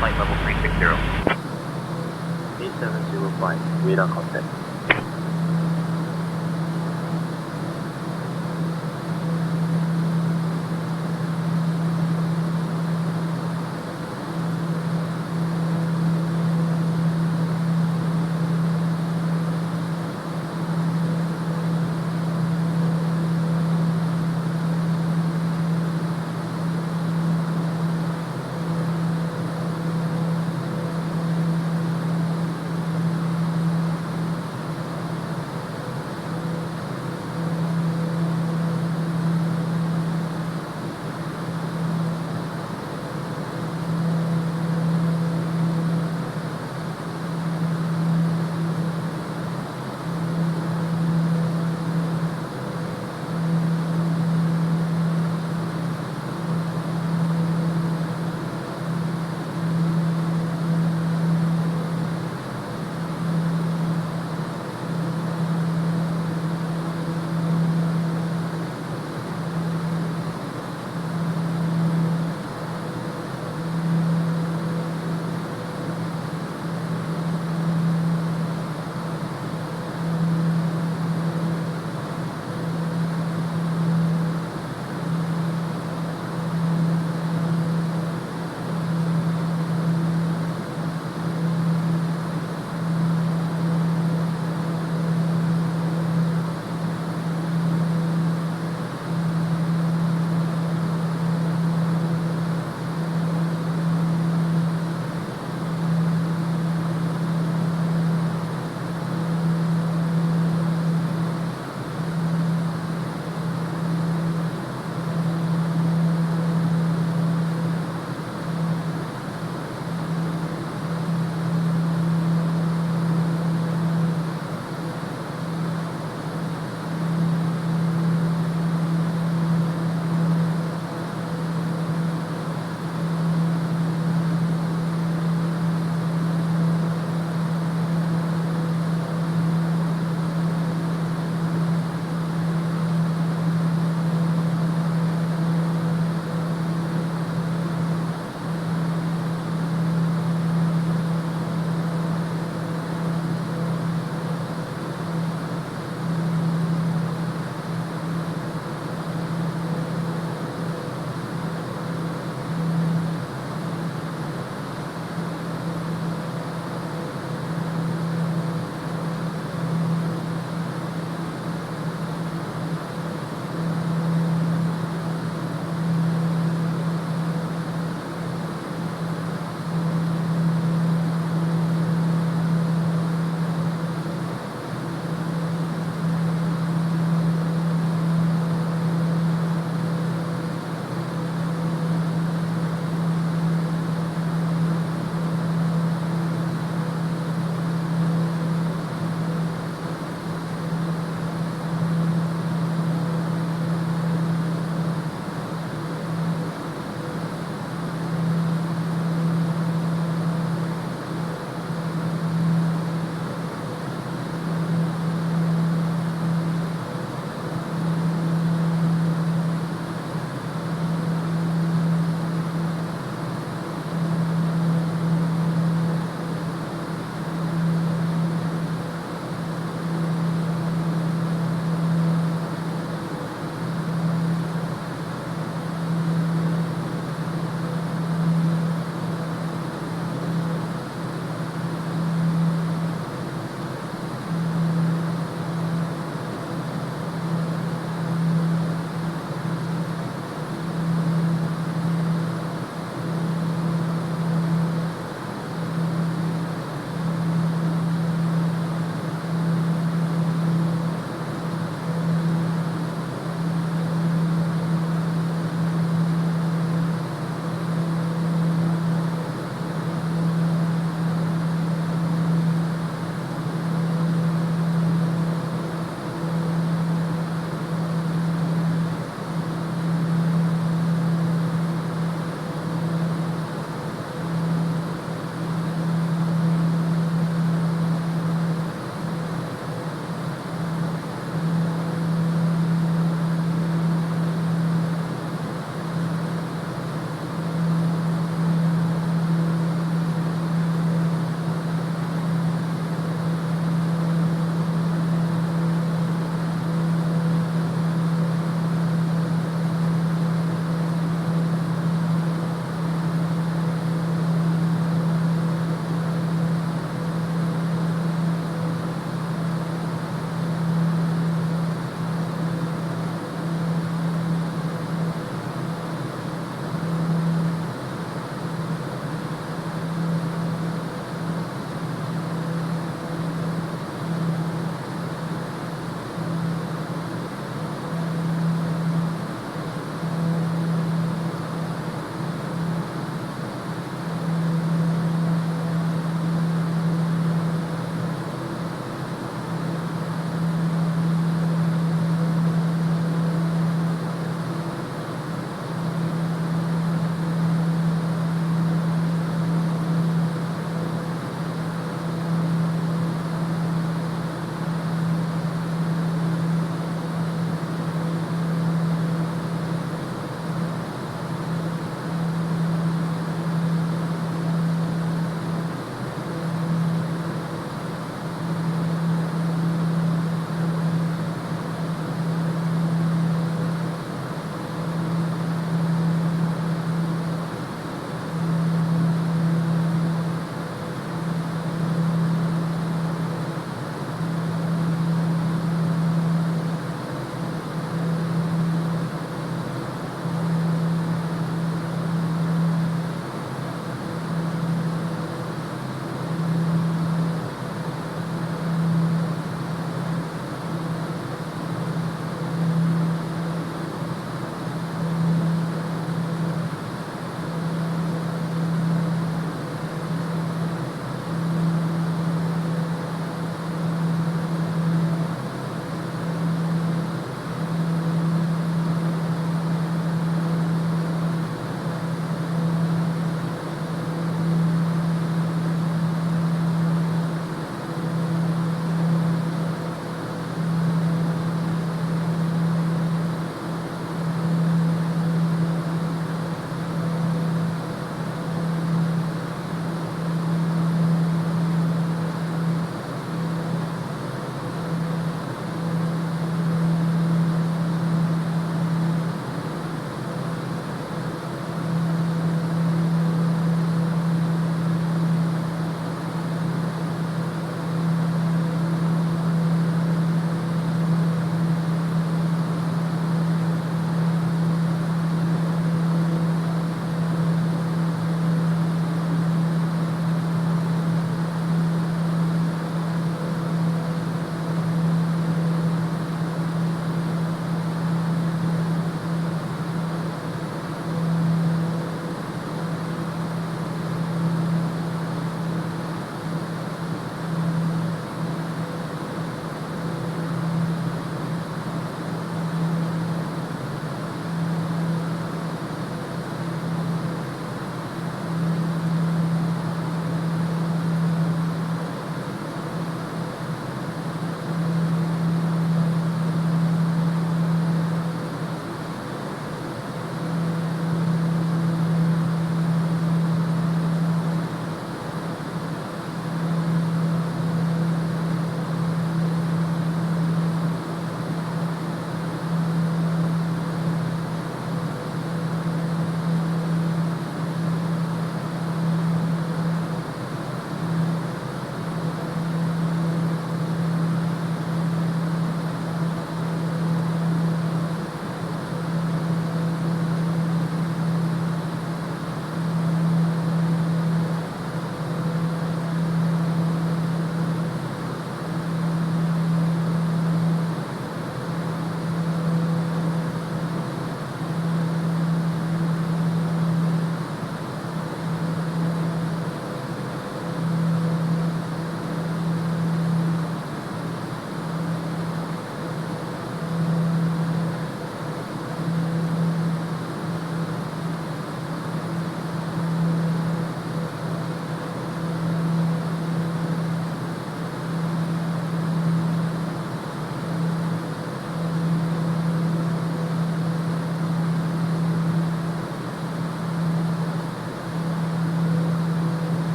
flight level 360. 8705, radar contact.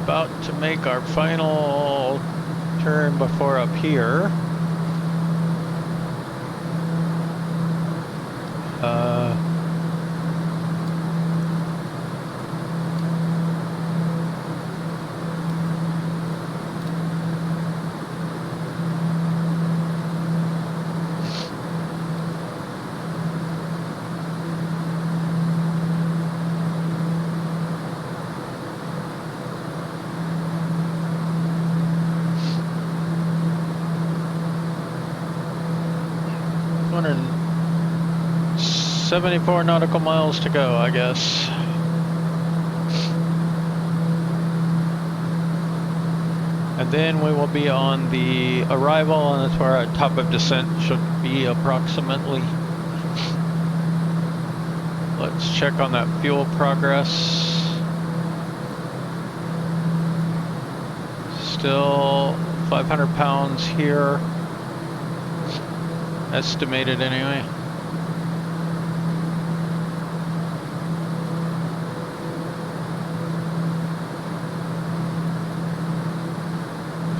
about to make our final turn before up here. $74 nautical miles to go, I guess. And then we will be on the arrival, and that's where our top of descent should be approximately. Let's check on that fuel progress. Still 500 pounds here. Estimated anyway.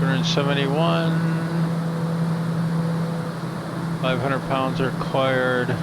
$271. 500 pounds are required.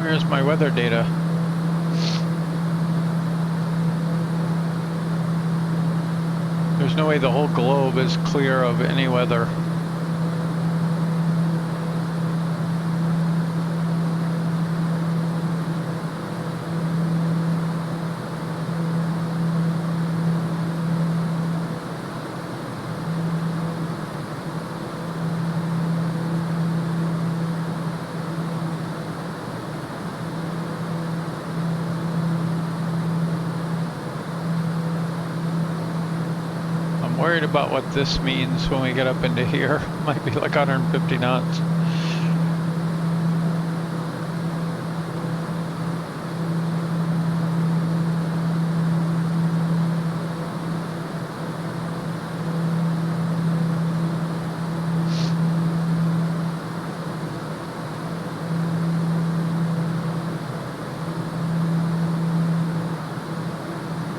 Where's my weather data? There's no way the whole globe is clear of any weather. Worried about what this means when we get up into here. Might be like 150 knots.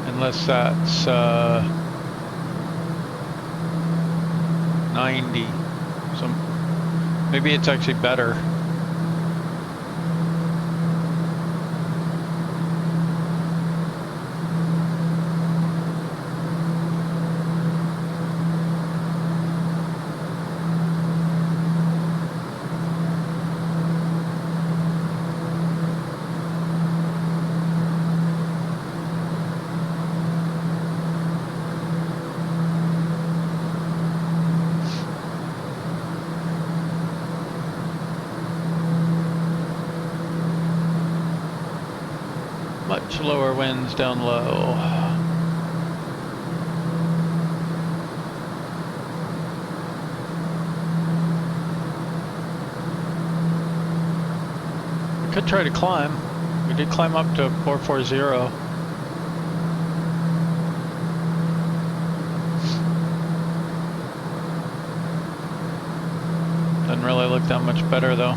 Unless that's 90. So maybe it's actually better. much lower winds down low. We could try to climb. We did climb up to 440. Doesn't really look that much better though.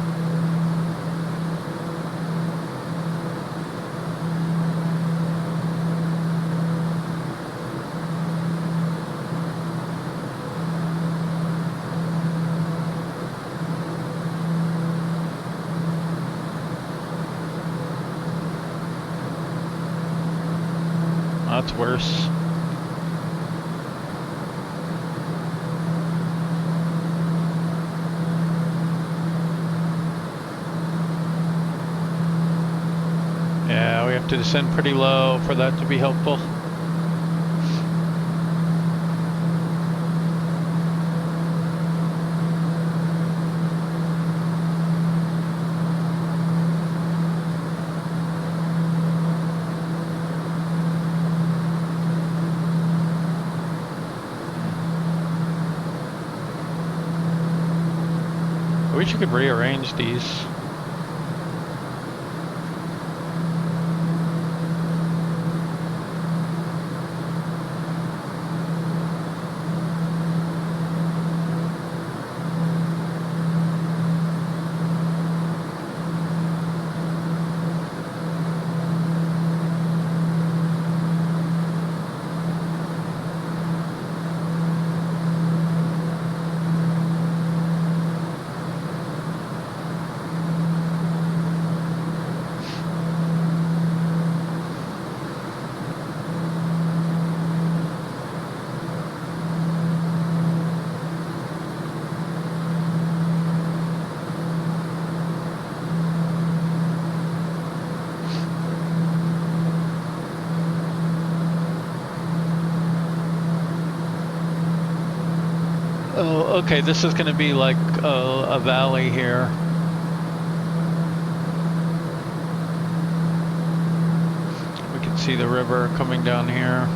That's worse. Yeah, we have to descend pretty low for that to be helpful. I wish you could rearrange these. Oh, okay, this is going to be like a valley here. We can see the river coming down here.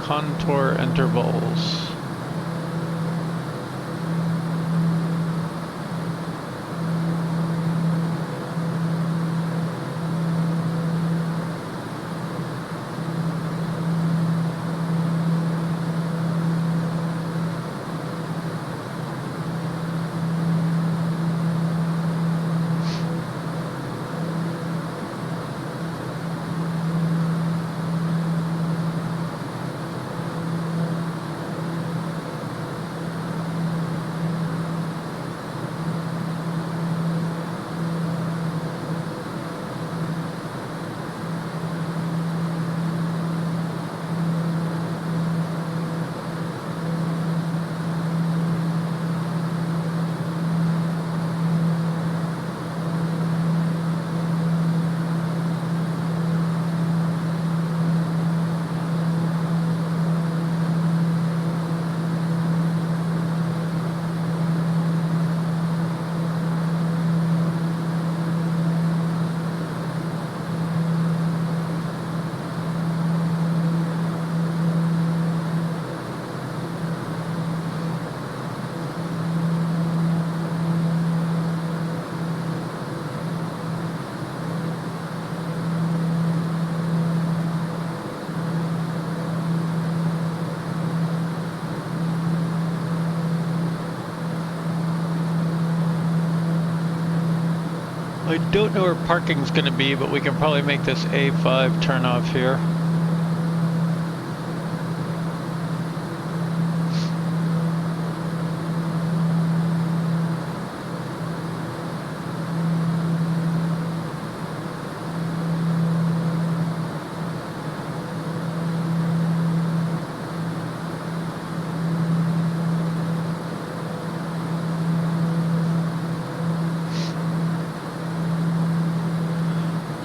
Contour intervals. I don't know where parking's going to be, but we can probably make this A5 turn off here.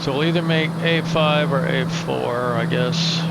So we'll either make A5 or A4, I guess.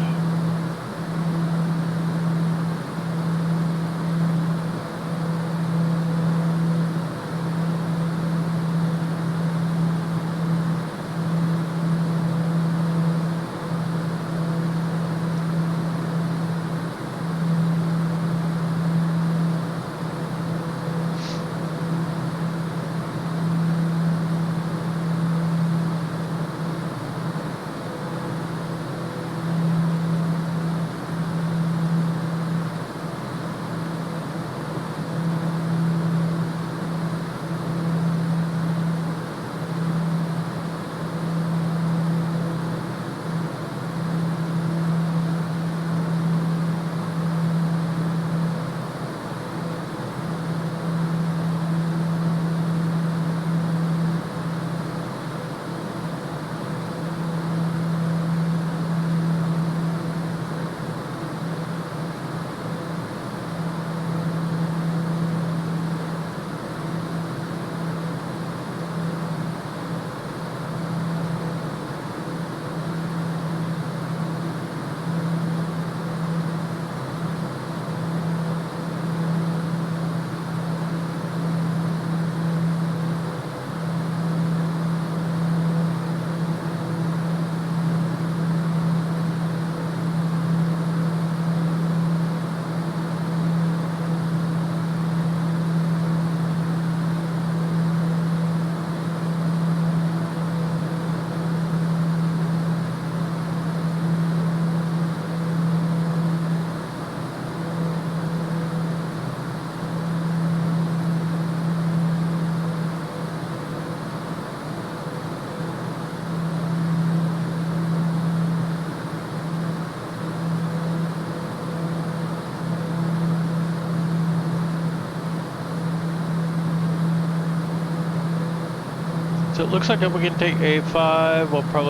So it looks like if we can take A5, we'll come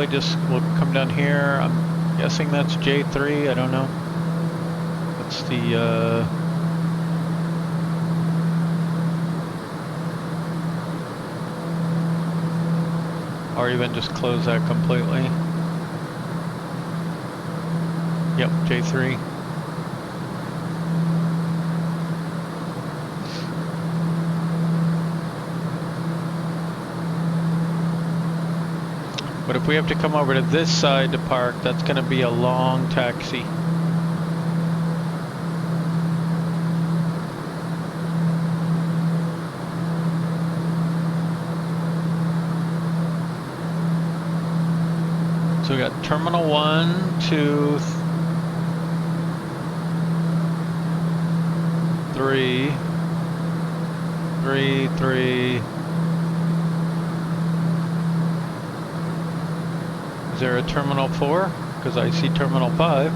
down here. I'm guessing that's J3, I don't know. That's the, or even just close that completely. Yep, J3. But if we have to come over to this side to park, that's going to be a long taxi. So we got terminal 1, 2, 3, 3. Is there a terminal 4? Because I see terminal 5.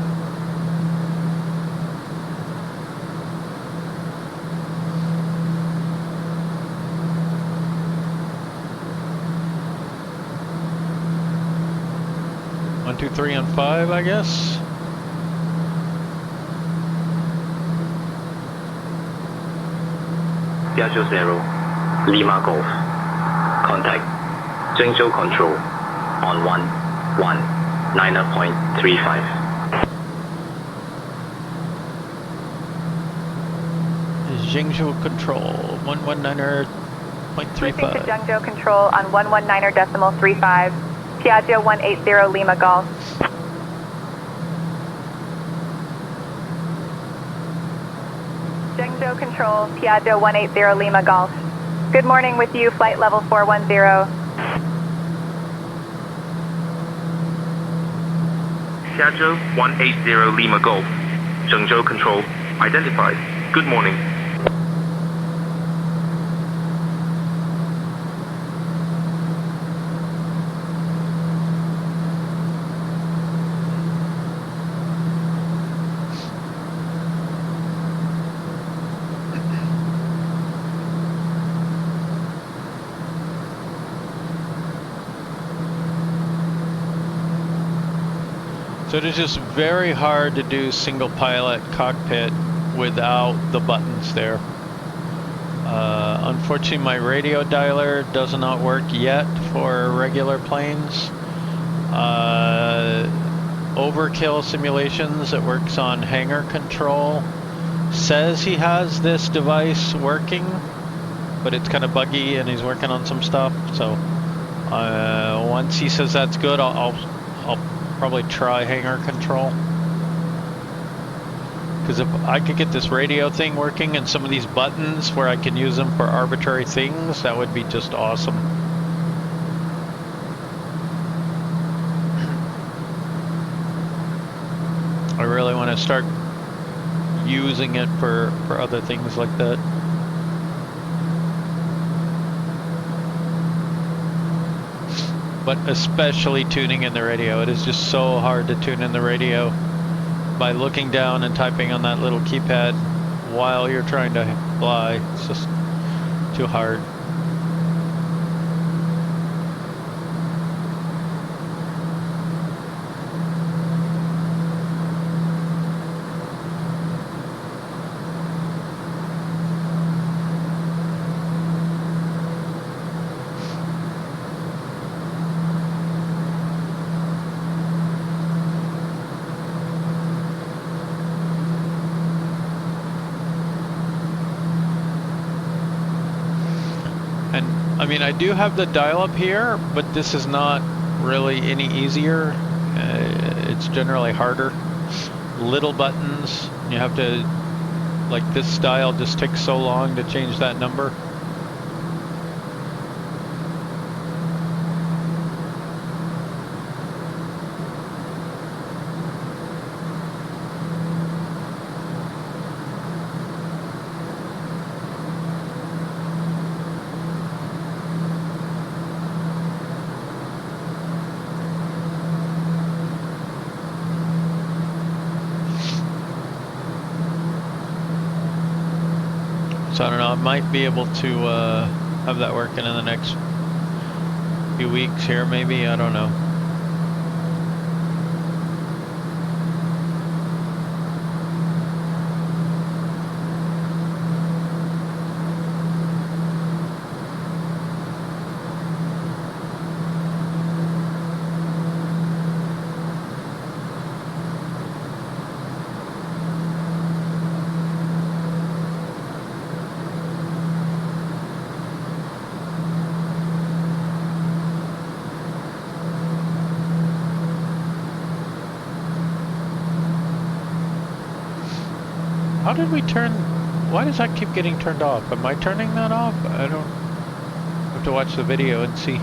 One, 2, 3, and 5, I guess. Piaggio 0, Lima Golf. Contact Jeju Control on 119.35. Jeju Control, 119.35. Switching to Jeju Control on 119.35. Piaggio 180 Lima Golf. Jeju Control, Piaggio 180 Lima Golf. Good morning with you, flight level 410. Piaggio 180 Lima Golf. Jeju Control identified. Good morning. So it is just very hard to do single pilot cockpit without the buttons there. Unfortunately, my radio dialer does not work yet for regular planes. Overkill Simulations that works on hangar control says he has this device working, but it's kind of buggy and he's working on some stuff. So once he says that's good, I'll probably try hangar control. Because if I could get this radio thing working and some of these buttons where I can use them for arbitrary things, that would be just awesome. I really want to start using it for other things like that. But especially tuning in the radio. It is just so hard to tune in the radio by looking down and typing on that little keypad while you're trying to fly. It's just too hard. I mean, I do have the dial-up here, but this is not really any easier. It's generally harder. Little buttons. You have to, like this dial just takes so long to change that number. So I don't know, I might be able to have that working in the next few weeks here, maybe, I don't know. How did we turn, why does that keep getting turned off? Am I turning that off? I don't, have to watch the video and see.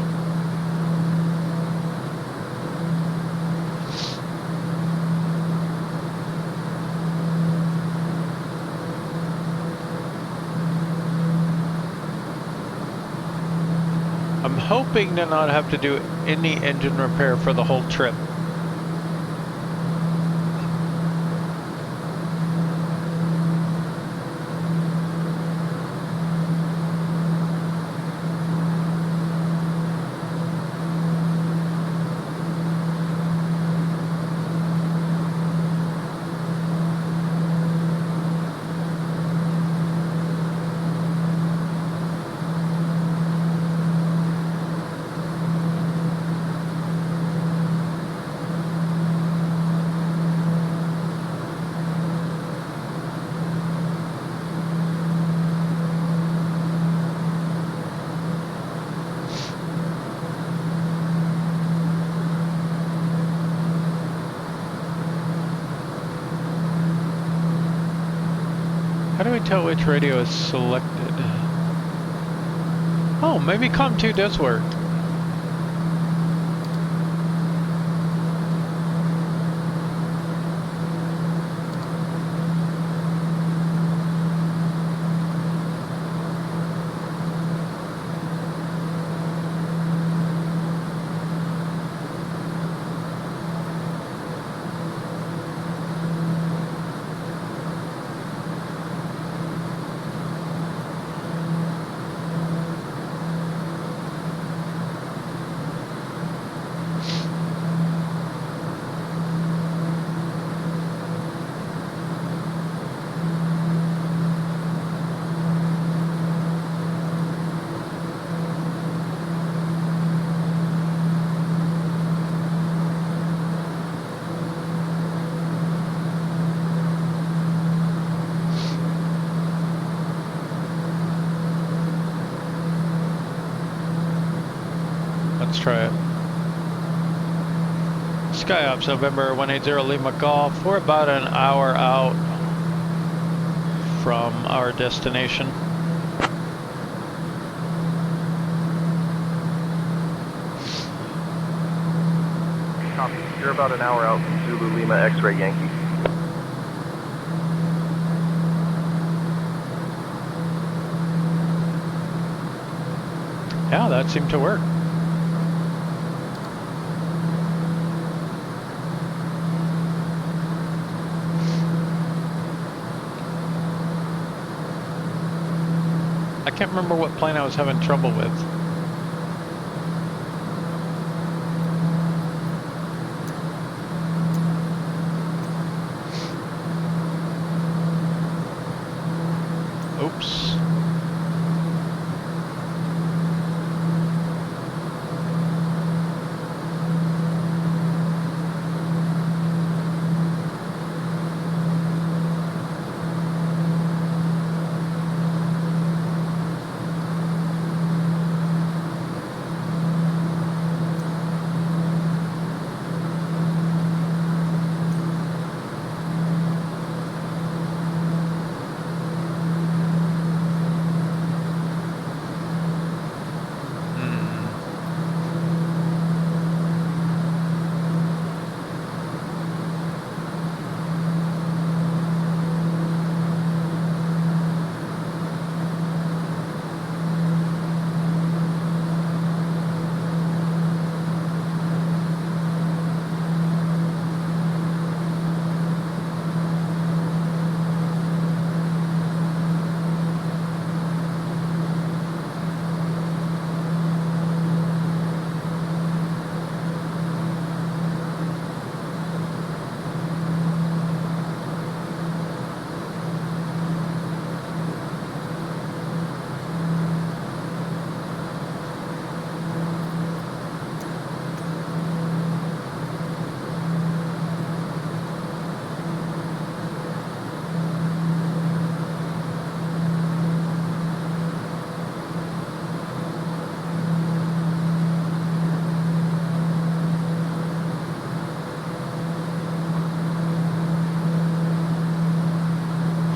I'm hoping to not have to do any engine repair for the whole trip. How do we tell which radio is selected? Oh, maybe COM2 does work. Let's try it. Skyops, November 180 Lima Golf. We're about an hour out from our destination. Copy. You're about an hour out from Zulu Lima X-Ray Yankee. Yeah, that seemed to work. I can't remember what plane I was having trouble with. Oops.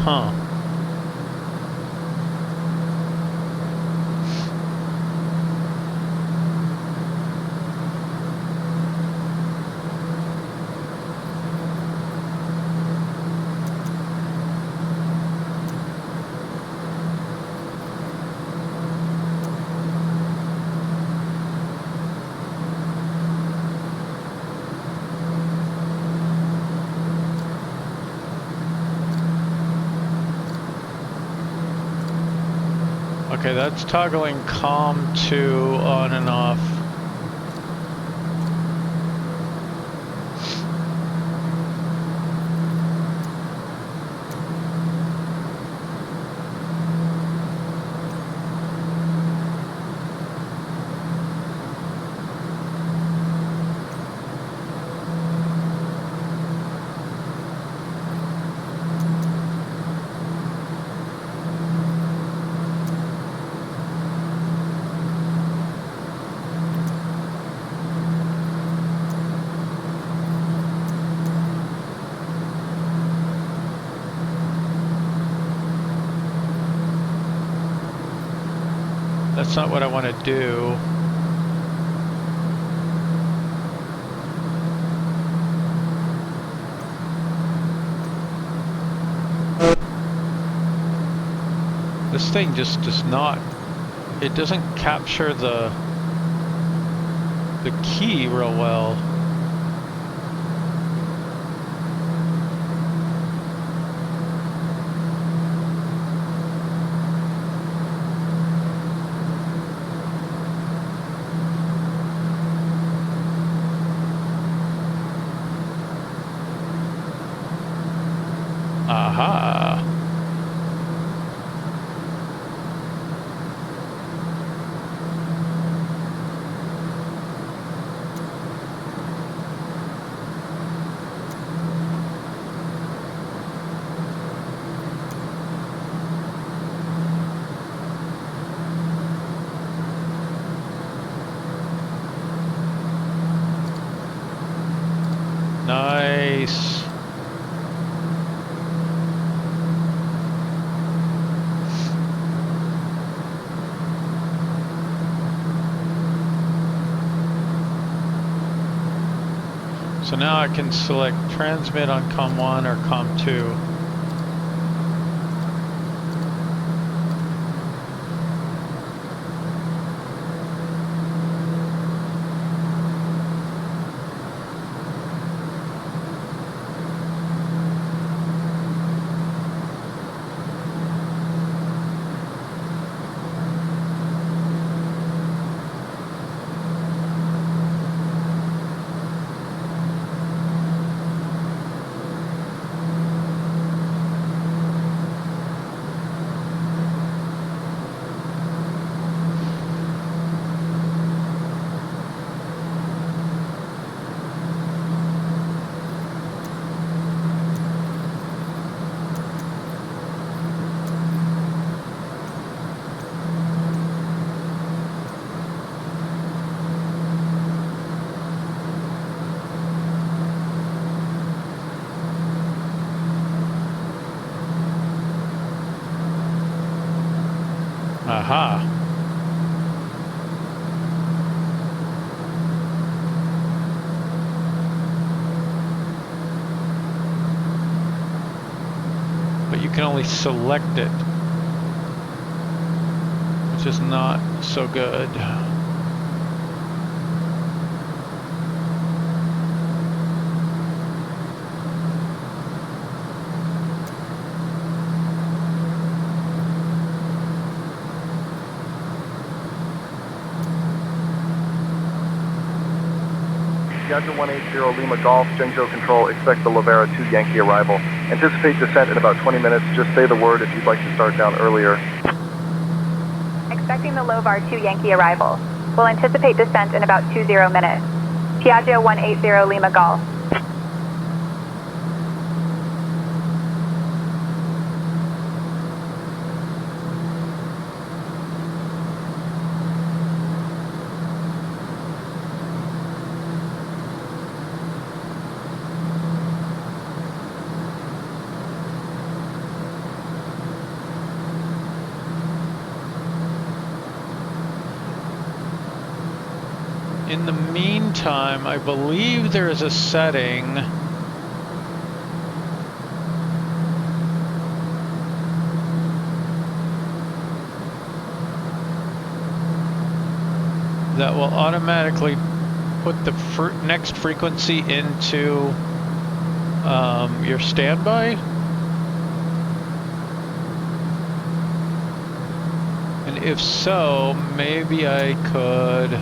Huh. Okay, that's toggling COM 2 on and off. That's not what I want to do. This thing just does not, it doesn't capture the key real well. Aha. So now I can select transmit on COM1 or COM2. Aha. But you can only select it, which is not so good. Piaggio 180 Lima Golf, Jeju Control, expect the LOVRA 2 Yankee arrival. Anticipate descent in about 20 minutes. Just say the word if you'd like to start down earlier. Expecting the LOVRA 2 Yankee arrival. We'll anticipate descent in about 20 minutes. Piaggio 180 Lima Golf. In the meantime, I believe there is a setting that will automatically put the next frequency into your standby. And if so, maybe I could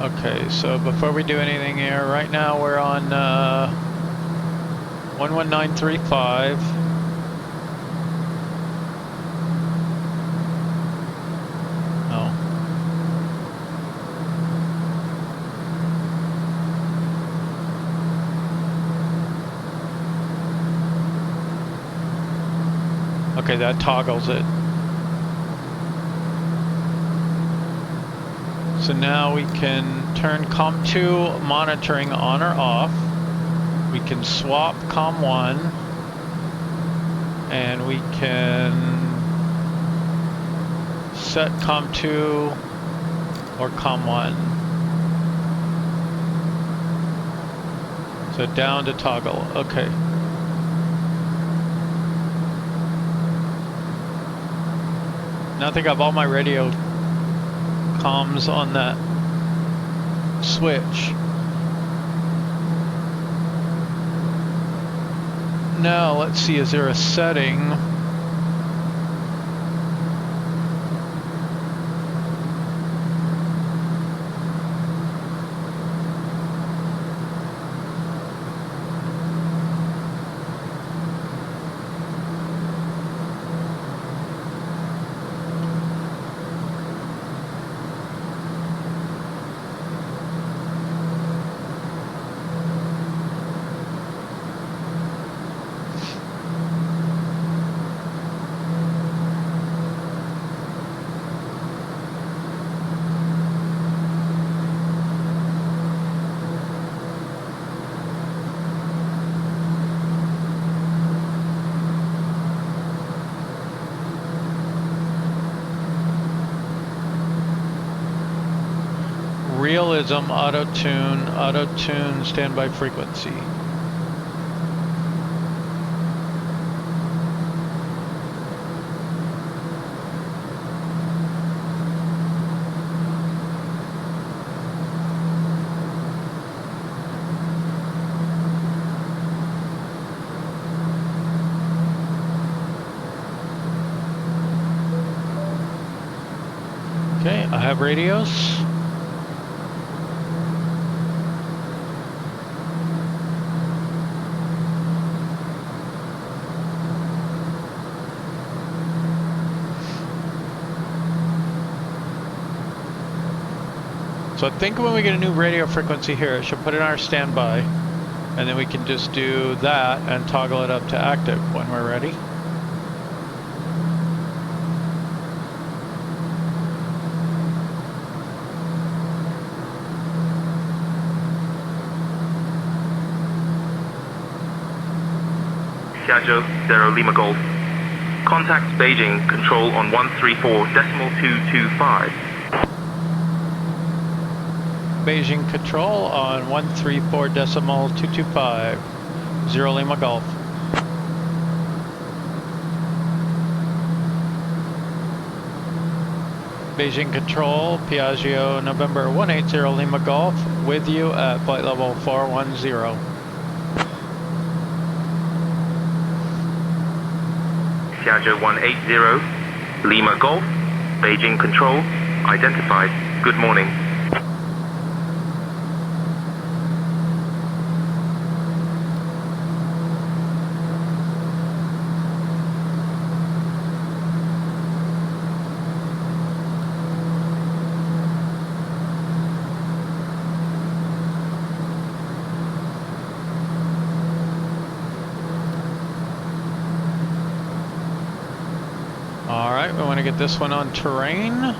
Okay, so before we do anything here, right now we're on 11935. Oh. Okay, that toggles it. So now we can turn COM2 monitoring on or off. We can swap COM1, and we can set COM2 or COM1. So down to toggle, okay. Now I think I have all my radio comms on that switch. Now let's see, is there a setting? realism, auto-tune, standby frequency. Okay, I have radios. So I think when we get a new radio frequency here, it should put it on our standby, and then we can just do that and toggle it up to active when we're ready. Piaggio 0 Lima Golf. Contact Beijing control on 134.225. Beijing control on 134.225. 0 Lima Golf. Beijing control, Piaggio November 180 Lima Golf, with you at flight level 410. Piaggio 180, Lima Golf, Beijing control, identified. Good morning. Alright, we want to get this one on terrain.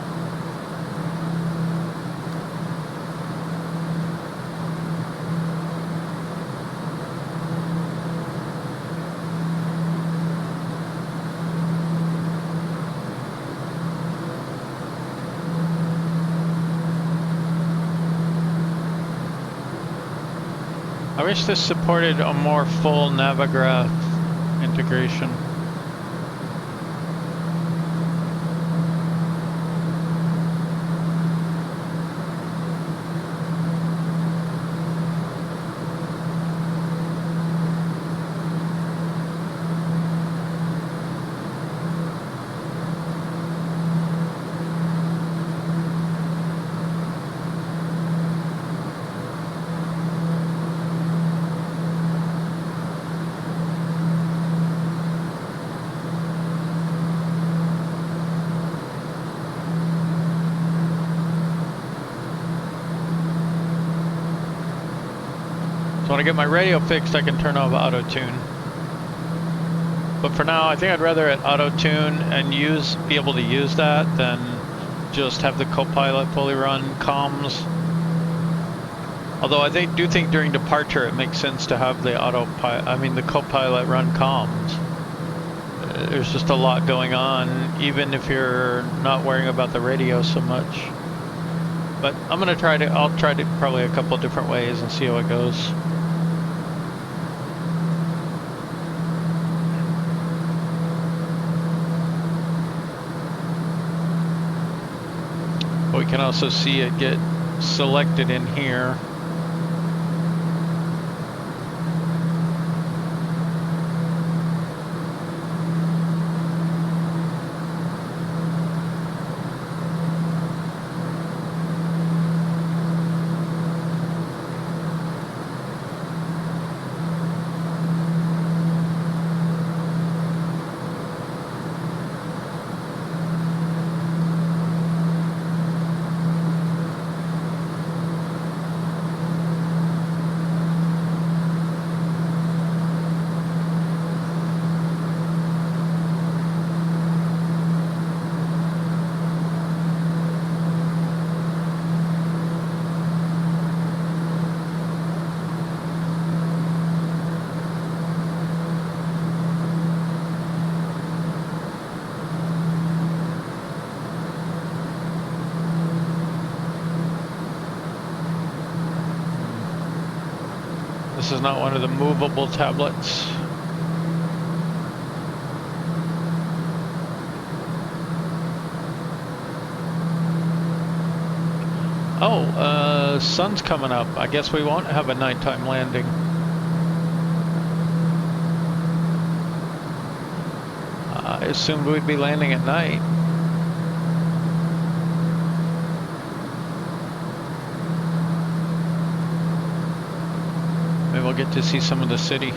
I wish this supported a more full Navigraph integration. So when I get my radio fixed, I can turn off auto-tune. But for now, I think I'd rather at auto-tune and be able to use that than just have the co-pilot fully run comms. Although I do think during departure it makes sense to have the the co-pilot run comms. There's just a lot going on, even if you're not worrying about the radio so much. But I'll try to probably a couple different ways and see how it goes. We can also see it get selected in here. this is not one of the movable tablets. Oh, sun's coming up. I guess we won't have a nighttime landing. I assumed we'd be landing at night. Maybe we'll get to see some of the city.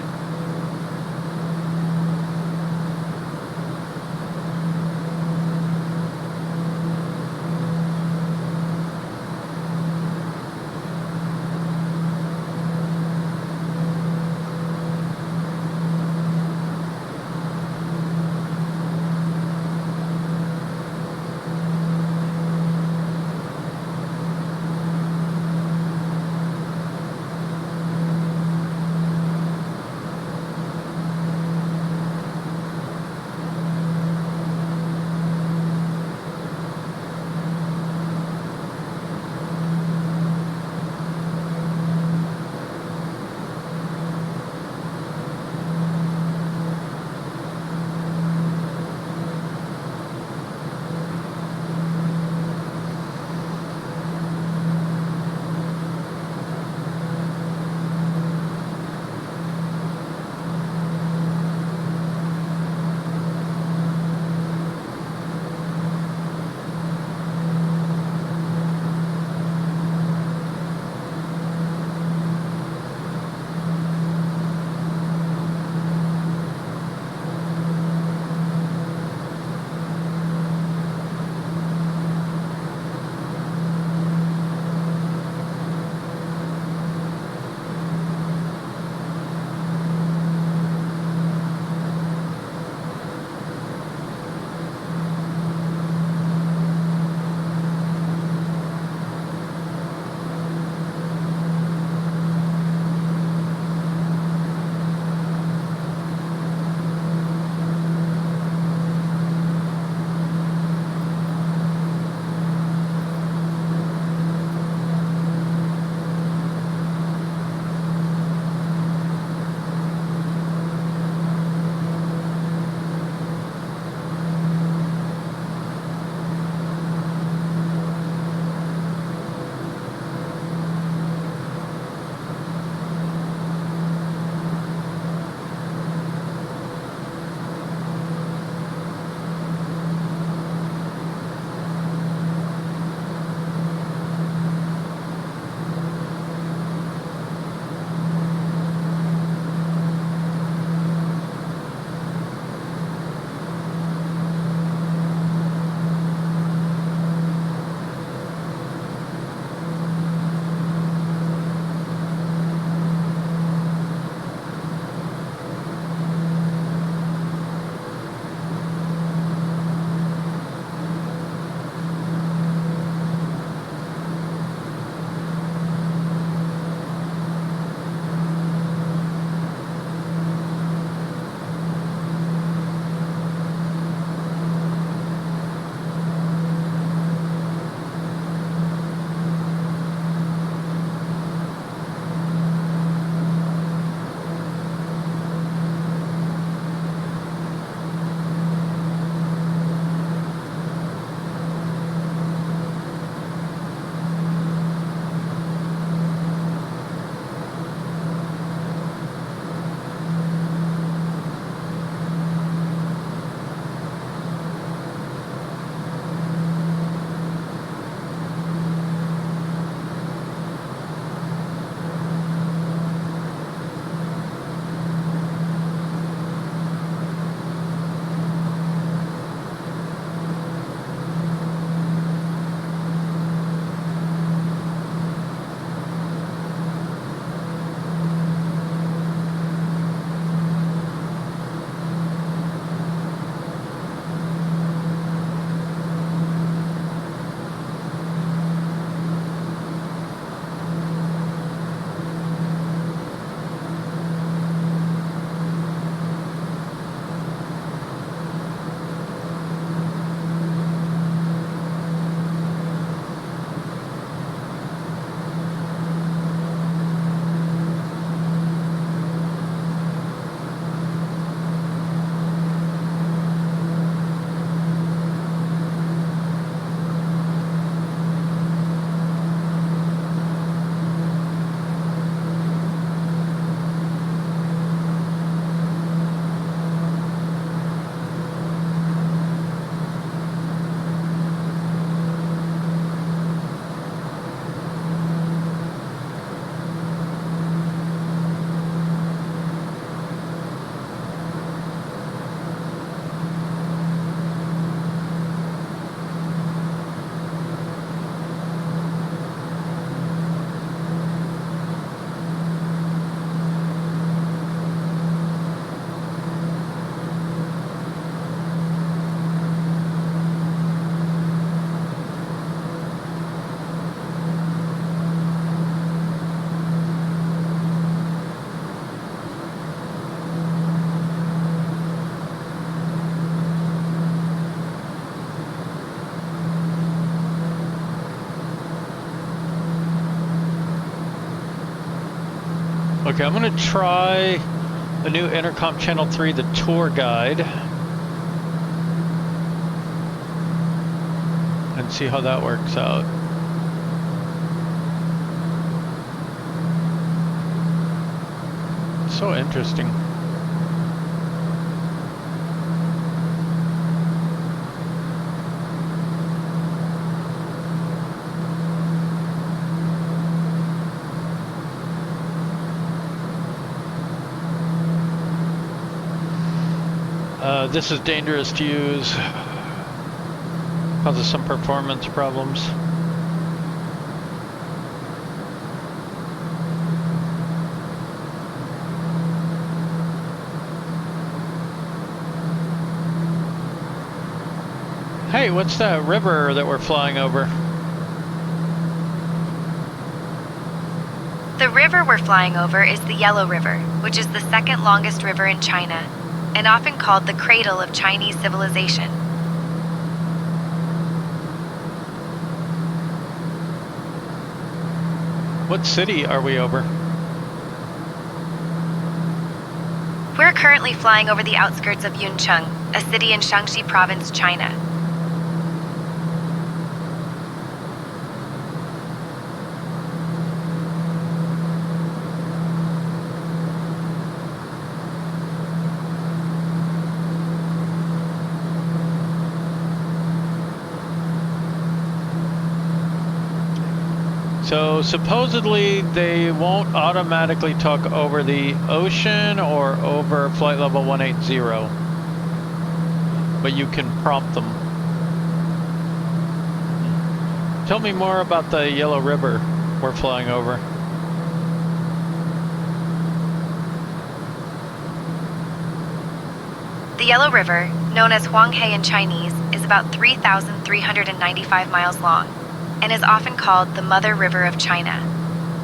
Okay, I'm gonna try the new Intercom Channel 3, the tour guide, and see how that works out. It's so interesting. This is dangerous to use, causes some performance problems. Hey, what's that river that we're flying over? The river we're flying over is the Yellow River, which is the second longest river in China, and often called the cradle of Chinese civilization. What city are we over? We're currently flying over the outskirts of Yuncheng, a city in Shaanxi Province, China. So supposedly they won't automatically talk over the ocean or over flight level 180, but you can prompt them. Tell me more about the Yellow River we're flying over. The Yellow River, known as Huanghe in Chinese, is about 3,395 miles long, and is often called the Mother River of China.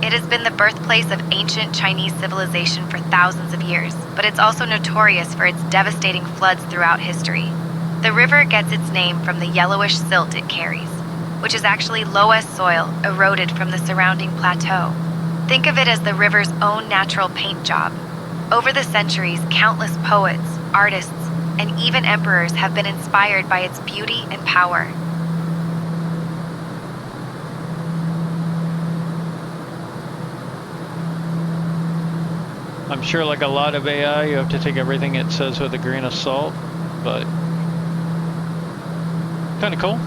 It has been the birthplace of ancient Chinese civilization for thousands of years, but it's also notorious for its devastating floods throughout history. The river gets its name from the yellowish silt it carries, which is actually loess soil eroded from the surrounding plateau. Think of it as the river's own natural paint job. Over the centuries, countless poets, artists, and even emperors have been inspired by its beauty and power. I'm sure, like a lot of AI, you have to take everything it says with a grain of salt, but kind of cool.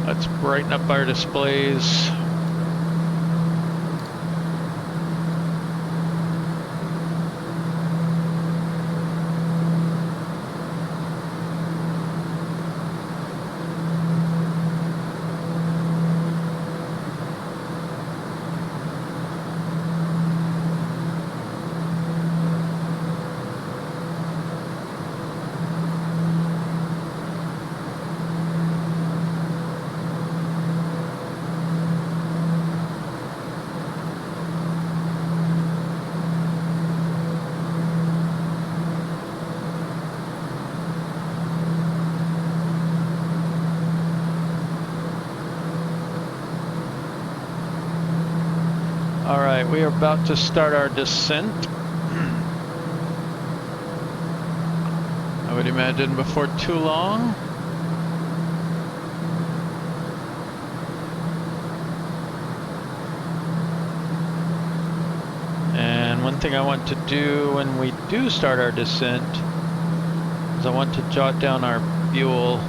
Let's brighten up our displays. Alright, we are about to start our descent. I would imagine before too long. And one thing I want to do when we do start our descent is I want to jot down our fuel.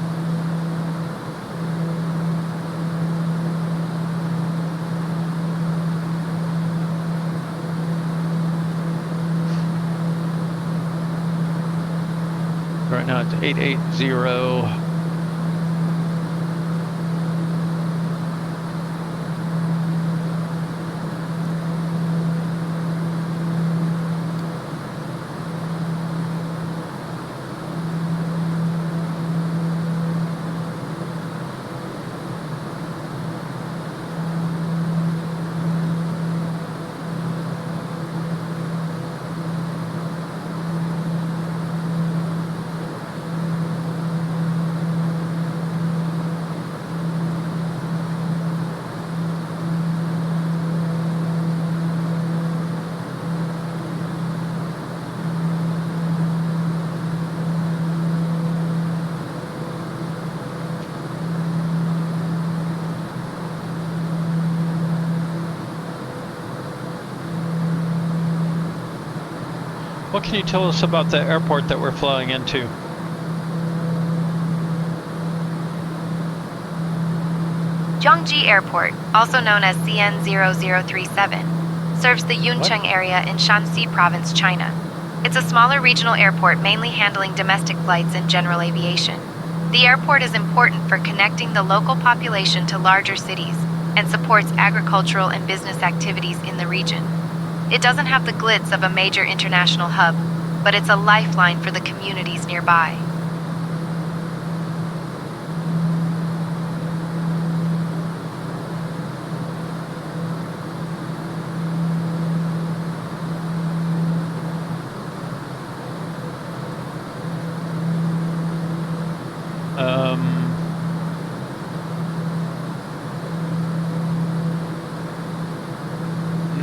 Right now it's 880. What can you tell us about the airport that we're flying into? Zhangji Airport, also known as Xi'An 0037, serves the Yuncheng area in Shanxi Province, China. It's a smaller regional airport mainly handling domestic flights and general aviation. The airport is important for connecting the local population to larger cities and supports agricultural and business activities in the region. It doesn't have the glitz of a major international hub, but it's a lifeline for the communities nearby.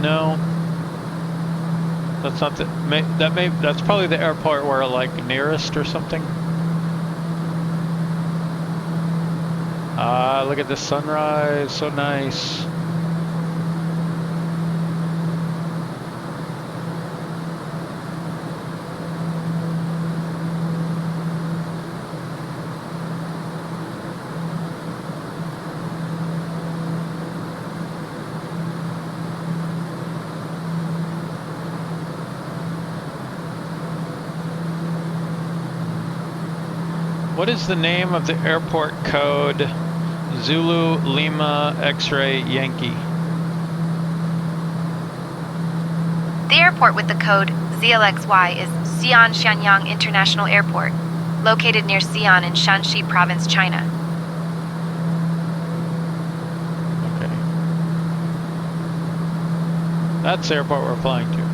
No. That's not the, that's probably the airport we're like nearest or something. Ah, look at the sunrise, so nice. What is the name of the airport code? Zulu Lima X-ray Yankee. The airport with the code ZLXY is Xi'An Xianyang International Airport, located near Xi'An in Shanxi Province, China. Okay. That's the airport we're flying to.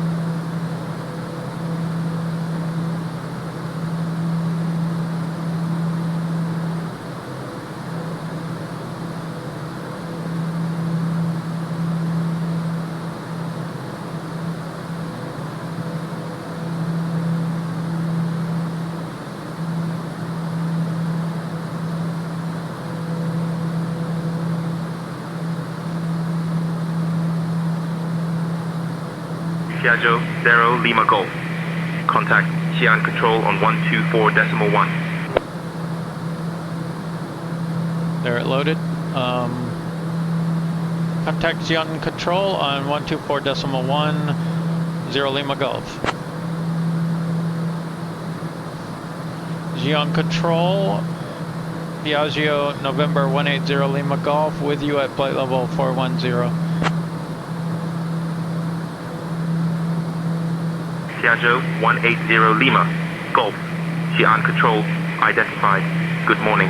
Piaggio 0 Lima Golf. Contact Xi'An Control on 124.1. There it loaded. Contact Xi'An Control on 124.1, 0 Lima Golf. Xi'An Control, Piaggio November 180 Lima Golf, with you at flight level 410. Piaggio 180 Lima Golf. Xi'An Control identified. Good morning.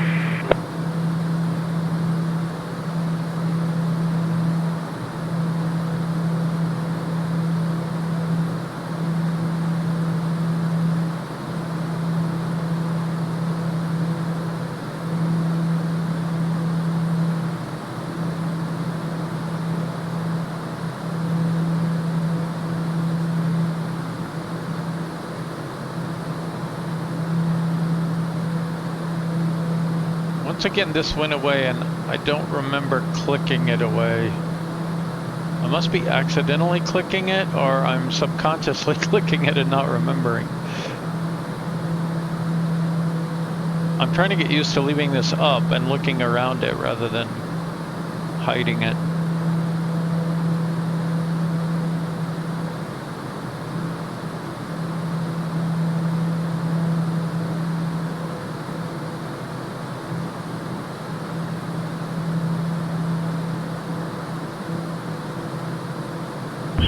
Once again, this went away and I don't remember clicking it away. I must be accidentally clicking it, or I'm subconsciously clicking it and not remembering. I'm trying to get used to leaving this up and looking around it rather than hiding it.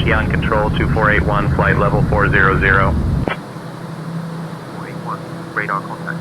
Xi'An Control 2481, flight level 400. 481, radar contact.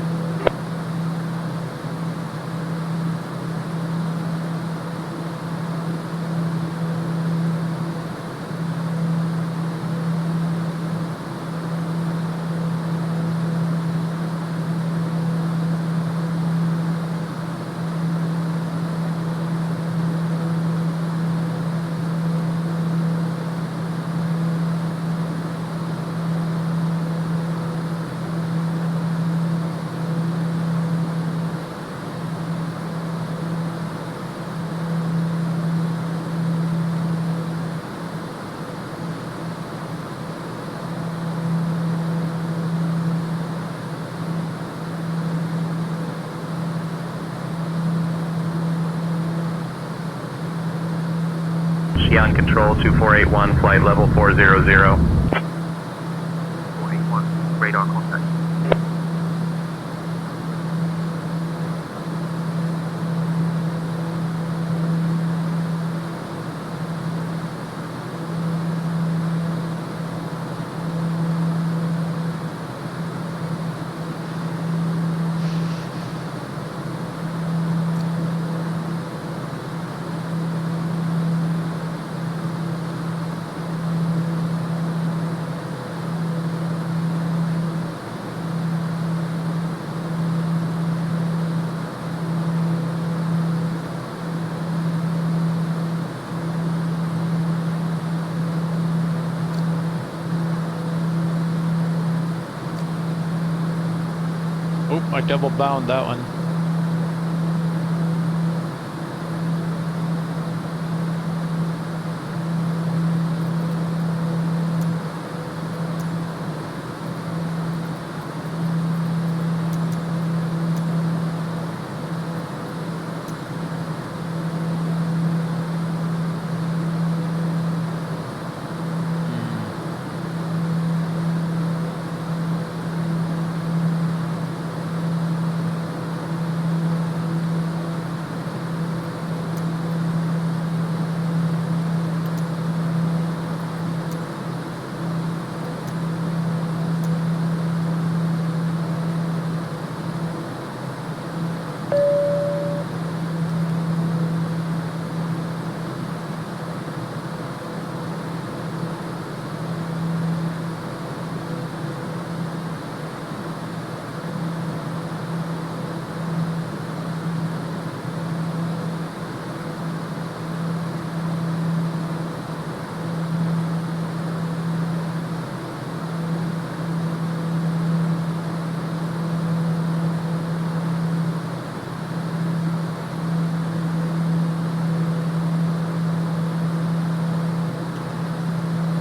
Xi'An Control 2481, flight level 400. 481, radar contact. Oop, I double bound that one.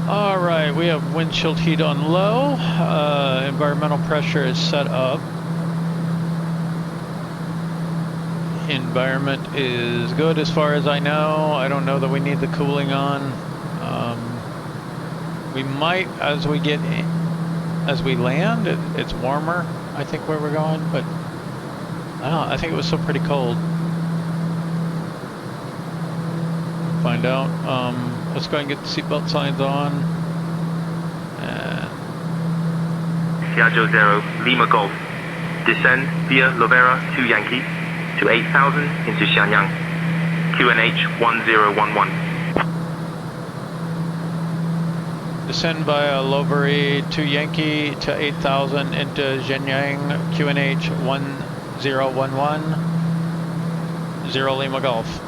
Alright, we have windshield heat on low. Environmental pressure is set up. Environment is good as far as I know. I don't know that we need the cooling on. We might, as we land, it's warmer, I think, where we're going, but I don't know, I think it was still pretty cold. Find out. Let's go and get the seatbelt signs on. Piaggio 0, Lima Golf. Descend via LOVRA 2 Yankee to 8000 into Xi'An. QNH 1011. Descend via LOVRA 2 Yankee to 8000 into Shenyang, QNH 1011, 0 Lima Golf.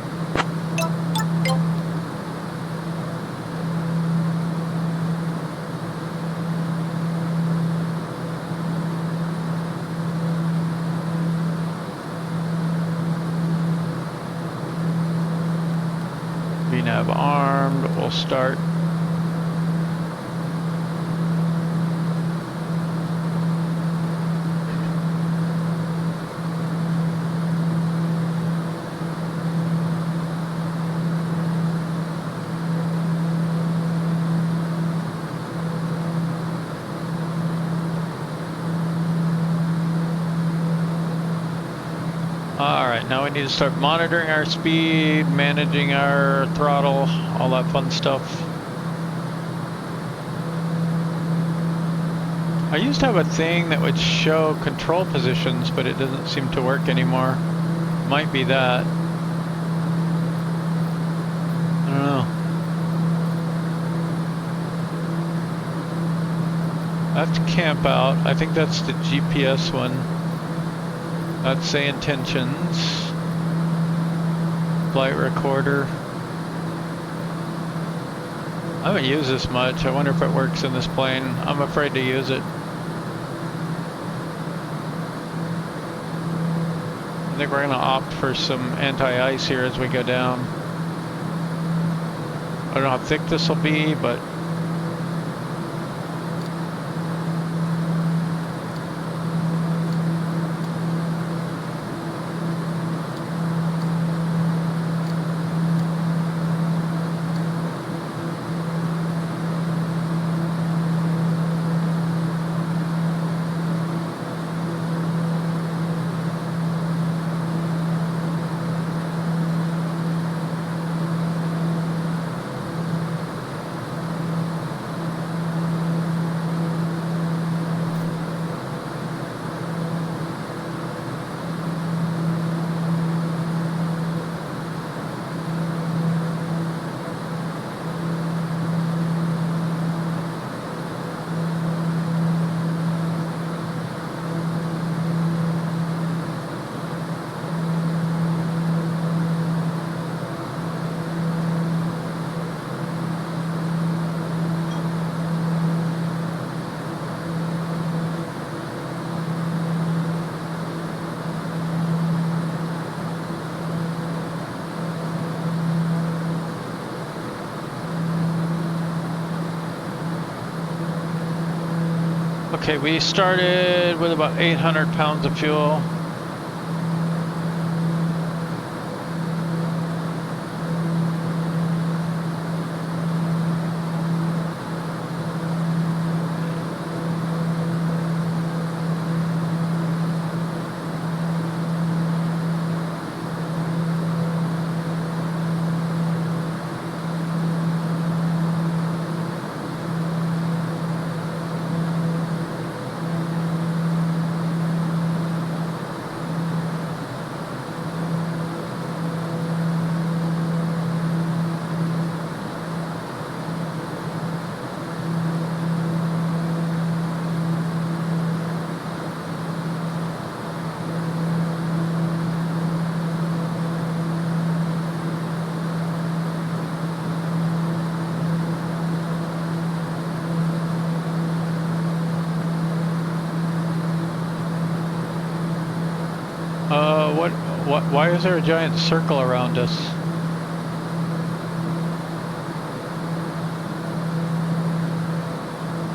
VNAV armed, we'll start. Alright, now we need to start monitoring our speed, managing our throttle, all that fun stuff. I used to have a thing that would show control positions, but it doesn't seem to work anymore. Might be that. I don't know. That's camp out. I think that's the GPS one. Let's say intentions. Flight recorder. I haven't used this much. I wonder if it works in this plane. I'm afraid to use it. I think we're gonna opt for some anti-ice here as we go down. I don't know how thick this will be, but Okay, we started with about 800 pounds of fuel. Why is there a giant circle around us?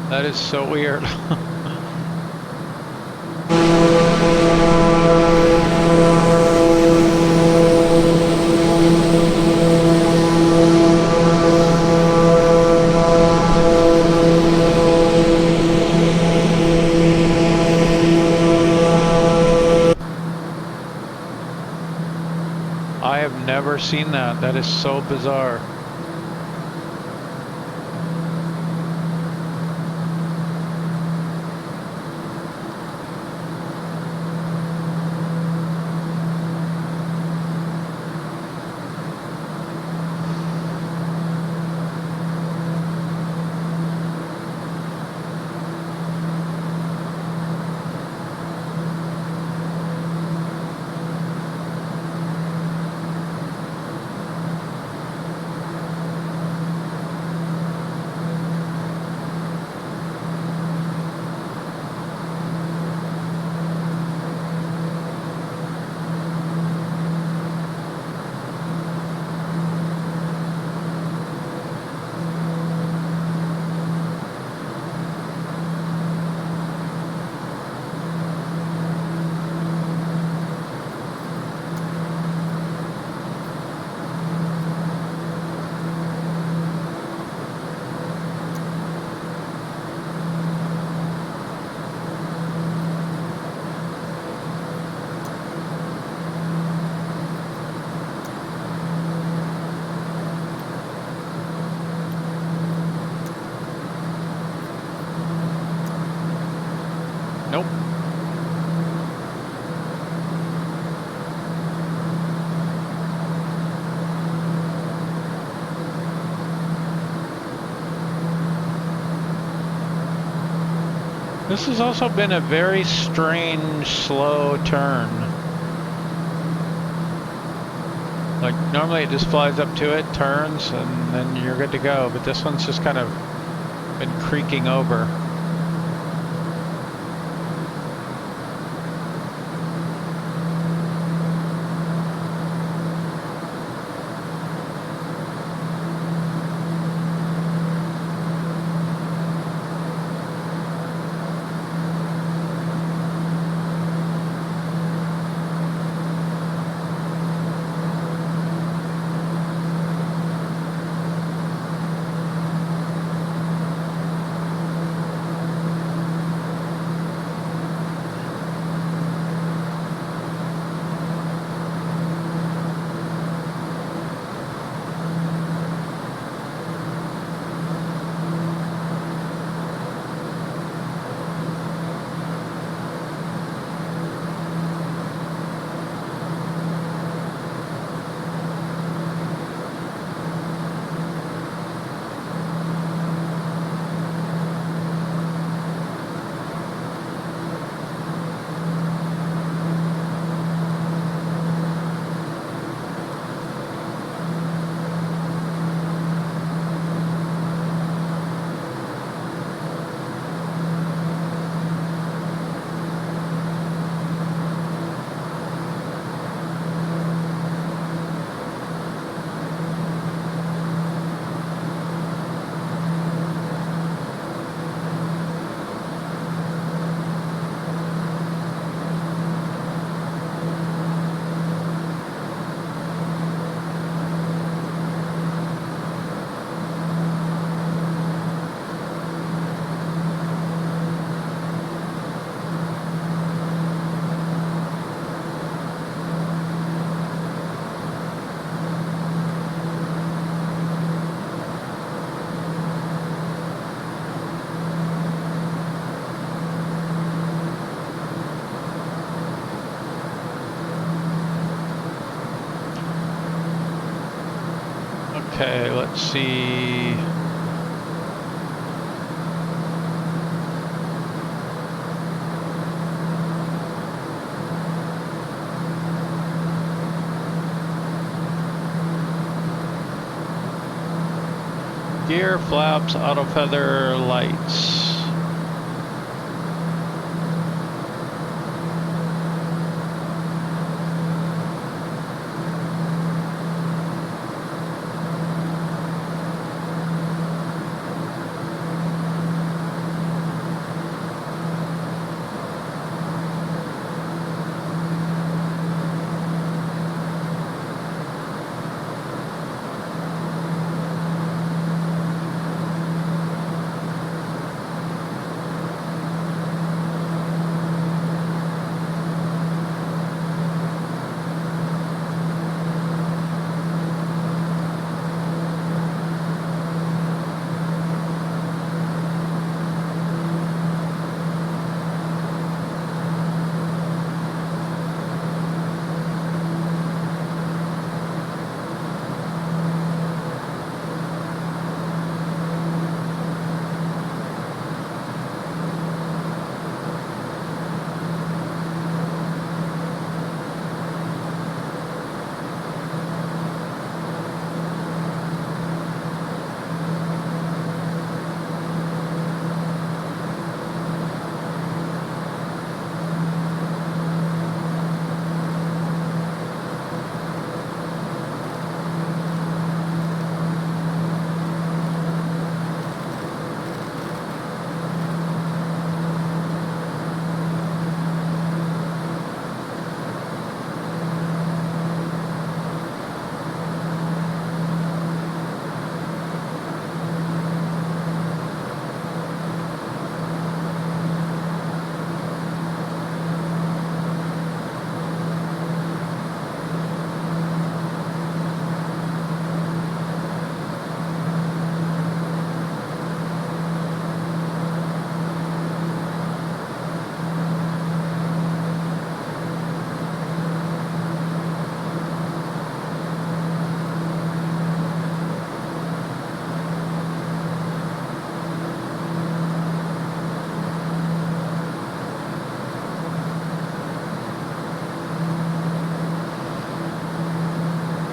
That is so weird. I have never seen that. That is so bizarre. Nope. This has also been a very strange, slow turn. Like, normally it just flies up to it, turns, and then you're good to go. But this one's just kind of been creaking over. Okay, let's see. Gear, flaps, auto feather, lights.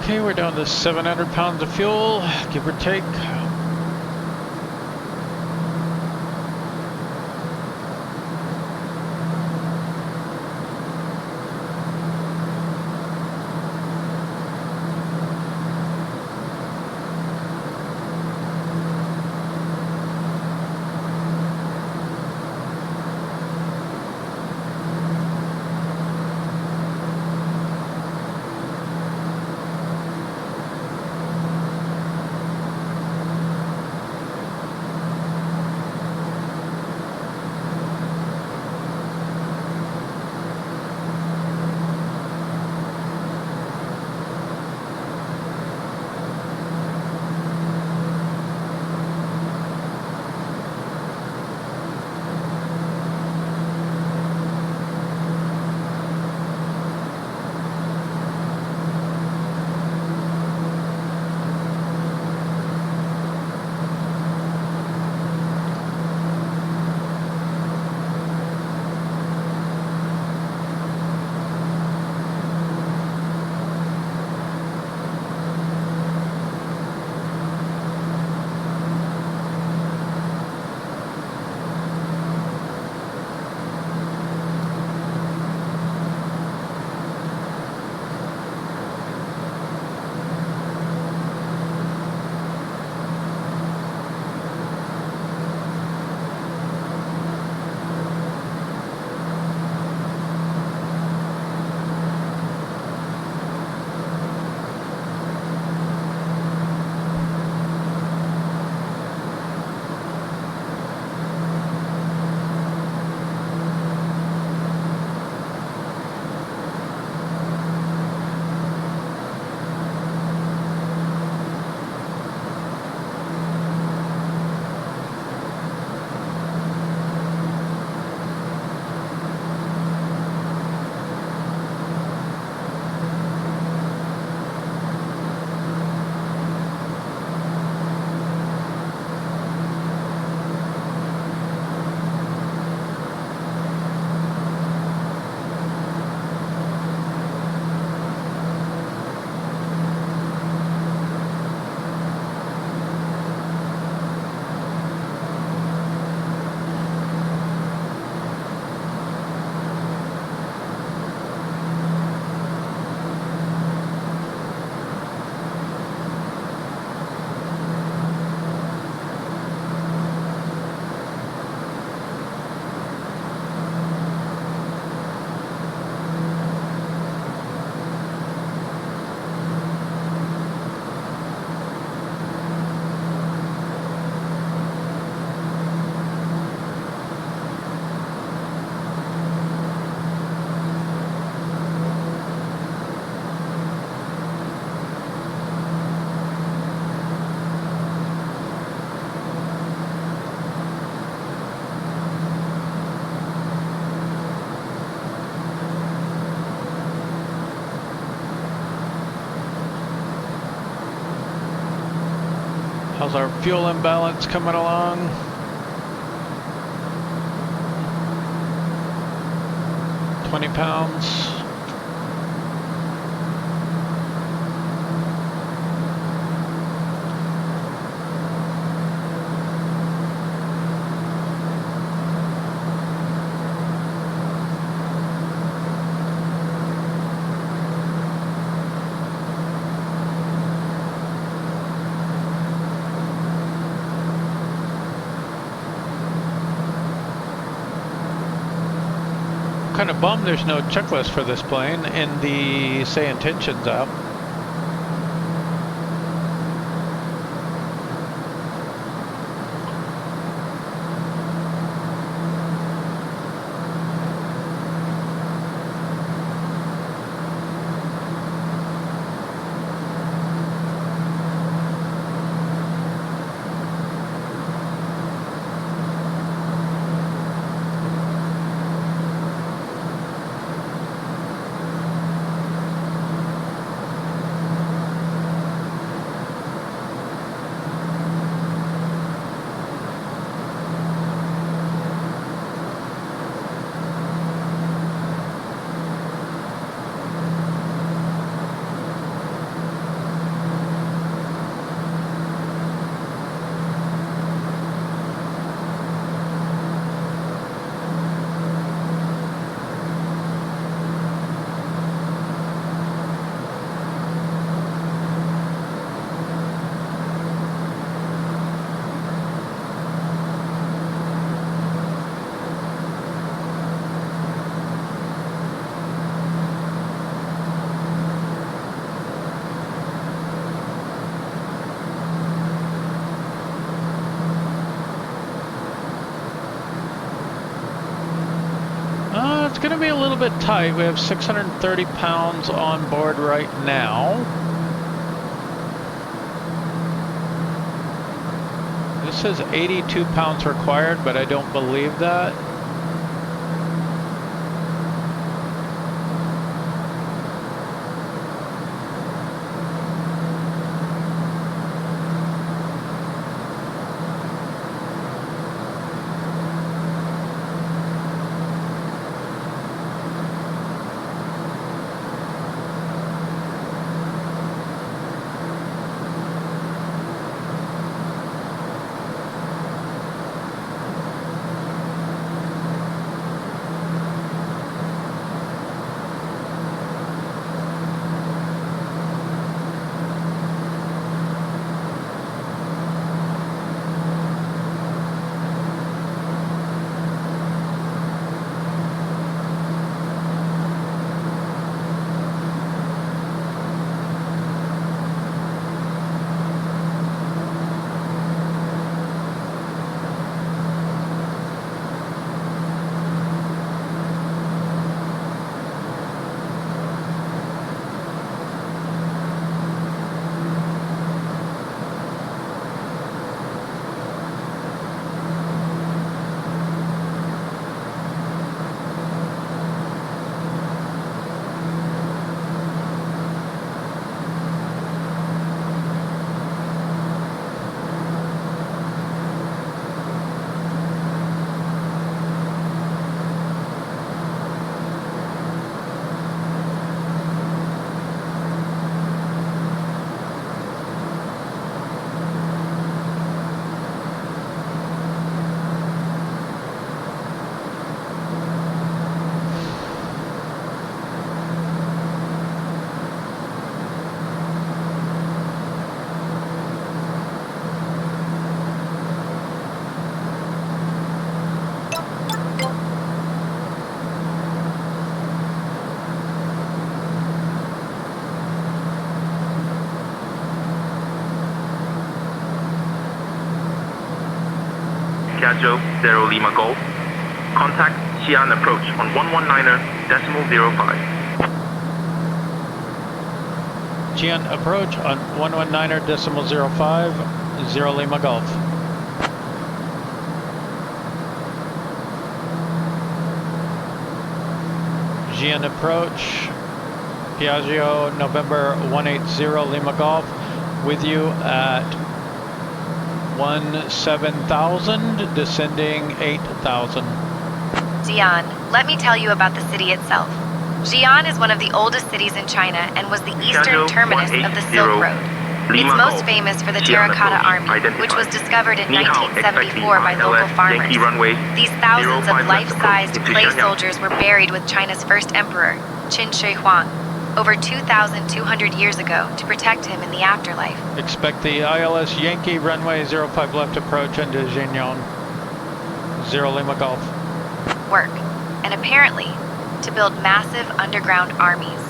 Okay, we're down to 700 pounds of fuel, give or take. How's our fuel imbalance coming along? £20. Kind of bummed there's no checklist for this plane in the Say Intentions app. It's going to be a little bit tight. We have 630 pounds on board right now. This says 82 pounds required, but I don't believe that. Piaggio 0 Lima Golf. Contact Xi'An approach on 119.05. Xi'An approach on 119.05, 0 Lima Golf. Xi'An approach, Piaggio November 180 Lima Golf, with you at 17,000, descending 8,000. Xi'an, let me tell you about the city itself. Xi'an is one of the oldest cities in China and was the eastern terminus of the Silk Road. It's most famous for the Terracotta Army, which was discovered in 1974 by local farmers. These thousands of life-sized clay soldiers were buried with China's first emperor, Qin Shi Huang, over 2,200 years ago to protect him in the afterlife. Expect the ILS Yankee runway 05 left approach into Jeju. 0 Lima Golf. Work, and apparently, to build massive underground armies.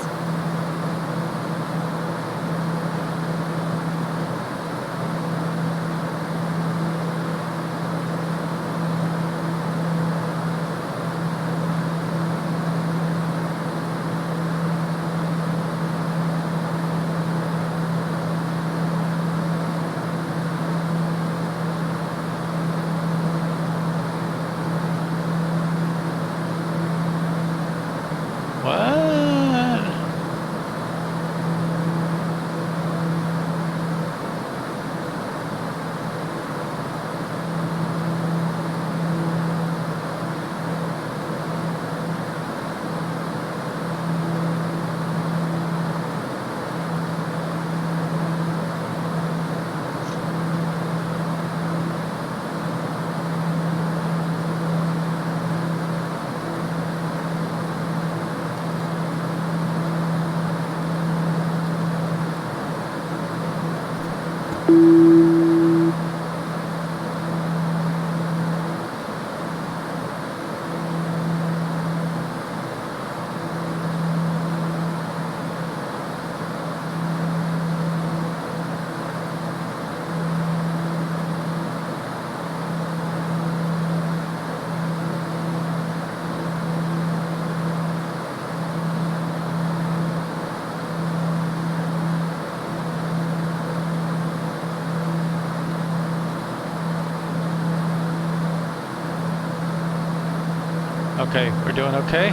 Okay, we're doing okay?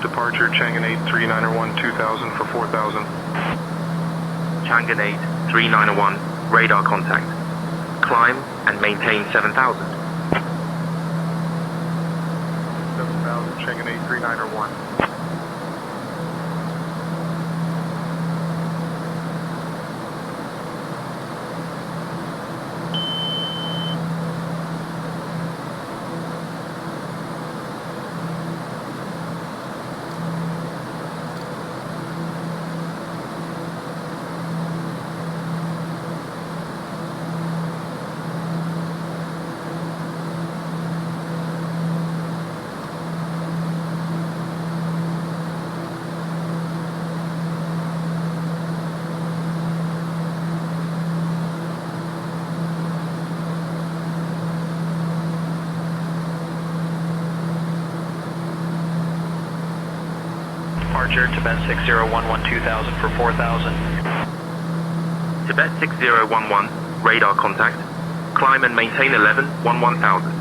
Departure Chang'an 8 3901 2000 for 4000. Chang'an 8 3901, radar contact. Climb and maintain 7,000. 7000 Chang'an 8 3901. Departure, Tibet 6011 2000 for 4000. Tibet 6011, radar contact. Climb and maintain 11 1000.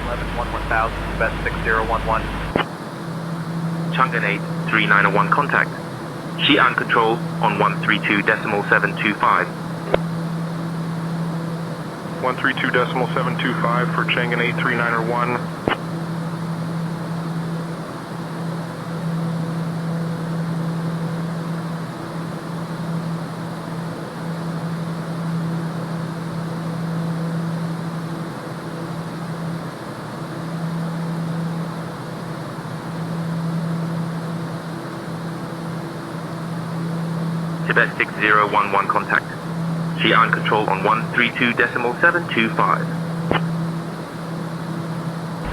11 1000, Tibet 6011. Chang'an 8 3901, contact. Xi'An control on 132.725. 132.725 for Chang'an 8 3901. Tibet 6011, contact. Xi'An control on 132.725.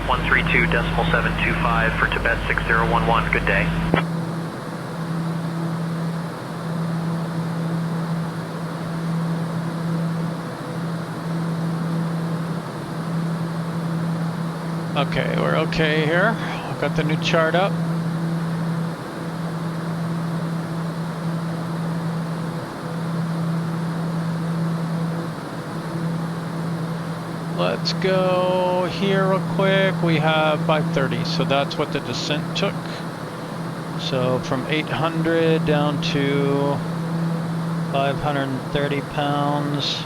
132.725 for Tibet 6011, good day. Okay, we're okay here. I've got the new chart up. Let's go here real quick. We have 530, so that's what the descent took. So from 800 down to 530 pounds.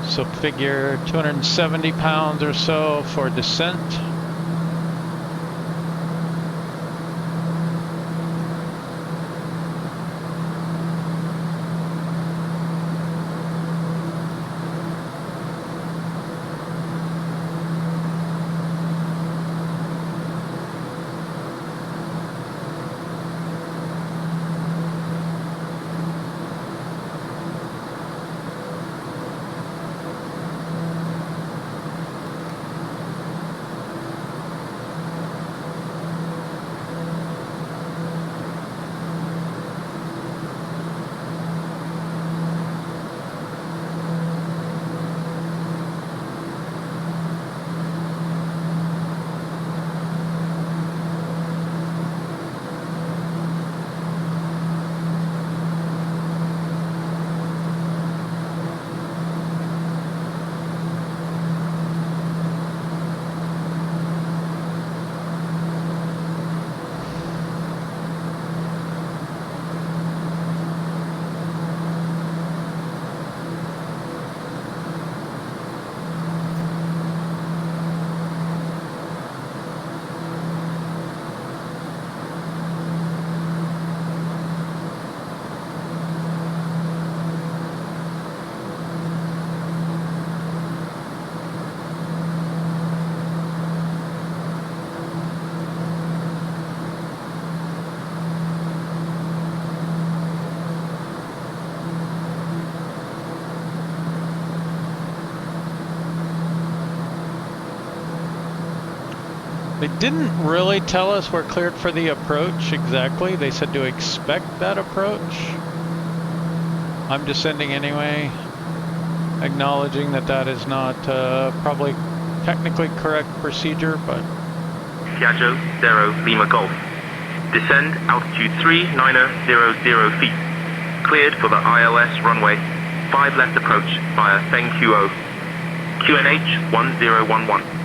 So figure 270 pounds or so for descent. They didn't really tell us we're cleared for the approach exactly. They said to expect that approach. I'm descending anyway, acknowledging that that is not probably technically correct procedure, but... Piaggio 0 Lima Golf. Descend altitude 3900 feet. Cleared for the ILS runway 5 left approach via KAPGU. QNH 1011.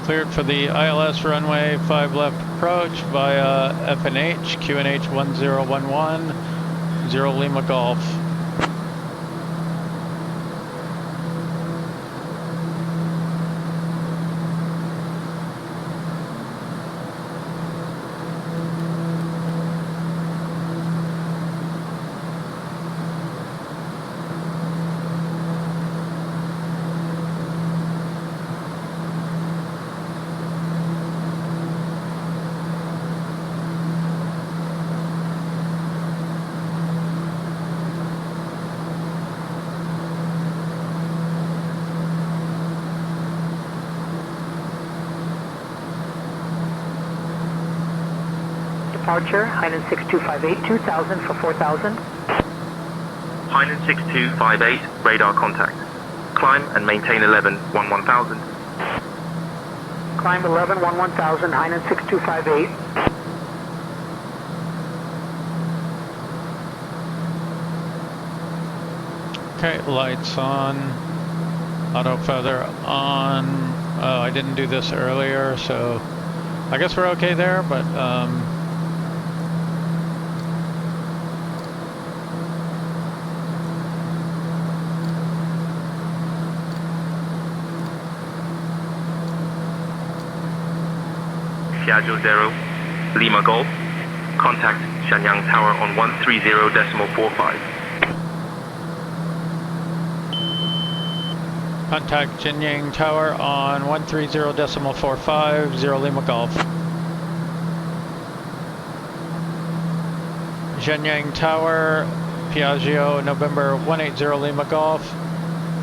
Cleared for the ILS runway 5 left approach via FNH, QNH 1011, 0 Lima Golf. Departure, Hainan 6258, 2000 for 4000. Hainan 6258, radar contact. Climb and maintain 11, 1000. Climb 11, 1000, Hainan 6258. Okay, lights on, auto feather on. Oh, I didn't do this earlier, so I guess we're okay there, but Piaggio 0 Lima Golf. Contact Shenyang Tower on 130.45. contact Shenyang Tower on 130.45, 0 Lima Golf. Shenyang Tower, Piaggio, November 180 Lima Golf,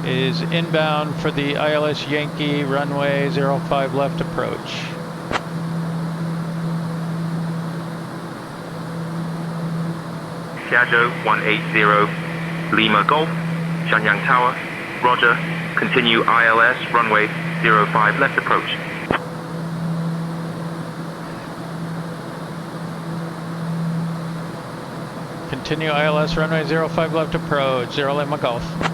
is inbound for the ILS Yankee runway 05 left approach. Piaggio 180 Lima Golf, Shenyang Tower, roger. Continue ILS runway 05 left approach. Continue ILS runway 05 left approach, 0 Lima Golf.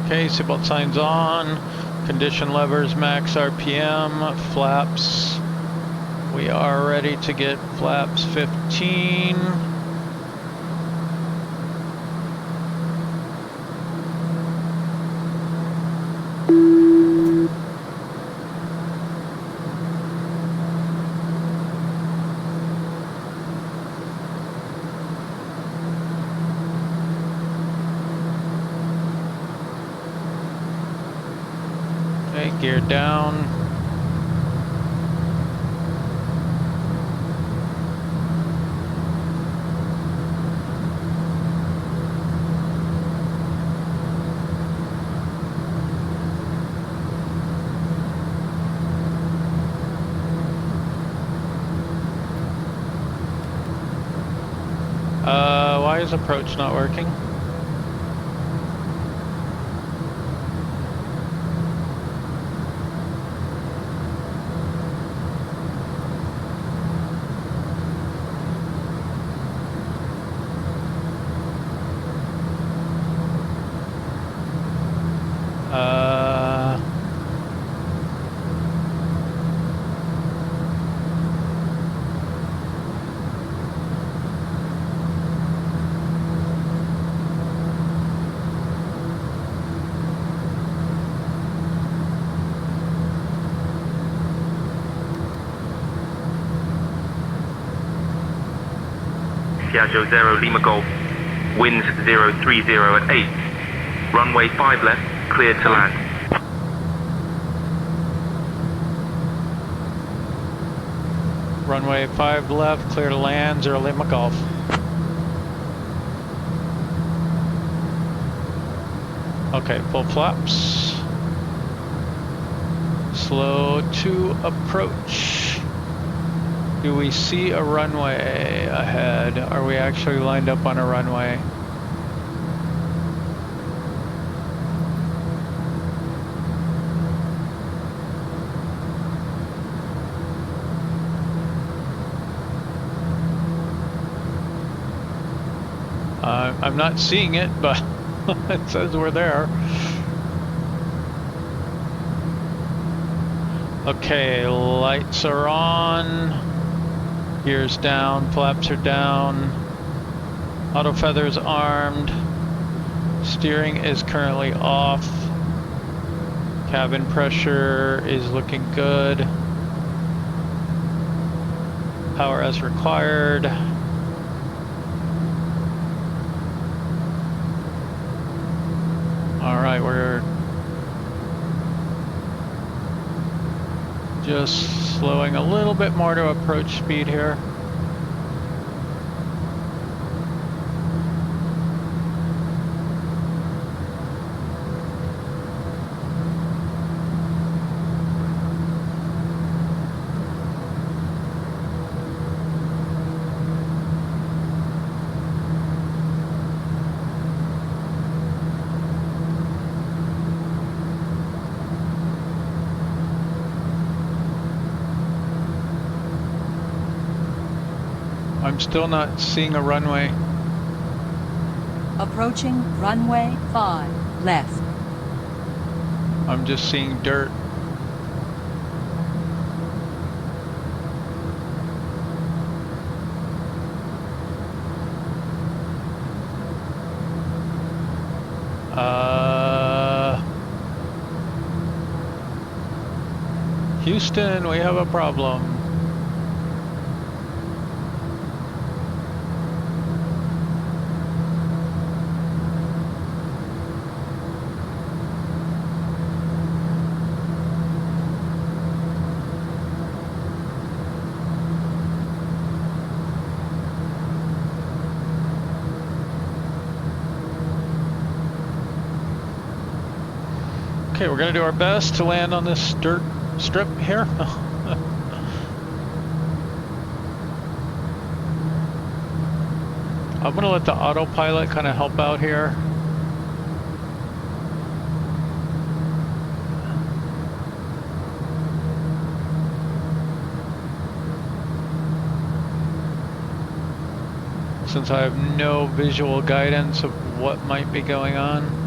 Okay, seatbelt signs on, condition levers, max RPM, flaps. We are ready to get flaps 15. Okay, gear down. Why is approach not working? Piaggio 0 Lima Golf, winds 030 at 8. Runway 5 left, cleared to land. Runway 5 left, clear to land, 0 Lima Golf. Okay, full flaps. Slow to approach. Do we see a runway ahead? Are we actually lined up on a runway? I'm not seeing it, but it says we're there. Okay, lights are on. Gears down, flaps are down. Auto feathers armed. Steering is currently off. Cabin pressure is looking good. Power as required. Alright, we're just slowing a little bit more to approach speed here. I'm still not seeing a runway. Approaching runway 5 left. I'm just seeing dirt. Houston, we have a problem. Okay, we're gonna do our best to land on this dirt strip here. I'm gonna let the autopilot kind of help out here. Since I have no visual guidance of what might be going on.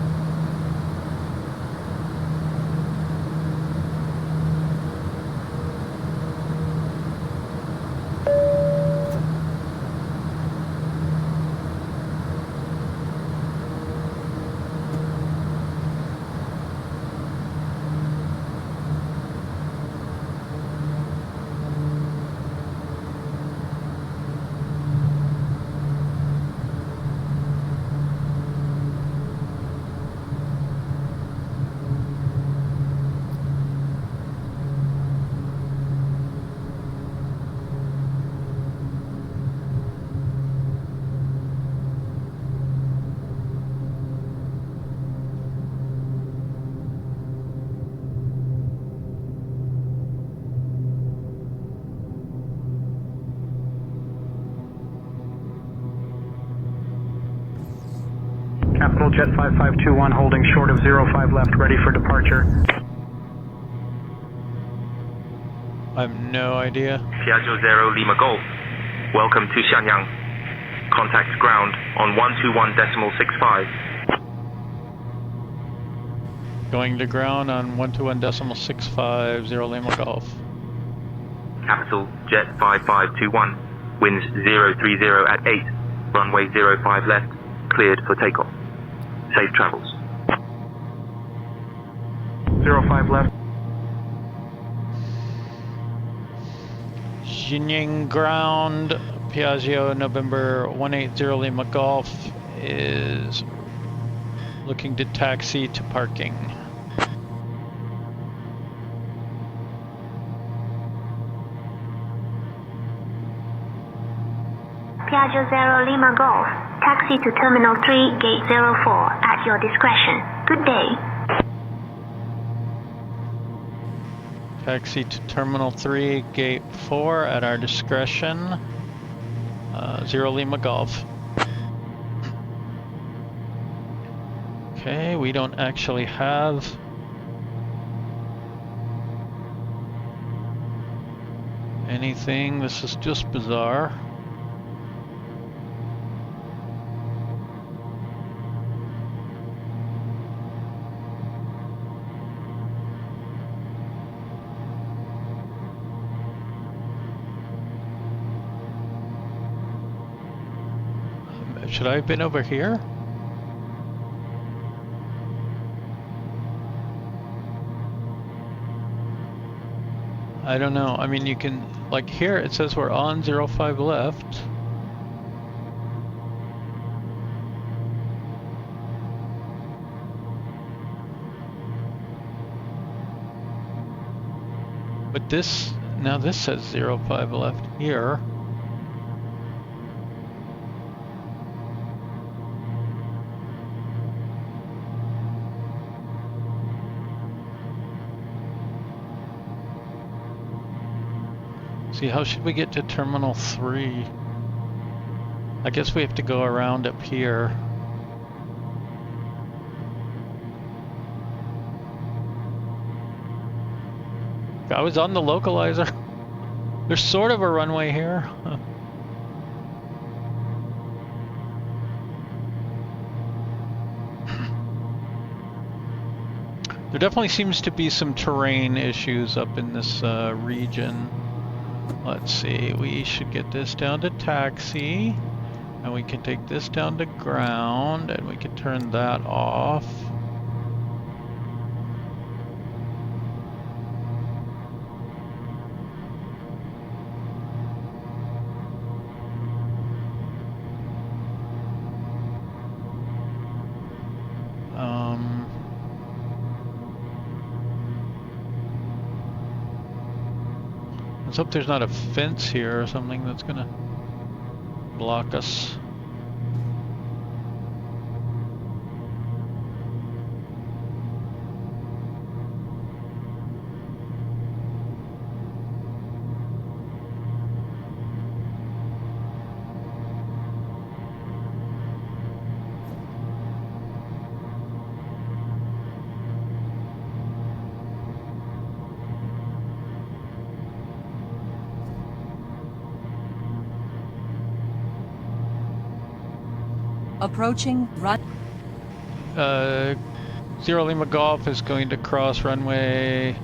Capital Jet 5521 holding short of 05 left, ready for departure. I have no idea. Piaggio 0 Lima Golf. Welcome to Xi'An. Contact ground on 121.65. Going to ground on 121.65, 0 Lima Golf. Capital Jet 5521. Winds 030 at 8. Runway 05 left. Cleared for takeoff. Safe travels. 05 left. Xi'An ground, Piaggio November 180 Lima Golf is looking to taxi to parking. Piaggio 0 Lima Golf, taxi to Terminal 3, Gate 04, at your discretion. Good day. Taxi to Terminal 3, Gate 4 at our discretion. 0 Lima Golf. Okay, we don't actually have anything. This is just bizarre. Should I have been over here? I don't know. I mean, you can, like here it says we're on 05 left. But this, now this says 05 left here. See, how should we get to Terminal 3? I guess we have to go around up here. I was on the localizer. There's sort of a runway here. There definitely seems to be some terrain issues up in this region. Let's see, we should get this down to taxi, and we can take this down to ground, and we can turn that off. Let's hope there's not a fence here or something that's gonna block us. Approaching run. 0 Lima Golf is going to cross runway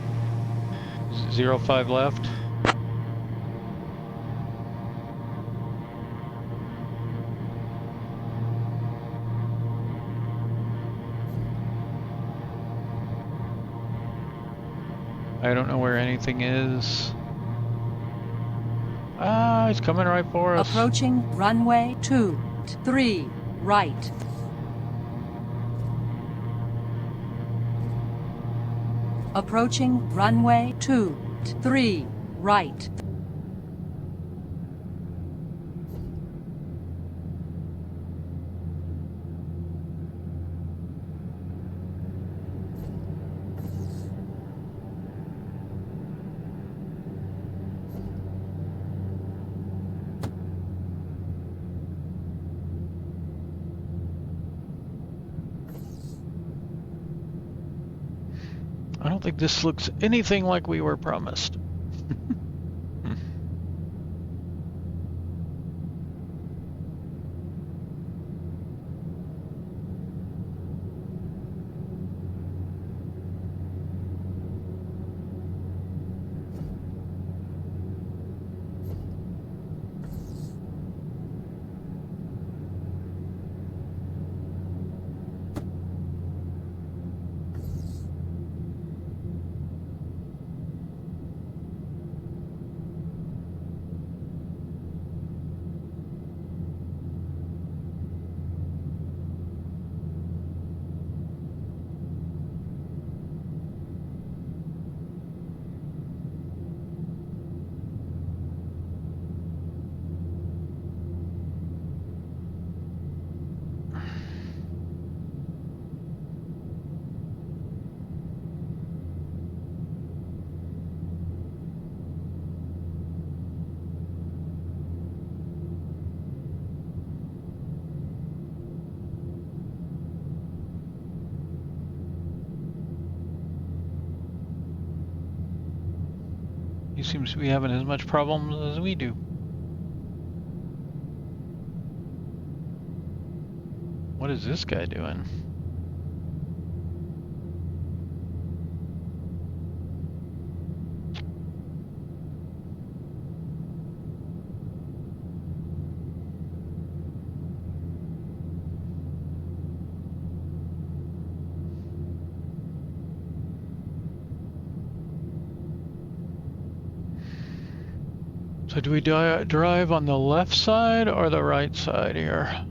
05 left. I don't know where anything is. Ah, he's coming right for us. Approaching runway 23 right. Approaching runway 23 right. I don't think this looks anything like we were promised. He seems to be having as much problems as we do. What is this guy doing? So do we drive on the left side or the right side here?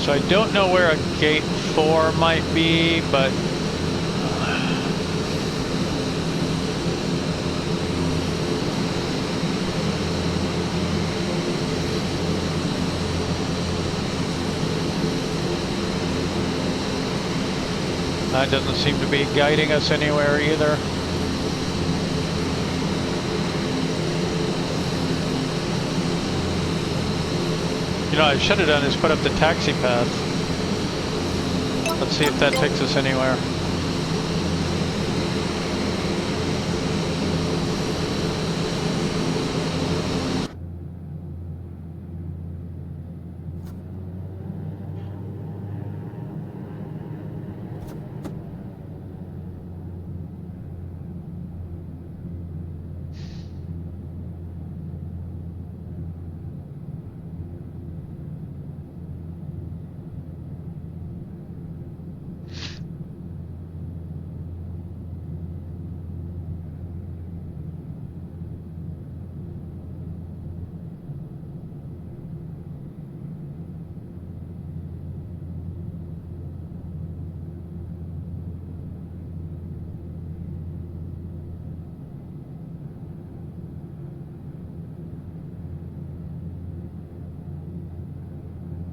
So I don't know where a gate 4 might be, but that doesn't seem to be guiding us anywhere either. You know, I should have done is put up the taxi path. Let's see if that takes us anywhere.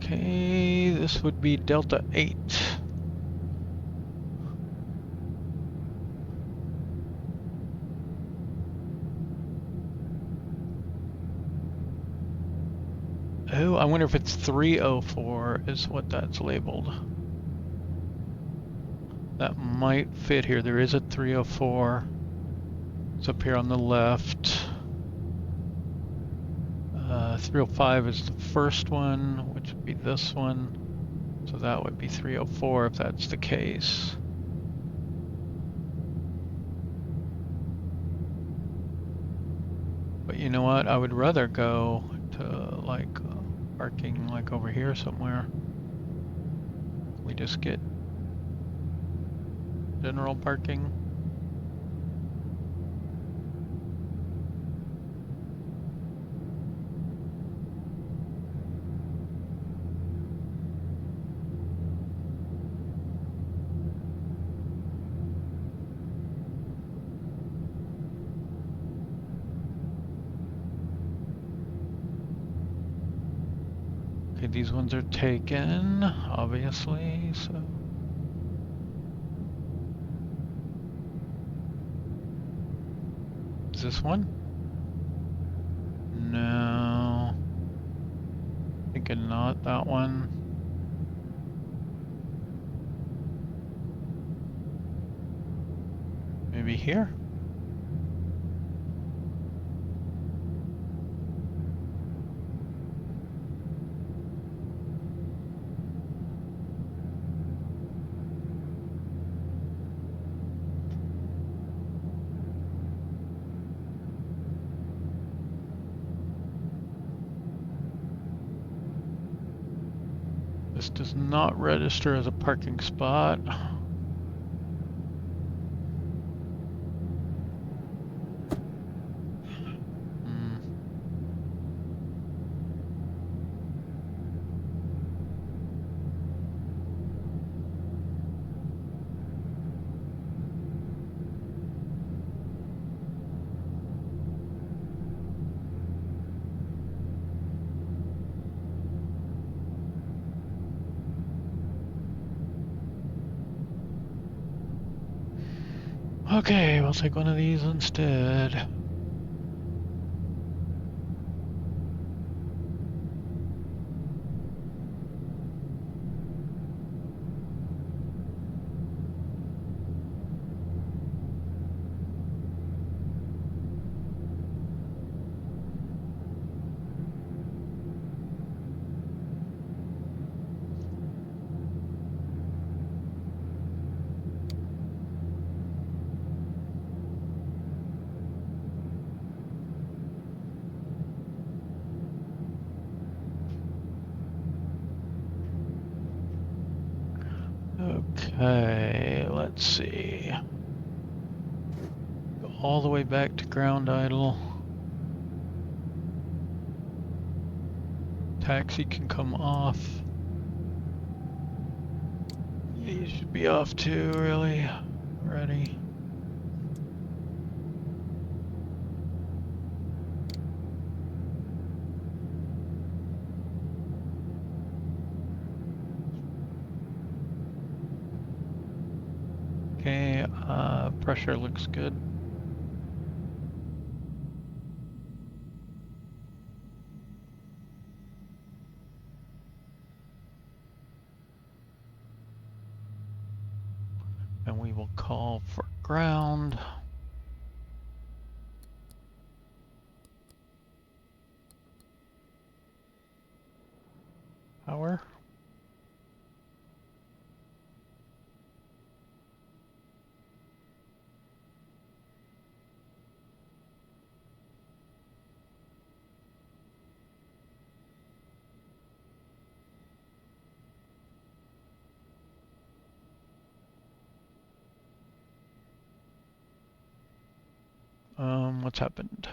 Okay, this would be Delta 8. Oh, I wonder if it's 304 is what that's labeled. That might fit here. There is a 304. It's up here on the left. 305 is the first one, which would be this one. So that would be 304 if that's the case. But you know what? I would rather go to like parking like over here somewhere. We just get general parking. Okay, these ones are taken, obviously, so. Is this one? No. Thinking not that one. Maybe here? This does not register as a parking spot. Okay, we'll take one of these instead. Okay, let's see. Go all the way back to ground idle. Taxi can come off. You should be off too, really. Ready. Okay, pressure looks good. And we will call for ground. Power. What's happened?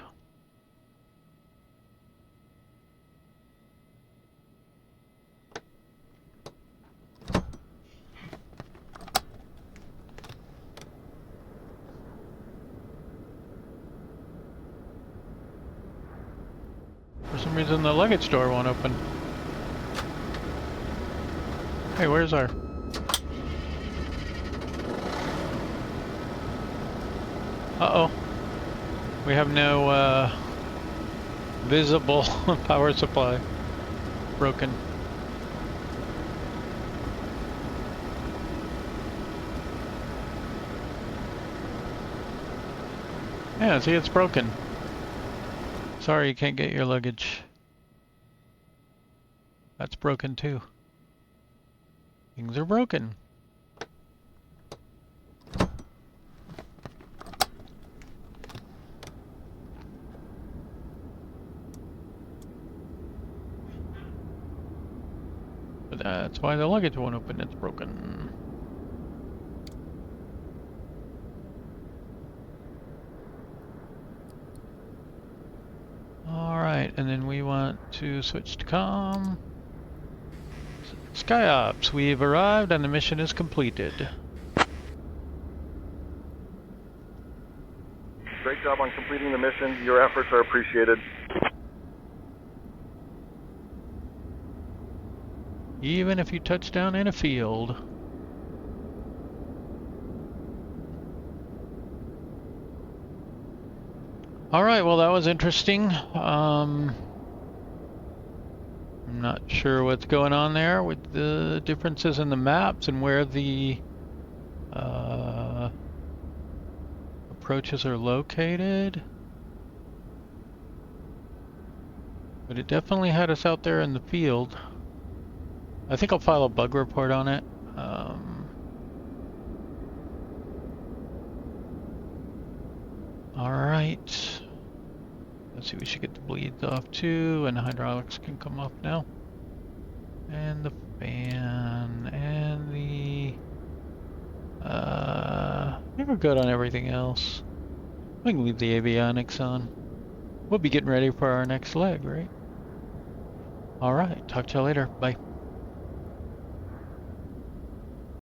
For some reason the luggage door won't open. Hey, where's our... Uh-oh. We have no visible power supply. Broken. Yeah, see, it's broken. Sorry, you can't get your luggage. That's broken too. Things are broken. But that's why the luggage won't open, it's broken. Alright, and then we want to switch to comm. SkyOps, we've arrived and the mission is completed. Great job on completing the mission. Your efforts are appreciated. Even if you touch down in a field. Alright, well that was interesting. I'm not sure what's going on there with the differences in the maps and where the approaches are located. But it definitely had us out there in the field. I think I'll file a bug report on it. Alright. Let's see, we should get the bleeds off too, and the hydraulics can come off now. And the fan, and the... I think we're good on everything else. We can leave the avionics on. We'll be getting ready for our next leg, right? Alright, talk to you later. Bye.